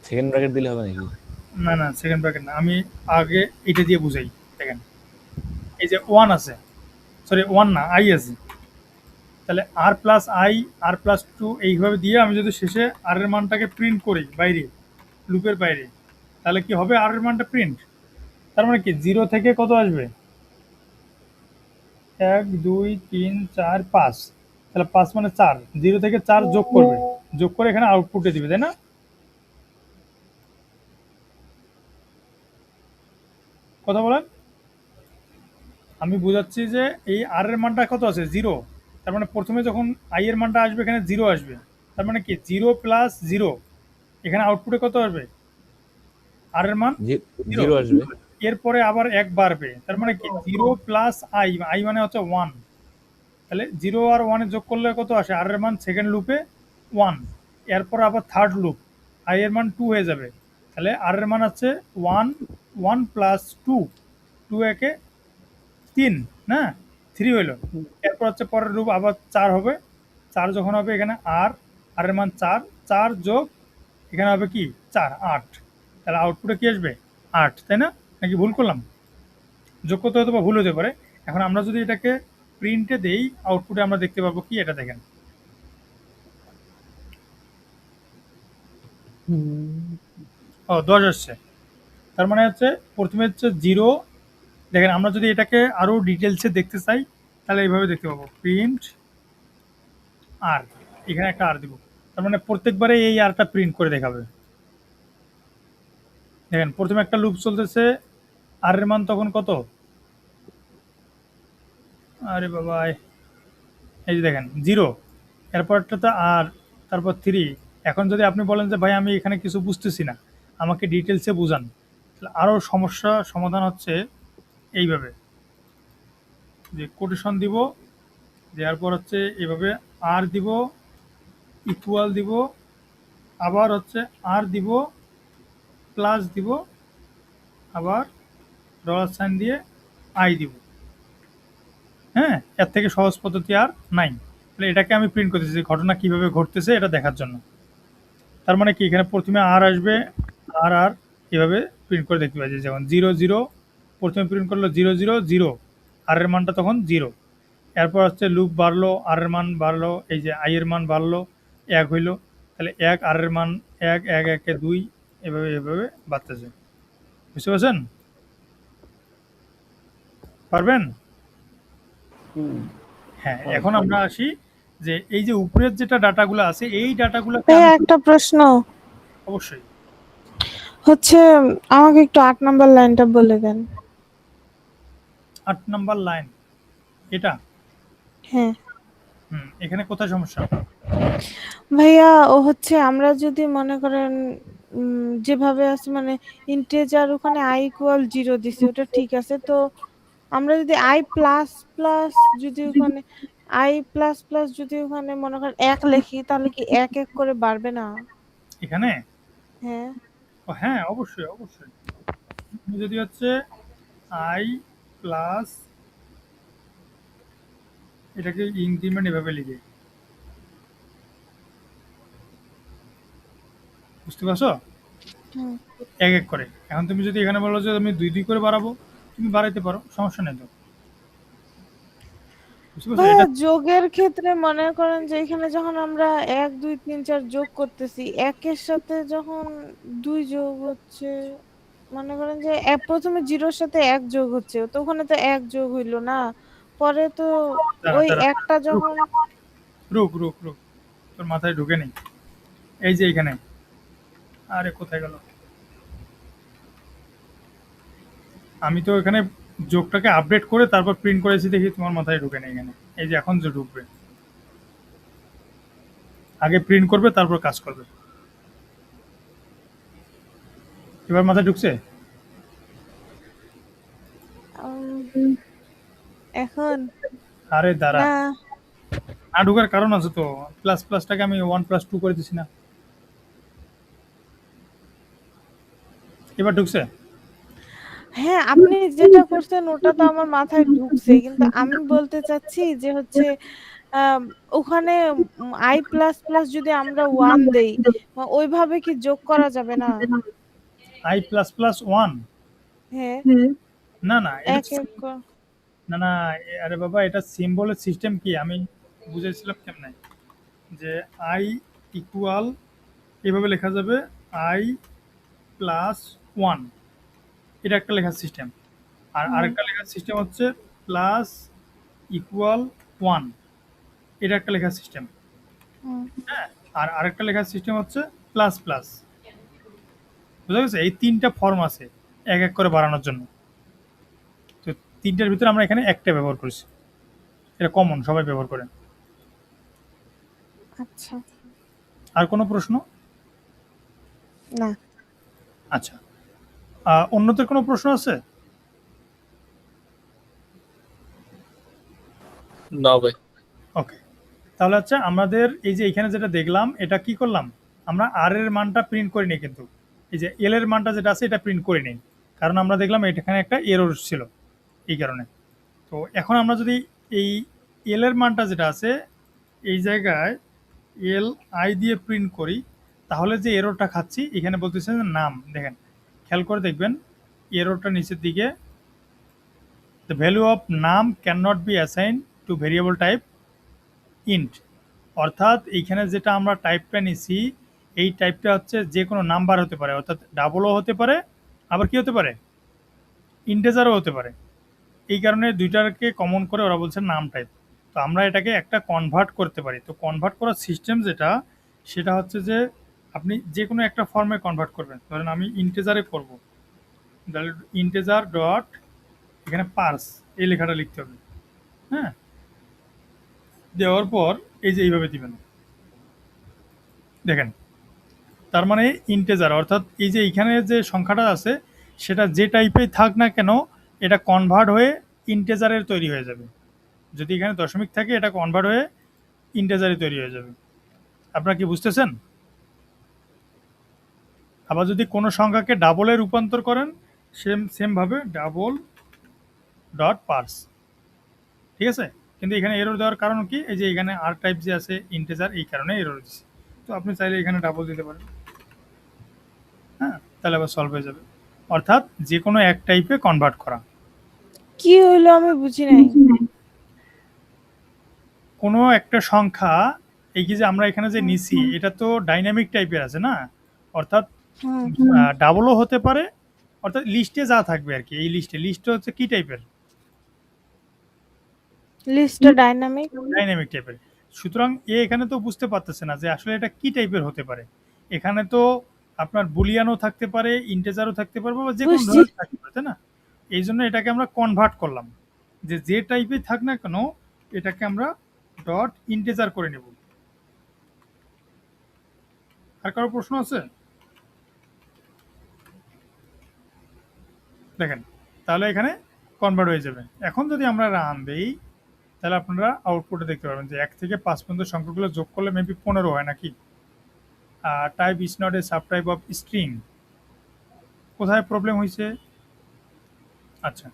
সেকেন্ড ব্র্যাকেট দিলে হবে নাকি? না না সেকেন্ড ব্র্যাকেট না, আমি আগে এটা দিয়ে বুঝাই। দেখেন এই যে 1 আছে, সরি 1 না আই আছে, তাহলে আর প্লাস আই, আর প্লাস 2 এইভাবে দিয়ে আমি যদি শেষে আর এর মানটাকে প্রিন্ট করি বাইরে, লুপের বাইরে, তাহলে কি হবে, আর এর মানটা প্রিন্ট। তার মানে কি 0 থেকে কত আসবে, 1 2 3 4 5, তাহলে 5 মানে 4, 0 থেকে 4 যোগ করবে, যোগ করে এখানে আউটপুটে দিবে, তাই না? কথা বলেন। আমি বুঝাচ্ছি যে এই আর এর মানটা কত আছে, 0। তার মানে প্রথমে যখন আই এর মানটা আসবে এখানে 0 আসবে, তার মানে কি 0 প্লাস 0, এখানে আউটপুটে কত আসবে, আর এর মান 0। 0 আসবে। এরপরে আবার 1 বাড়বে, তার মানে কি 0 প্লাস আই, আই মানে হচ্ছে 1, তাহলে 0 আর 1 যোগ করলে কত আসে, আর এর মান সেকেন্ড লুপে 1। এরপর আবার থার্ড লুপ, আই এর মান 2 হয়ে যাবে, তাহলে আর এর মান আছে 1, 1 প্লাস 2, 2 একে 3 না, 3 হইলো। এরপর হচ্ছে পরের লুপ আবার 4 হবে, 4 যখন হবে এখানে আর এর মান 4, 4 যোগ এখানে হবে কি 4, 8, তাহলে আউটপুটে কি আসবে 8, তাই না? নাকি ভুল করলাম? যোগ করতে হয়তো বা ভুল হতে পারে। এখন আমরা যদি এটাকে প্রিন্টে দেই, আউটপুটে আমরা দেখতে পাবো কি, এটা দেখেন। ও 10 আসছে, তার মানে হচ্ছে প্রথমে হচ্ছে 0, দেখেন আমরা যদি এটাকে আরো ডিটেলসে দেখতে চাই তাহলে এইভাবে দেখতে পাবো, প্রিন্ট আর, এখানে একটা আর দিব, তার মানে প্রত্যেকবারে এই আরটা প্রিন্ট করে দেখাবে। দেখেন প্রথমে একটা লুপ চলতেছে, আর এর মান তখন কত, আরে বাবা, এই যে দেখেন 0, এরপরটা তো আর, তারপর 3। এখন যদি আপনি বলেন যে ভাই আমি এখানে কিছু বুঝতেছি না, আমাকে ডিটেলসে বুঝান, তাহলে আরও সমস্যা সমাধান হচ্ছে এইভাবে, যে কোটেশন দিব, দেওয়ার পর হচ্ছে এভাবে আর দিব, ইকুয়াল দিব, আবার হচ্ছে আর দিব, প্লাস দিব, আবার ডলার সাইন দিয়ে আই দিব। হ্যাঁ, এর থেকে সহজ পদ্ধতি আর নাই। তাহলে এটাকে আমি প্রিন্ট করতেছি, ঘটনা কিভাবে ঘটতেছে এটা দেখার জন্য। তার মানে কি এখানে প্রথমে আর আসবে, আর আর এভাবে প্রিন্ট করে দেখতে পাচ্ছি, যেমন 0 0, প্রথমে প্রিন্ট করলো 0 0 0, আর এর মানটা তখন 0। এরপর হচ্ছে লুপ বাড়লো, আর এর মান বাড়লো, এই যে আই এর মান বাড়লো, 1 হইলো, তাহলে 1, আর এর মান 1, 1 1 2, এভাবে এভাবে বাড়তেছে। বুঝতে পারছেন? পারবেন? হ্যাঁ, এখন আমরা আসি যে এই যে উপরের যেটা ডাটাগুলো আছে, এই ডাটাগুলোকে ভাইয়া আমি একটা প্রশ্ন অবশ্যই হচ্ছে, আমাকে একটু 8 নাম্বার লাইনটা বলে দেন। 8 নাম্বার লাইন এটা, হ্যাঁ এখানে কোথায় সমস্যা? ভাইয়া, ও হচ্ছে আমরা যদি মনে করেন যেভাবে আছে মানে ইন্টিজার ওখানে i ইকুয়াল 0 দিছি, ওটা ঠিক আছে। তো আমরা যদি i প্লাস প্লাস যদি ওখানে যদি ওখানে মনে করেন 1 লিখি, তাহলে কি 1 1 করে বাড়বে না? এখানে হ্যাঁ হ্যাঁ, অবশ্যই অবশ্যই। তুমি যদি হচ্ছে আই প্লাস, এটাকে ইনক্রিমেন্ট এভাবে লিখে, বুঝতে পারছো, হুম। 1 1 করে। এখন তুমি যদি এখানে বলো যে আমি 2 2 করে বাড়াবো, তুমি বাড়াইতে পারো, সমস্যা নেই তো। বুঝতে পারছো? ভাইয়া এটা যোগের ক্ষেত্রে মনে করেন যে এখানে যখন আমরা 1 2 3 4 যোগ করতেছি, 1 এর সাথে যখন 2 যোগ হচ্ছে, মনে করেন যে প্রথমে 0 এর সাথে 1 যোগ হচ্ছে, তো ওখানে তো 1 যোগ হইলো না, পরে তো দাঁড়া ওই দাঁড়া, একটা রুক যখন রুক রুক রুক, তোর মাথায় ঢুকে নেই। এই যে এখানে, আরে কোথায় গেল, আমি তো এখানে যোগটাকে আপডেট করে তারপর প্রিন্ট করেছি, দেখি তোমার মাথায় ঢুকে নেই এখানে। এই যে এখন যে ঢুকবে, আগে প্রিন্ট করবে তারপর কাজ করবে। এবার মাথায় ঢুকছে? উম, এখন আরে দাঁড়া, না। না ঢুকার কারণ আছে তো, প্লাস প্লাসটাকে আমি 1 + 2 করে দিছি না। এবার ঢুকছে? হ্যাঁ, আপনি যেটা করছেন ওটা তো আমার মাথায় ঢুকছে, কিন্তু আমি বলতে চাচ্ছি যে হচ্ছে আম, ওখানে i প্লাস প্লাস যদি আমরা 1 দেই, ওইভাবে কি যোগ করা যাবে না? I plus plus 1? হ্যাঁ, না না, এটা 1 1 না না, আরে বাবা, এটা সিম্বলের সিস্টেম কি আমি বুঝাইছিলাম কেমনে, যে আই ইকুয়াল এভাবে লেখা যাবে, আই প্লাস 1, এটা একটা লেখার সিস্টেম। আর আরেকটা লেখার সিস্টেম হচ্ছে প্লাস ইকুয়াল 1, এটা একটা লেখার সিস্টেম। হ্যাঁ, আর আরেকটা লেখার সিস্টেম হচ্ছে প্লাস প্লাস। বুঝা গেছে? এই 3টা ফর্ম আছে এক এক করে বাড়ানোর জন্য। তো 3টার ভিতরে আমরা এখানে একটা ব্যবহার করেছি, এটা কমন, সবাই ব্যবহার করে। আচ্ছা, আর কোনো প্রশ্ন? না। আচ্ছা, অন্যদের কোনো প্রশ্ন আছে? না ভাই। ওকে, তাহলে হচ্ছে আমাদের এই যে এখানে যেটা দেখলাম, এটা কি করলাম, আমরা আর এর মানটা প্রিন্ট করিনি, কিন্তু এই যে এল এর মানটা যেটা আছে এটা প্রিন্ট করিনি, কারণ আমরা দেখলাম এখানে একটা এরর ছিল এই কারণে। তো এখন আমরা যদি এই এল এর মানটা যেটা আছে এই জায়গায় এল আই দিয়ে প্রিন্ট করি, তাহলে যে এররটা খাচ্ছি এখানে বলতেছে যে নাম, দেখেন খেয়াল করে দেখবেন এররটা নিচের দিকে, the value of nam can not be assign to variable type int. অর্থাৎ এইখানে যেটা আমরা টাইপটা নিছি এই টাইপটা হচ্ছে যে কোনো নাম্বার হতে পারে, অর্থাৎ ডাবলও হতে পারে, আবার কি হতে পারে, ইন্টেজারও হতে পারে। এই কারণে দুইটাকে কমন করে ওরা বলছে নাম টাইপ। তো আমরা এটাকে একটা কনভার্ট করতে পারি। তো কনভার্ট করার সিস্টেম যেটা, সেটা হচ্ছে যে আপনি যে কোনো একটা ফর্মে কনভার্ট করবেন। ধরেন আমি ইন্টেজারে করব, তাহলে ইন্টেজার ডট এখানে পার্স এই লেখাটা লিখতে হবে। হ্যাঁ, দেওয়ার পর এই যে এইভাবে দিবেন, দেখেন তার মানে ইন্টেজার, অর্থাৎ এই যে এইখানে যে সংখ্যাটা আছে সেটা যে টাইপেই থাক না কেন এটা কনভার্ট হয়ে ইন্টেজারের তৈরি হয়ে যাবে। যদি এখানে দশমিক থাকে এটা কনভার্ট হয়ে ইন্টেজারে তৈরি হয়ে যাবে। আপনারা কি বুঝতেছেন? আবার যদি কোনো সংখ্যাকে ডাবলে রূপান্তর করেন সেমভাবে ডাবল ডট পার্স, ঠিক আছে? কিন্তু এখানে এরর দেওয়ার কারণ কি, এই যে এখানে আর টাইপ যে আছে ইন্টেজার, এই কারণে এরর দিচ্ছে। তো আপনি চাইলে এখানে ডাবল দিতে পারেন। হ্যাঁ, তাহলে আবার সলভ হয়ে যাবে। অর্থাৎ যে কোনো এক টাইপে কনভার্ট করা। কি হইলো আমি বুঝি নাই। কোনো একটা সংখ্যা, এই যে আমরা এখানে যে নিছি এটা তো ডাইনামিক টাইপের আছে না, অর্থাৎ হুম, ডাবলও হতে পারে, অর্থাৎ লিস্টে যা থাকবে আর কি, এই লিস্টটা হচ্ছে কি টাইপের, লিস্টটা ডাইনামিক। ডাইনামিক টাইপের। সুতরাং এখানে তো বুঝতে পারতেছে না যে আসলে এটা কি টাইপের হতে পারে। এখানে তো আপনার বুলিয়ানও থাকতে পারে, ইন্টেজারও থাকতে পারবে, বা যে কোনো বুঝছি। ধরনের থাকতে পারে, তাই না? এই জন্য এটাকে আমরা কনভার্ট করলাম, যে যে টাইপের থাক না কেন এটাকে আমরা ডট ইন্টেজার করে নেব। আর কারো প্রশ্ন আছে? দেখেন তাহলে এখানে কনভার্ট হয়ে যাবে। এখন যদি আমরা রান দেই তাহলে আপনারা আউটপুটে দেখতে পাবেন যে 1 থেকে 5 পর্যন্ত সংখ্যাগুলো যোগ করলে মেবি 15 হয় নাকি। Type is not a sub type of string. কোথায় প্রবলেম হয়েছে? আচ্ছা,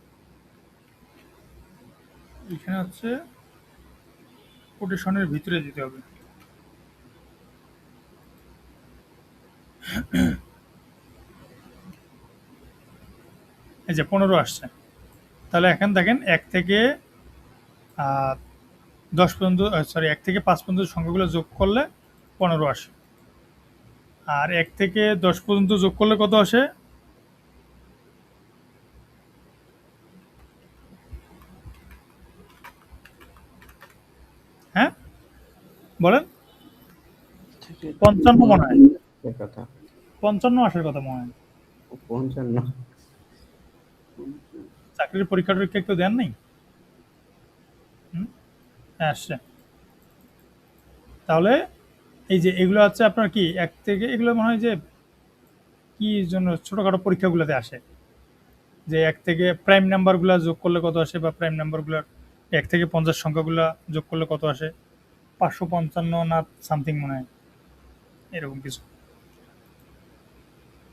এখানে হচ্ছে কোটেশনের ভিতরে দিতে হবে। এই যে 15 আসছে, তাহলে এখন দেখেন 1 থেকে 10 পর্যন্ত, সরি 1 থেকে 5 পর্যন্ত সংখ্যাগুলো যোগ করলে 15 আসে। আর 1 থেকে 10 পর্যন্ত যোগ করলে কত আসে? হ্যাঁ বলেন, 55 মনে হয়, কথা 55 আসার কথা মনে হয়। 55। চাকরির পরীক্ষা টরীক্ষা একটু দেন নাই? হ্যাঁ আসছে। তাহলে এই যে এগুলো হচ্ছে আপনার কি 1 থেকে, এগুলো মনে হয় যে কি জন্য ছোটখাটো পরীক্ষাগুলোতে আসে, যে 1 থেকে প্রাইম নাম্বারগুলো যোগ করলে কত আসে, বা প্রাইম নাম্বারগুলো 1 থেকে 50 সংখ্যাগুলো যোগ করলে কত আসে, 555 না সামথিং মনে হয় এরকম কিছু।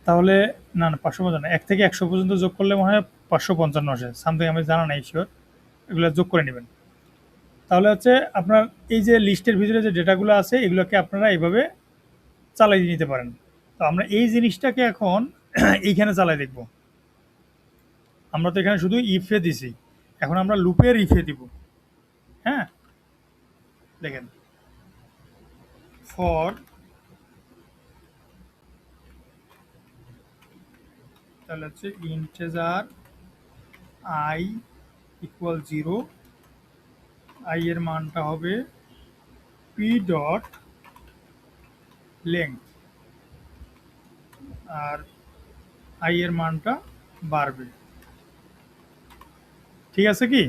তাহলে না না 555 না, 1 থেকে 100 পর্যন্ত যোগ করলে মনে হয় 555 আসে সামথিং, আমি জানা নাই শিওর, এগুলো যোগ করে নেবেন। তাহলে হচ্ছে আপনার এই যে লিস্টের ভিতরে যে ডেটাগুলো আছে এগুলোকে আপনারা এইভাবে চালাই নিতে পারেন। তো আমরা এই জিনিসটাকে এখন এইখানে চালাই দেখব। আমরা তো এখানে শুধু ইফে দিছি, এখন আমরা লুপের ইফে দিব। হ্যাঁ, দেখেন ফর, তাহলে হচ্ছে ইন্টেজার আই ইকুয়াল 0, আই এর মানটা হবে পি ডট লেংথ, আর আই এর মানটা বাড়বে। ঠিক আছে কি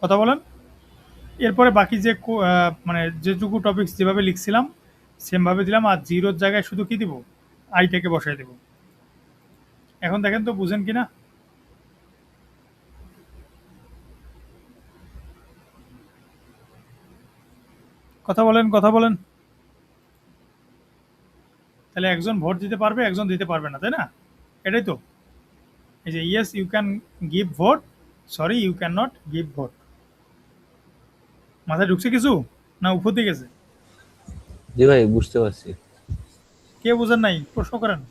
কথা বলেন? এরপরে বাকি যে মানে যেটুকু টপিকস যেভাবে লিখছিলাম সেমভাবে দিলাম, আর জিরোর জায়গায় শুধু কি দিব, আইটাকে বসাই দেব। এখন দেখেন তো বুঝেন কিনা? কথা বলেন, কথা বলেন। তাহলে একজন ভোট দিতে পারবে, একজন দিতে পারবে না, তাই না? এটাই তো। এই যে yes you can give vote, sorry you can not give vote. মাথায় ঢুকছে কিছু না উপর দিয়ে গেছে? জি ভাই, বুঝতে পারছি। কে বোঝেন নাই প্রশ্ন করেন।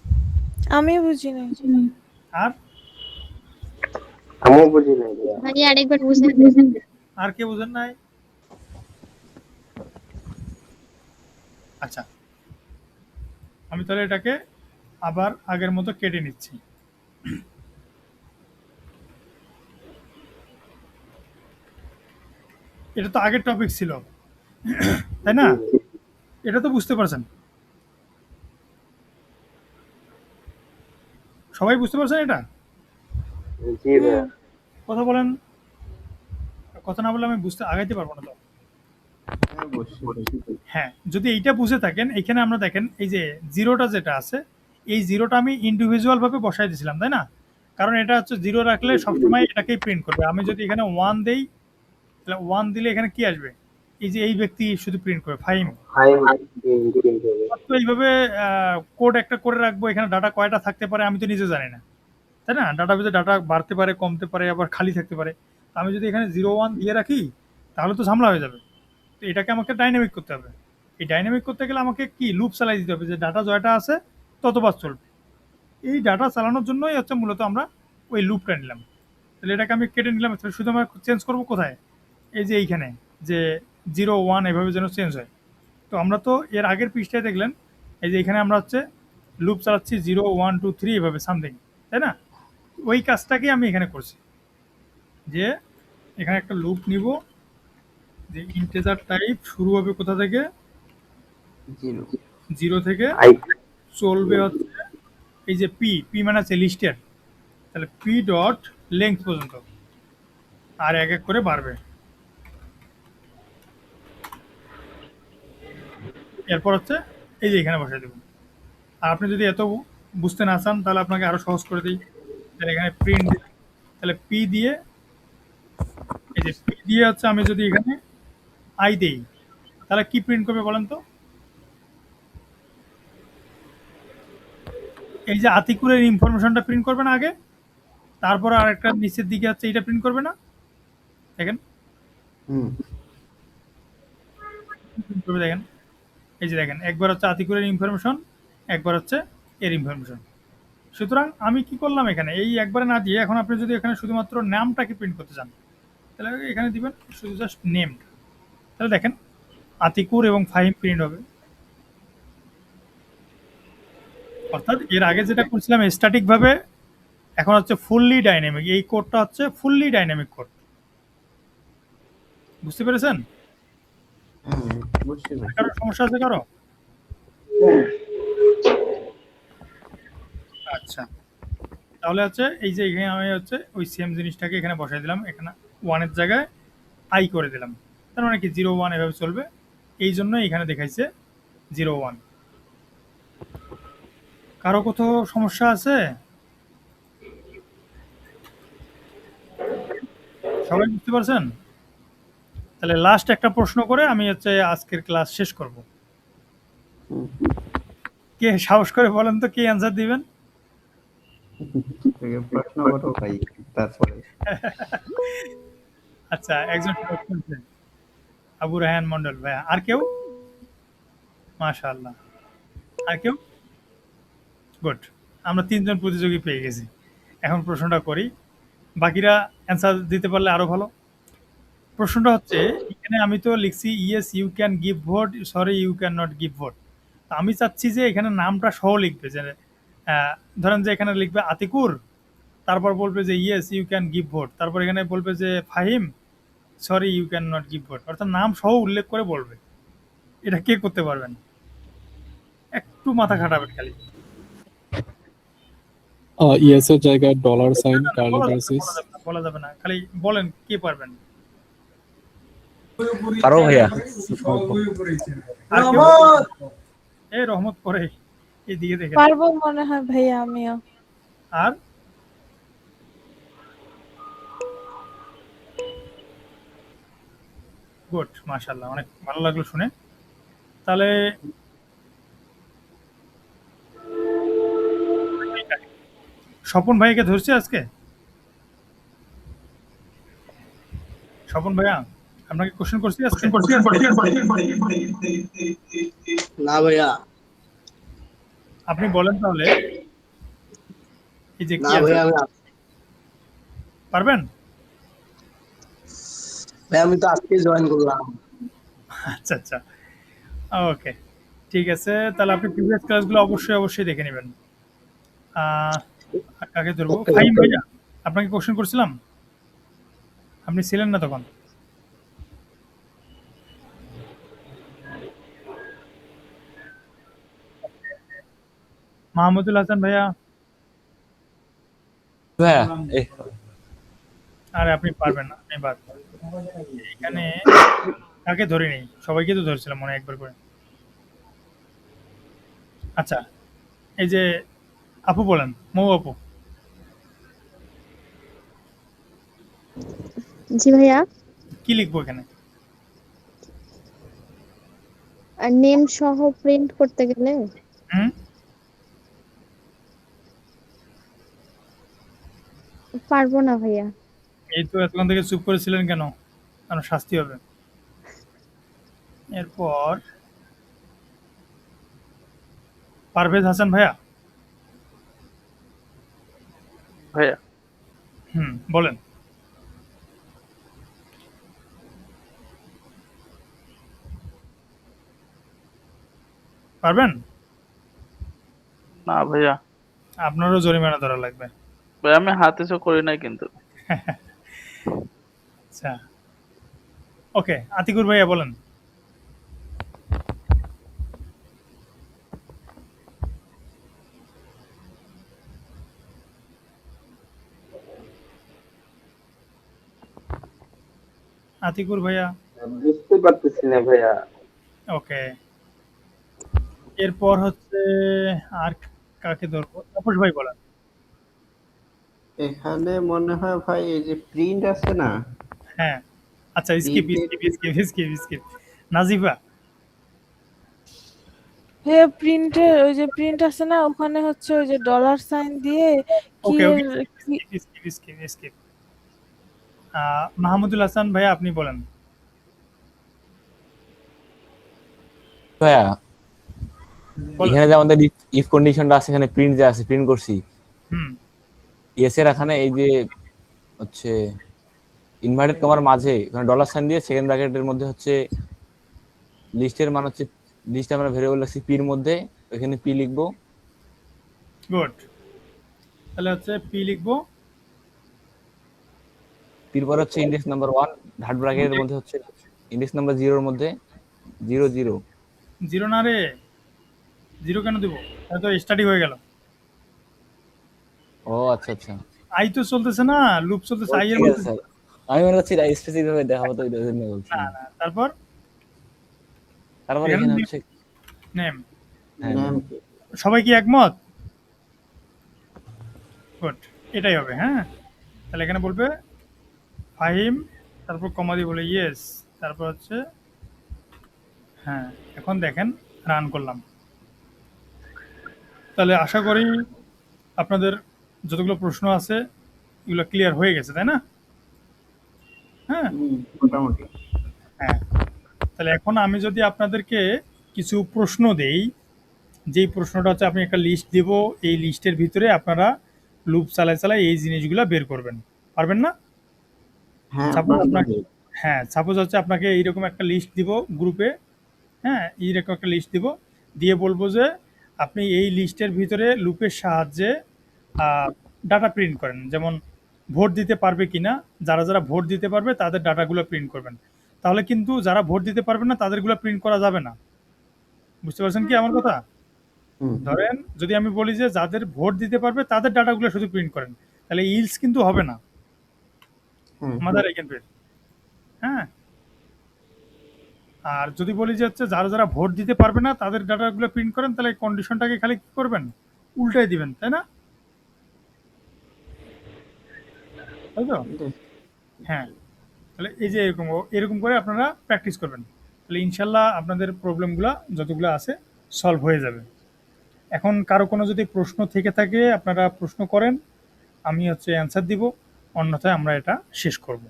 আমি বুঝি নাই। আর আমিও বুঝি নাই ভাইয়া। ভাই আরেকবার বুঝাই দেন। আর কে বোঝেন নাই? আচ্ছা, আমি তাহলে এটাকে আবার আগের মতো কেটে নিচ্ছি। এটা তো আগের টপিক ছিল, তাই না? এটা তো বুঝতে পারছেন, সবাই বুঝতে পারছেন এটা? জি ভাইয়া। কথা বলেন, কথা না বললে আমি বুঝতে আগাইতে পারবো না তো। হ্যাঁ, যদি এইটা বুঝে থাকেন, এখানে আমরা দেখেন এই যে জিরোটা যেটা আছে, এই জিরোটা আমি ইন্ডিভিজুয়াল ভাবে বসাই দিয়েছিলাম, তাই না? কারণ এটা হচ্ছে জিরো রাখলে সবসময় এটাকেই প্রিন্ট করবে। আমি যদি এখানে 1 দেই, তাহলে 1 দিলে এখানে কি আসবে? এই যে এই ব্যক্তি শুধু প্রিন্ট করবে, ফাইম। হাই ইন্ডিকেট হবে। তো এইভাবে কোড একটা করে রাখবো, এখানে ডাটা কয়টা থাকতে পারে আমি তো নিজে জানি না, তাই না? ডাটাবেজে ডাটা বাড়তে পারে, কমতে পারে, আবার খালি থাকতে পারে। তো আমি যদি এখানে 0 1 দিয়ে রাখি তাহলে তো ঝামেলা হয়ে যাবে। তো এটাকে আমাকে ডাইনামিক করতে হবে। এই ডাইনামিক করতে গেলে আমাকে কি লুপ চালাই দিতে হবে, যে ডাটা জয়টা আছে ততবার চলবে। এই ডাটা চালানোর জন্যই হচ্ছে মূলত আমরা ওই লুপটা নিলাম। তাহলে এটাকে আমি কেটে নিলাম, তাহলে শুধু আমরা চেঞ্জ করবো কোথায়? এই যে এইখানে যে 0 1 এভাবে যেন চেঞ্জ হয়। তো আমরা তো এর আগের পৃষ্ঠায় দেখলেন এই যে এখানে আমরা হচ্ছে লুপ চালাচ্ছি 0 1 2 3 এভাবে সামথিং, তাই না? ওই কাজটাকে আমি এখানে করছি, যে এখানে একটা লুপ নিব, যে ইন্টিজার টাইপ শুরু হবে কোথা থেকে, 0 থেকে, আই চলবে হচ্ছে এই যে পি, পি মানে হচ্ছে লিস্টের, তাহলে পি ডট লেংথ পর্যন্ত, আর এক এক করে বাড়বে। এরপর হচ্ছে এই যে এখানে বসাই দেবো। আর আপনি যদি এত বুঝতে না চান তাহলে আপনাকে আরো সহজ করে দিই, তাহলে এখানে প্রিন্ট, তাহলে পি দিয়ে, এই যে পি দিয়ে হচ্ছে আমি যদি এখানে আই দেই তাহলে কি প্রিন্ট করবে বলেন তো? এই যে আতিকুরের ইনফরমেশনটা প্রিন্ট করবে না আগে, তারপর আর একটা নিচের দিকে হচ্ছে এটা প্রিন্ট করবে না, দেখেন print করবে, দেখেন এই যে দেখেন, একবার হচ্ছে আতিকুরের ইনফরমেশন, একবার হচ্ছে এর ইনফরমেশন। সুতরাং আমি কি করলাম, এখানে এই একবারে না দিয়ে এখন আপনি যদি এখানে শুধুমাত্র নামটাকে প্রিন্ট করতে চান তাহলে এখানে দিবেন শুধু জাস্ট নেম। তাহলে দেখেন আতিকুর এবং ফাহিম প্রিন্ট হবে। অর্থাৎ এর আগে যেটা করছিলাম স্ট্যাটিক ভাবে, এখন হচ্ছে ফুললি ডাইনামিক। এই কোডটা হচ্ছে ফুললি ডাইনামিক কোড। বুঝতে পেরেছেন? কারো সমস্যা আছে কারো? আচ্ছা, তাহলে হচ্ছে এই যে এখানে আমি হচ্ছে ওই সেম জিনিসটাকে এখানে বসাই দিলাম, এখানে 1 এর জায়গায় আই করে দিলাম। তার মানে কি 0 1 এভাবে চলবে। এই জন্য এখানে দেখাইছে 0 1। কারো কোথাও সমস্যা আছে? সবাই বুঝতে পারছেন? তাহলে লাস্ট একটা প্রশ্ন করে আমি হচ্ছে আজকের ক্লাস শেষ করব। কে সাহস করে বলেন তো, কে অ্যান্সার দিবেন? প্রশ্ন করো ভাই, তারপরে আচ্ছা, একজন সাহস করছেন, আবু রায়হান মন্ডল ভাইয়া। আর কেউ? মাশাআল্লাহ। আর কেউ? গুড, আমরা 3 জন প্রতিযোগী পেয়ে গেছি। এখন প্রশ্নটা করি, বাকিরা অ্যান্সার দিতে পারলে আরো ভালো। প্রশ্নটা হচ্ছে এখানে আমি তো লিখছি yes you can give vote, sorry you can not give vote. আমি চাচ্ছি যে এখানে নামটা সহ লিখবে, যে ধরেন যে এখানে লিখবে আতিকুর, তারপর বলবে যে yes you can give vote, তারপর এখানে বলবে যে Fahim sorry you can not give vote, অর্থাৎ নাম সহ উল্লেখ করে বলবে। এটা কে করতে পারবেন? একটু মাথা খাটাবেন খালি। ইয়েস এর জায়গায় ডলার সাইন না, কার্লি বলা যাবে না, ব্রেসিস। বলা যাবে না, খালি বলেন কে পারবেন। পারো ভাইয়া। আর কেউ? এই রহমত পরে এইদিকে দেখে। পারবো মনে হয় ভাইয়া আমিও। আর গুড, মাশাআল্লাহ, অনেক ভালো লাগলো শুনে। তাহলে স্বপন ভাইকে ধরছি আজকে। স্বপন ভাইয়া আপনাকে কোশ্চেন করছি আজকে? না ভাইয়া, আপনি বলেন তাহলে এই যে না কি আছে, ভাইয়া, পারবেন? ভাই আমি তো আজকে জয়েন করলাম। আচ্ছা আচ্ছা, ওকে, ঠিক আছে। তাহলে আপনি প্রিভিয়াস ক্লাসগুলো অবশ্যই দেখে নেবেন। কাকে ধরবো? ওকে, ফাহিম ওকে। ভাইয়া আপনাকে কোশ্চেন করছিলাম, আপনি ছিলেন না তখন। মাহমুদুল হাসান ভাইয়া, ভাইয়া এই আরে আপনি পারবেন না, আপনি বাদ। এখানে কাকে ধরে নেই, সবাইকে তো ধরছিলাম মনে হয় একবার করে। আচ্ছা, এই যে আপু বলেন, মৌ আপু। জি ভাইয়া। কি লিখবো এখানে? আর নেম সহ প্রিন্ট করতে গেলে হুম, পারবো না ভাইয়া। এই তো এতক্ষণ থেকে চুপ করেছিলেন কেন? কারণ শাস্তি হবে। এরপর পারভেজ হাসান ভাইয়া। ভাইয়া বলেন। পারবেন? না ভাইয়া, আপনারও জরিমানা ধরা লাগবে। ভাই আমি হাতে চো করি নাই কিন্তু। আচ্ছা, ওকে, আতিকুর ভাইয়া বলেন। আতিকুর ভাইয়া, বুঝতে পারতেছি না ভাইয়া। ওকে। এরপর হচ্ছে আর কাকে ধরবো? তাপস ভাই বলেন। এখানে মনে হয় ভাই এই যে প্রিন্ট আছে না, হ্যাঁ, আচ্ছা, skip skip skip skip skip. Nazifa. হ্যাঁ প্রিন্টের ওই যে প্রিন্ট আছে না, ওখানে হচ্ছে ওই যে ডলার সাইন দিয়ে কি ওকে ওকে, কি skip skip skip skip. Mahmudul Hasan ভাইয়া আপনি বলেন। ভাইয়া বলেন। এখানে যে আমাদের ইফ কন্ডিশনটা আছে, এখানে প্রিন্ট যে আছে, প্রিন্ট করছি হুম, ইয়েস এর এখানে এই যে হচ্ছে ইনভার্টেড কমার মাঝে এখানে ডলার সাইন দিয়ে সেকেন্ড ব্র্যাকেটের মধ্যে হচ্ছে লিস্টের মান হচ্ছে, লিস্টে আমরা ভেরিয়েবল লিখছি পির মধ্যে, এখানে পি লিখবো। গুড। তাহলে হচ্ছে পি লিখবো। পির পর হচ্ছে ইন্ডেক্স নাম্বার 1 ডাট ব্র্যাকেটের মধ্যে হচ্ছে ইন্ডেক্স নাম্বার 0 এর মধ্যে 0 0। জিরো না রে, জিরো কেন দেবো? তাহলে তো স্টাডি হয়ে গেল। ও আচ্ছা আচ্ছা, আই তো চলতেছে না, লুপ চলতেছে আই এর ঠিক মধ্যে। আছে স্যার, আমি মনে করছি স্পেসিফিক ভাবে দেখাবো তো এই জন্য বলছি। না না, তারপর তারপর এখানে এখানে হচ্ছে নেম। হ্যাঁ, সবাই কি একমত? গুড, এটাই হবে। হ্যাঁ, তাহলে এখানে বলবে ফাহিম, তারপর কমা দিয়ে বলে ইয়েস, তারপর হচ্ছে হ্যাঁ। এখন দেখেন, রান করলাম। তাহলে আশা করি আপনাদের যতগুলো প্রশ্ন আছে এগুলো ক্লিয়ার হয়ে গেছে, তাই না? হ্যাঁ মোটামুটি। হ্যাঁ, তাহলে এখন আমি যদি আপনাদেরকে কিছু প্রশ্ন দেই, যেই প্রশ্নটা হচ্ছে আপনি একটা লিস্ট দিব, এই লিস্টের ভিতরে আপনারা লুপ চালায় চালায় এই জিনিসগুলো বের করবেন, পারবেন না? হ্যাঁ সাপোজ পারবো। আপনাকে, হ্যাঁ সাপোজ হচ্ছে আপনাকে এইরকম একটা লিস্ট দিব গ্রুপে, হ্যাঁ এইরকম একটা লিস্ট দিব, দিয়ে বলবো যে আপনি এই লিস্টের ভিতরে লুপের সাহায্যে ডাটা প্রিন্ট করেন, যেমন ভোট দিতে পারবে কিনা, যারা যারা ভোট দিতে পারবে তাদের ডাটাগুলো প্রিন্ট করবেন। তাহলে কিন্তু যারা ভোট দিতে পারবে না তাদেরগুলো প্রিন্ট করা যাবে না। বুঝতে পারছেন কি আমার কথা? ধরেন যদি আমি বলি যে যাদের ভোট দিতে পারবে তাদের ডাটাগুলো শুধু প্রিন্ট করেন, তাহলে ইলস কিন্তু হবে না আমাদের এখানে। হ্যাঁ, আর যদি বলি যে হচ্ছে যারা যারা ভোট দিতে পারবে না তাদের ডাটাগুলো প্রিন্ট করেন, তাহলে কন্ডিশনটাকে খালি কি করবেন, উল্টাই দিবেন, তাই না? তাই তো? হ্যাঁ, তাহলে এই যে এরকম এরকম করে আপনারা প্র্যাকটিস করবেন, তাহলে ইনশাল্লাহ আপনাদের প্রবলেমগুলো যতগুলো আছে সলভ হয়ে যাবে। এখন কারো কোনো যদি প্রশ্ন থেকে থাকে আপনারা প্রশ্ন করেন, আমি হচ্ছে অ্যান্সার দিব, অন্যথায় আমরা এটা শেষ করব।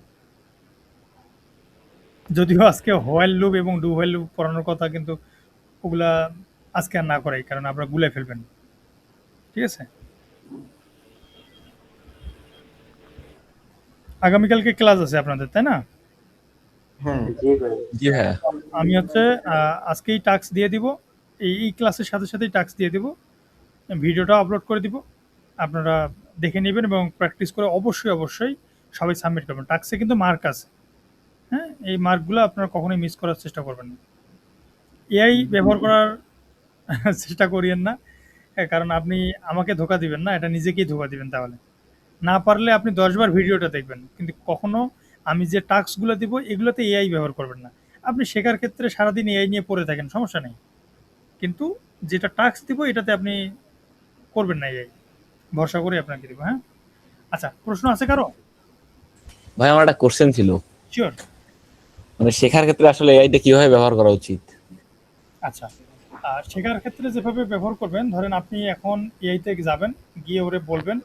যদিও আজকে হোয়াইল লুপ এবং ডু হোয়াইল লুপ পড়ানোর কথা, কিন্তু ওগুলা আজকে আর না করাই, কারণ আপনারা গুলে ফেলবেন। ঠিক আছে, আগামীকালকে ক্লাস আছে আপনাদের, তাই না? জি ভাই। জি ভাইয়া। আমি হচ্ছে আজকেই টাস্ক দিয়ে দিব, এই ক্লাসের সাথে সাথেই টাস্ক দিয়ে দিব, ভিডিওটা আপলোড করে দিব, আপনারা দেখে নেবেন এবং প্র্যাকটিস করে অবশ্যই অবশ্যই সবাই সাবমিট করবেন। টাস্কে কিন্তু মার্ক আছে, হ্যাঁ, এই মার্কগুলো আপনারা কখনোই মিস করার চেষ্টা করবেন না। এআই ব্যবহার করার চেষ্টা করিয়েন না, কারণ আপনি আমাকে ধোকা দিবেন না, এটা নিজেকেই ধোকা দিবেন। তাহলে না পারলে আপনি 10 বার ভিডিওটা দেখবেন, কিন্তু কখনো আমি যে টাস্কগুলো দিব এগুলোতে এআই ব্যবহার করবেন না। আপনি শেখার ক্ষেত্রে সারাদিন এআই নিয়ে পড়ে থাকেন, সমস্যা নেই, কিন্তু যেটা টাস্ক দিব এটাতে আপনি করবেন না এআই, ভরসা করে আপনাকে দিব। হ্যাঁ, আচ্ছা, প্রশ্ন আছে কারো? ভাই আমার একটা কোশ্চেন ছিল, শিওর। মানে শেখার ক্ষেত্রে আসলে এআইটা কিভাবে ব্যবহার করা উচিত? আচ্ছা, আর শেখার ক্ষেত্রে যেভাবে ব্যবহার করবেন, ধরেন আপনি এখন এআইতে যাবেন, গিয়ে ওরে বলবেন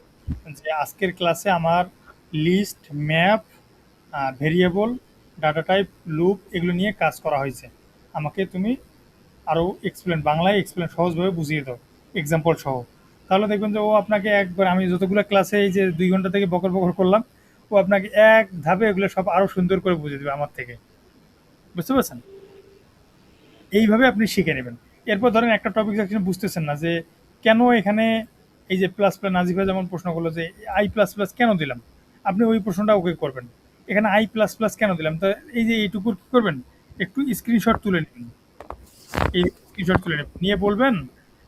যে আজকের ক্লাসে আমার list, map, variable, data type, loop এগুলো নিয়ে কাজ করা হয়েছে, আমাকে তুমি আরও বাংলায় এক্সপ্লেন সহজভাবে বুঝিয়ে দাও, এক্সাম্পল সহ। তাহলে দেখবেন যে ও আপনাকে একবার, আমি যতগুলো ক্লাসে এই যে 2 ঘন্টা থেকে বকর বকর করলাম, ও আপনাকে এক ধাপে এগুলো সব আরও সুন্দর করে বুঝিয়ে দেবে আমার থেকে। বুঝতে পারছেন? এইভাবে আপনি শিখে নেবেন। এরপর ধরেন একটা টপিক আপনি বুঝতেছেন না যে কেন এখানে এই যে প্লাস প্লাস, নাজিফা যেমন প্রশ্ন করলো যে আই প্লাস প্লাস কেন দিলাম, আপনি ওই প্রশ্নটা ওকে করবেন, এখানে আই প্লাস প্লাস কেন দিলাম, তো এই যে এইটুকুর কী করবেন, একটু স্ক্রিনশট তুলে নেবেন, এই স্ক্রিনশট তুলে নেবেন, নিয়ে বলবেন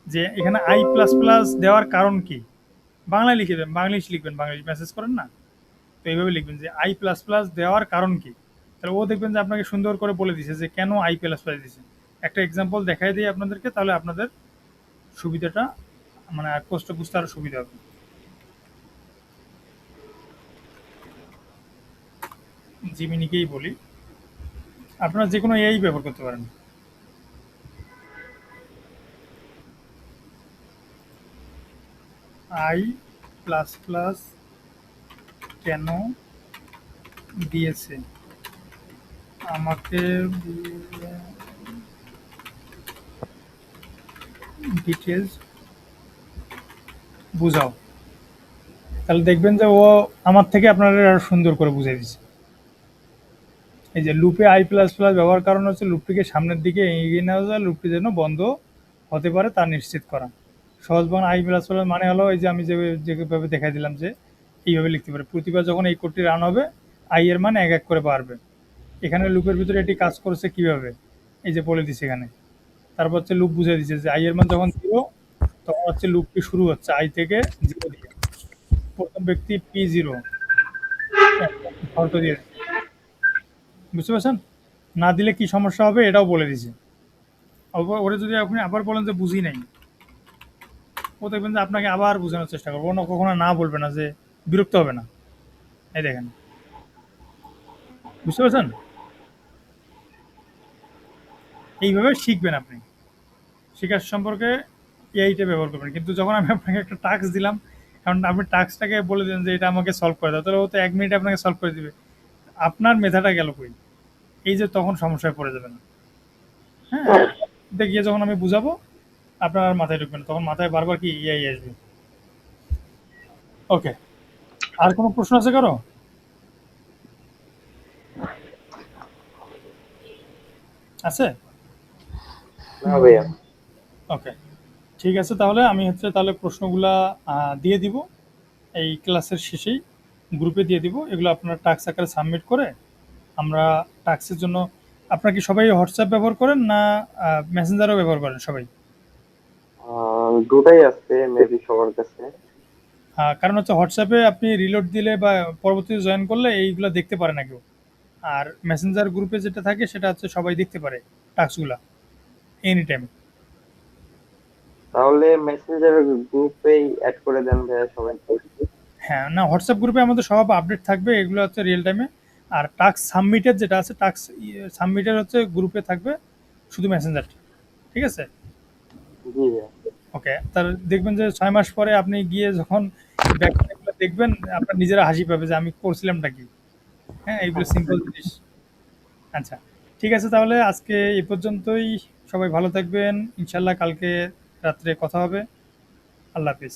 যে এখানে আই প্লাস প্লাস দেওয়ার কারণ কি, বাংলায় লিখে দেবেন, বাংলিশ লিখবেন, বাংলিশ মেসেজ করেন না, তো এইভাবে লিখবেন যে আই প্লাস প্লাস দেওয়ার কারণ কি। তাহলে ও দেখবেন যে আপনাকে সুন্দর করে বলে দিছে যে কেন আই প্লাস প্লাস দিছে। একটা এক্সাম্পল দেখাই দিই আপনাদেরকে, তাহলে আপনাদের সুবিধাটা, মানে কোর্সটা বুঝতে আরো সুবিধা হবে। জিমিনিকেই বলি, আপনারা যে কোনো এআই ব্যবহার করতে পারেন। আই প্লাস প্লাস কেন দিয়েছে আমাকে ডিটেলস বুঝাও। তাহলে দেখবেন যে ও আমার থেকে আপনারা আরো সুন্দর করে বুঝিয়ে দিচ্ছে। এই যে লুপে আই প্লাস প্লাস ব্যবহার কারণ হচ্ছে লুপটিকে সামনের দিকে এগিয়ে নেওয়া যায়, লুপটি যেন বন্ধ হতে পারে তা নিশ্চিত করা। সহজ বাংলা আই প্লাস প্লাস মানে হলো এই যে আমি যেভাবে দেখাই দিলাম যে এইভাবে লিখতে পারে, প্রতিবার যখন এই কোডটি রান হবে আই এর মান এক এক করে বাড়বে। এখানে লুপের ভিতরে এটি কাজ করছে কিভাবে, এই যে বলে দিচ্ছে এখানে। তারপর হচ্ছে লুপ বুঝিয়ে দিচ্ছে যে আই এর মান যখন 0 তখন হচ্ছে লুপটি শুরু হচ্ছে আই থেকে 0 দিয়ে, প্রথম ব্যক্তি P0 শর্ত দিয়ে। বুঝতে পারছেন? না দিলে কি সমস্যা হবে এটাও বলে দিছে। ওরে যদি আপনি আবার বলেন যে বুঝি নাই, ও দেখবেন যে আপনাকে আবার বোঝানোর চেষ্টা করবো, অন্য কখনো না বলবে না, যে বিরক্ত হবে না। এই দেখেন, বুঝতে পারছেন? এইভাবে শিখবেন আপনি, শেখার সম্পর্কে এআইটা ব্যবহার করবেন। কিন্তু যখন আমি আপনাকে একটা টাস্ক দিলাম, কারণ আপনি টাস্কটাকে বলে দেন যে এটা আমাকে সলভ করে দাও, তাহলে ও তো 1 মিনিটে আপনাকে সলভ করে দিবে, আপনার মেধাটা গেল কই, এই যে তখন সমস্যায় পড়ে যাবেন। হ্যাঁ, দেখিয়ে যখন আমি বুঝাবো আপনার আর মাথায় ঢুকবে না, তখন মাথায় বারবার কি এআই আসবে। ওকে, আর কোনো প্রশ্ন আছে কারো? আছে? না ভাইয়া। ওকে, ঠিক ঠিক আছে, তাহলে আমি হচ্ছে তাহলে প্রশ্নগুলা দিয়ে দিব এই ক্লাসের শেষেই, গ্রুপে দিয়ে দিব। এগুলো আপনারা টাস্ক আকারে সাবমিট করে আমরা টাস্কের জন্য, আপনারা কি সবাই হোয়াটসঅ্যাপ ব্যবহার করেন না মেসেঞ্জারও ব্যবহার করেন সবাই? দুটাই আছে মেবি সবার কাছে। কারণ হচ্ছে হোয়াটসঅ্যাপে আপনি রিলোড দিলে বা পরবর্তীতে জয়েন করলে এইগুলো দেখতে পারে না কেউ, আর মেসেঞ্জার গ্রুপে যেটা থাকে সেটা হচ্ছে সবাই দেখতে পারে টাস্কগুলা এনি টাইম। তাহলে মেসেঞ্জার গ্রুপেই অ্যাড করে দেন ভাইয়া সবাইকে। হ্যাঁ, না হোয়াটসঅ্যাপ গ্রুপে আমাদের সব আপডেট থাকবে, এগুলো হচ্ছে রিয়েল টাইমে। আর টাস্ক সাবমিটের যেটা আছে, টাস্ক সাবমিটের হচ্ছে গ্রুপে থাকবে শুধু মেসেঞ্জার। ঠিক আছে, জি ভাইয়া। ওকে। তার দেখবেন যে 6 মাস পরে আপনি গিয়ে যখন ব্যাকগ্রাউন্ডগুলো দেখবেন, আপনার নিজেরা হাসি পাবে যে আমি করছিলামটা কি। হ্যাঁ, এইগুলো সিম্পল জিনিস। আচ্ছা, ঠিক আছে, তাহলে আজকে এই পর্যন্তই। সবাই ভালো থাকবেন, ইনশাল্লাহ কালকে রাত্রে কথা হবে। আল্লাহ হাফিজ।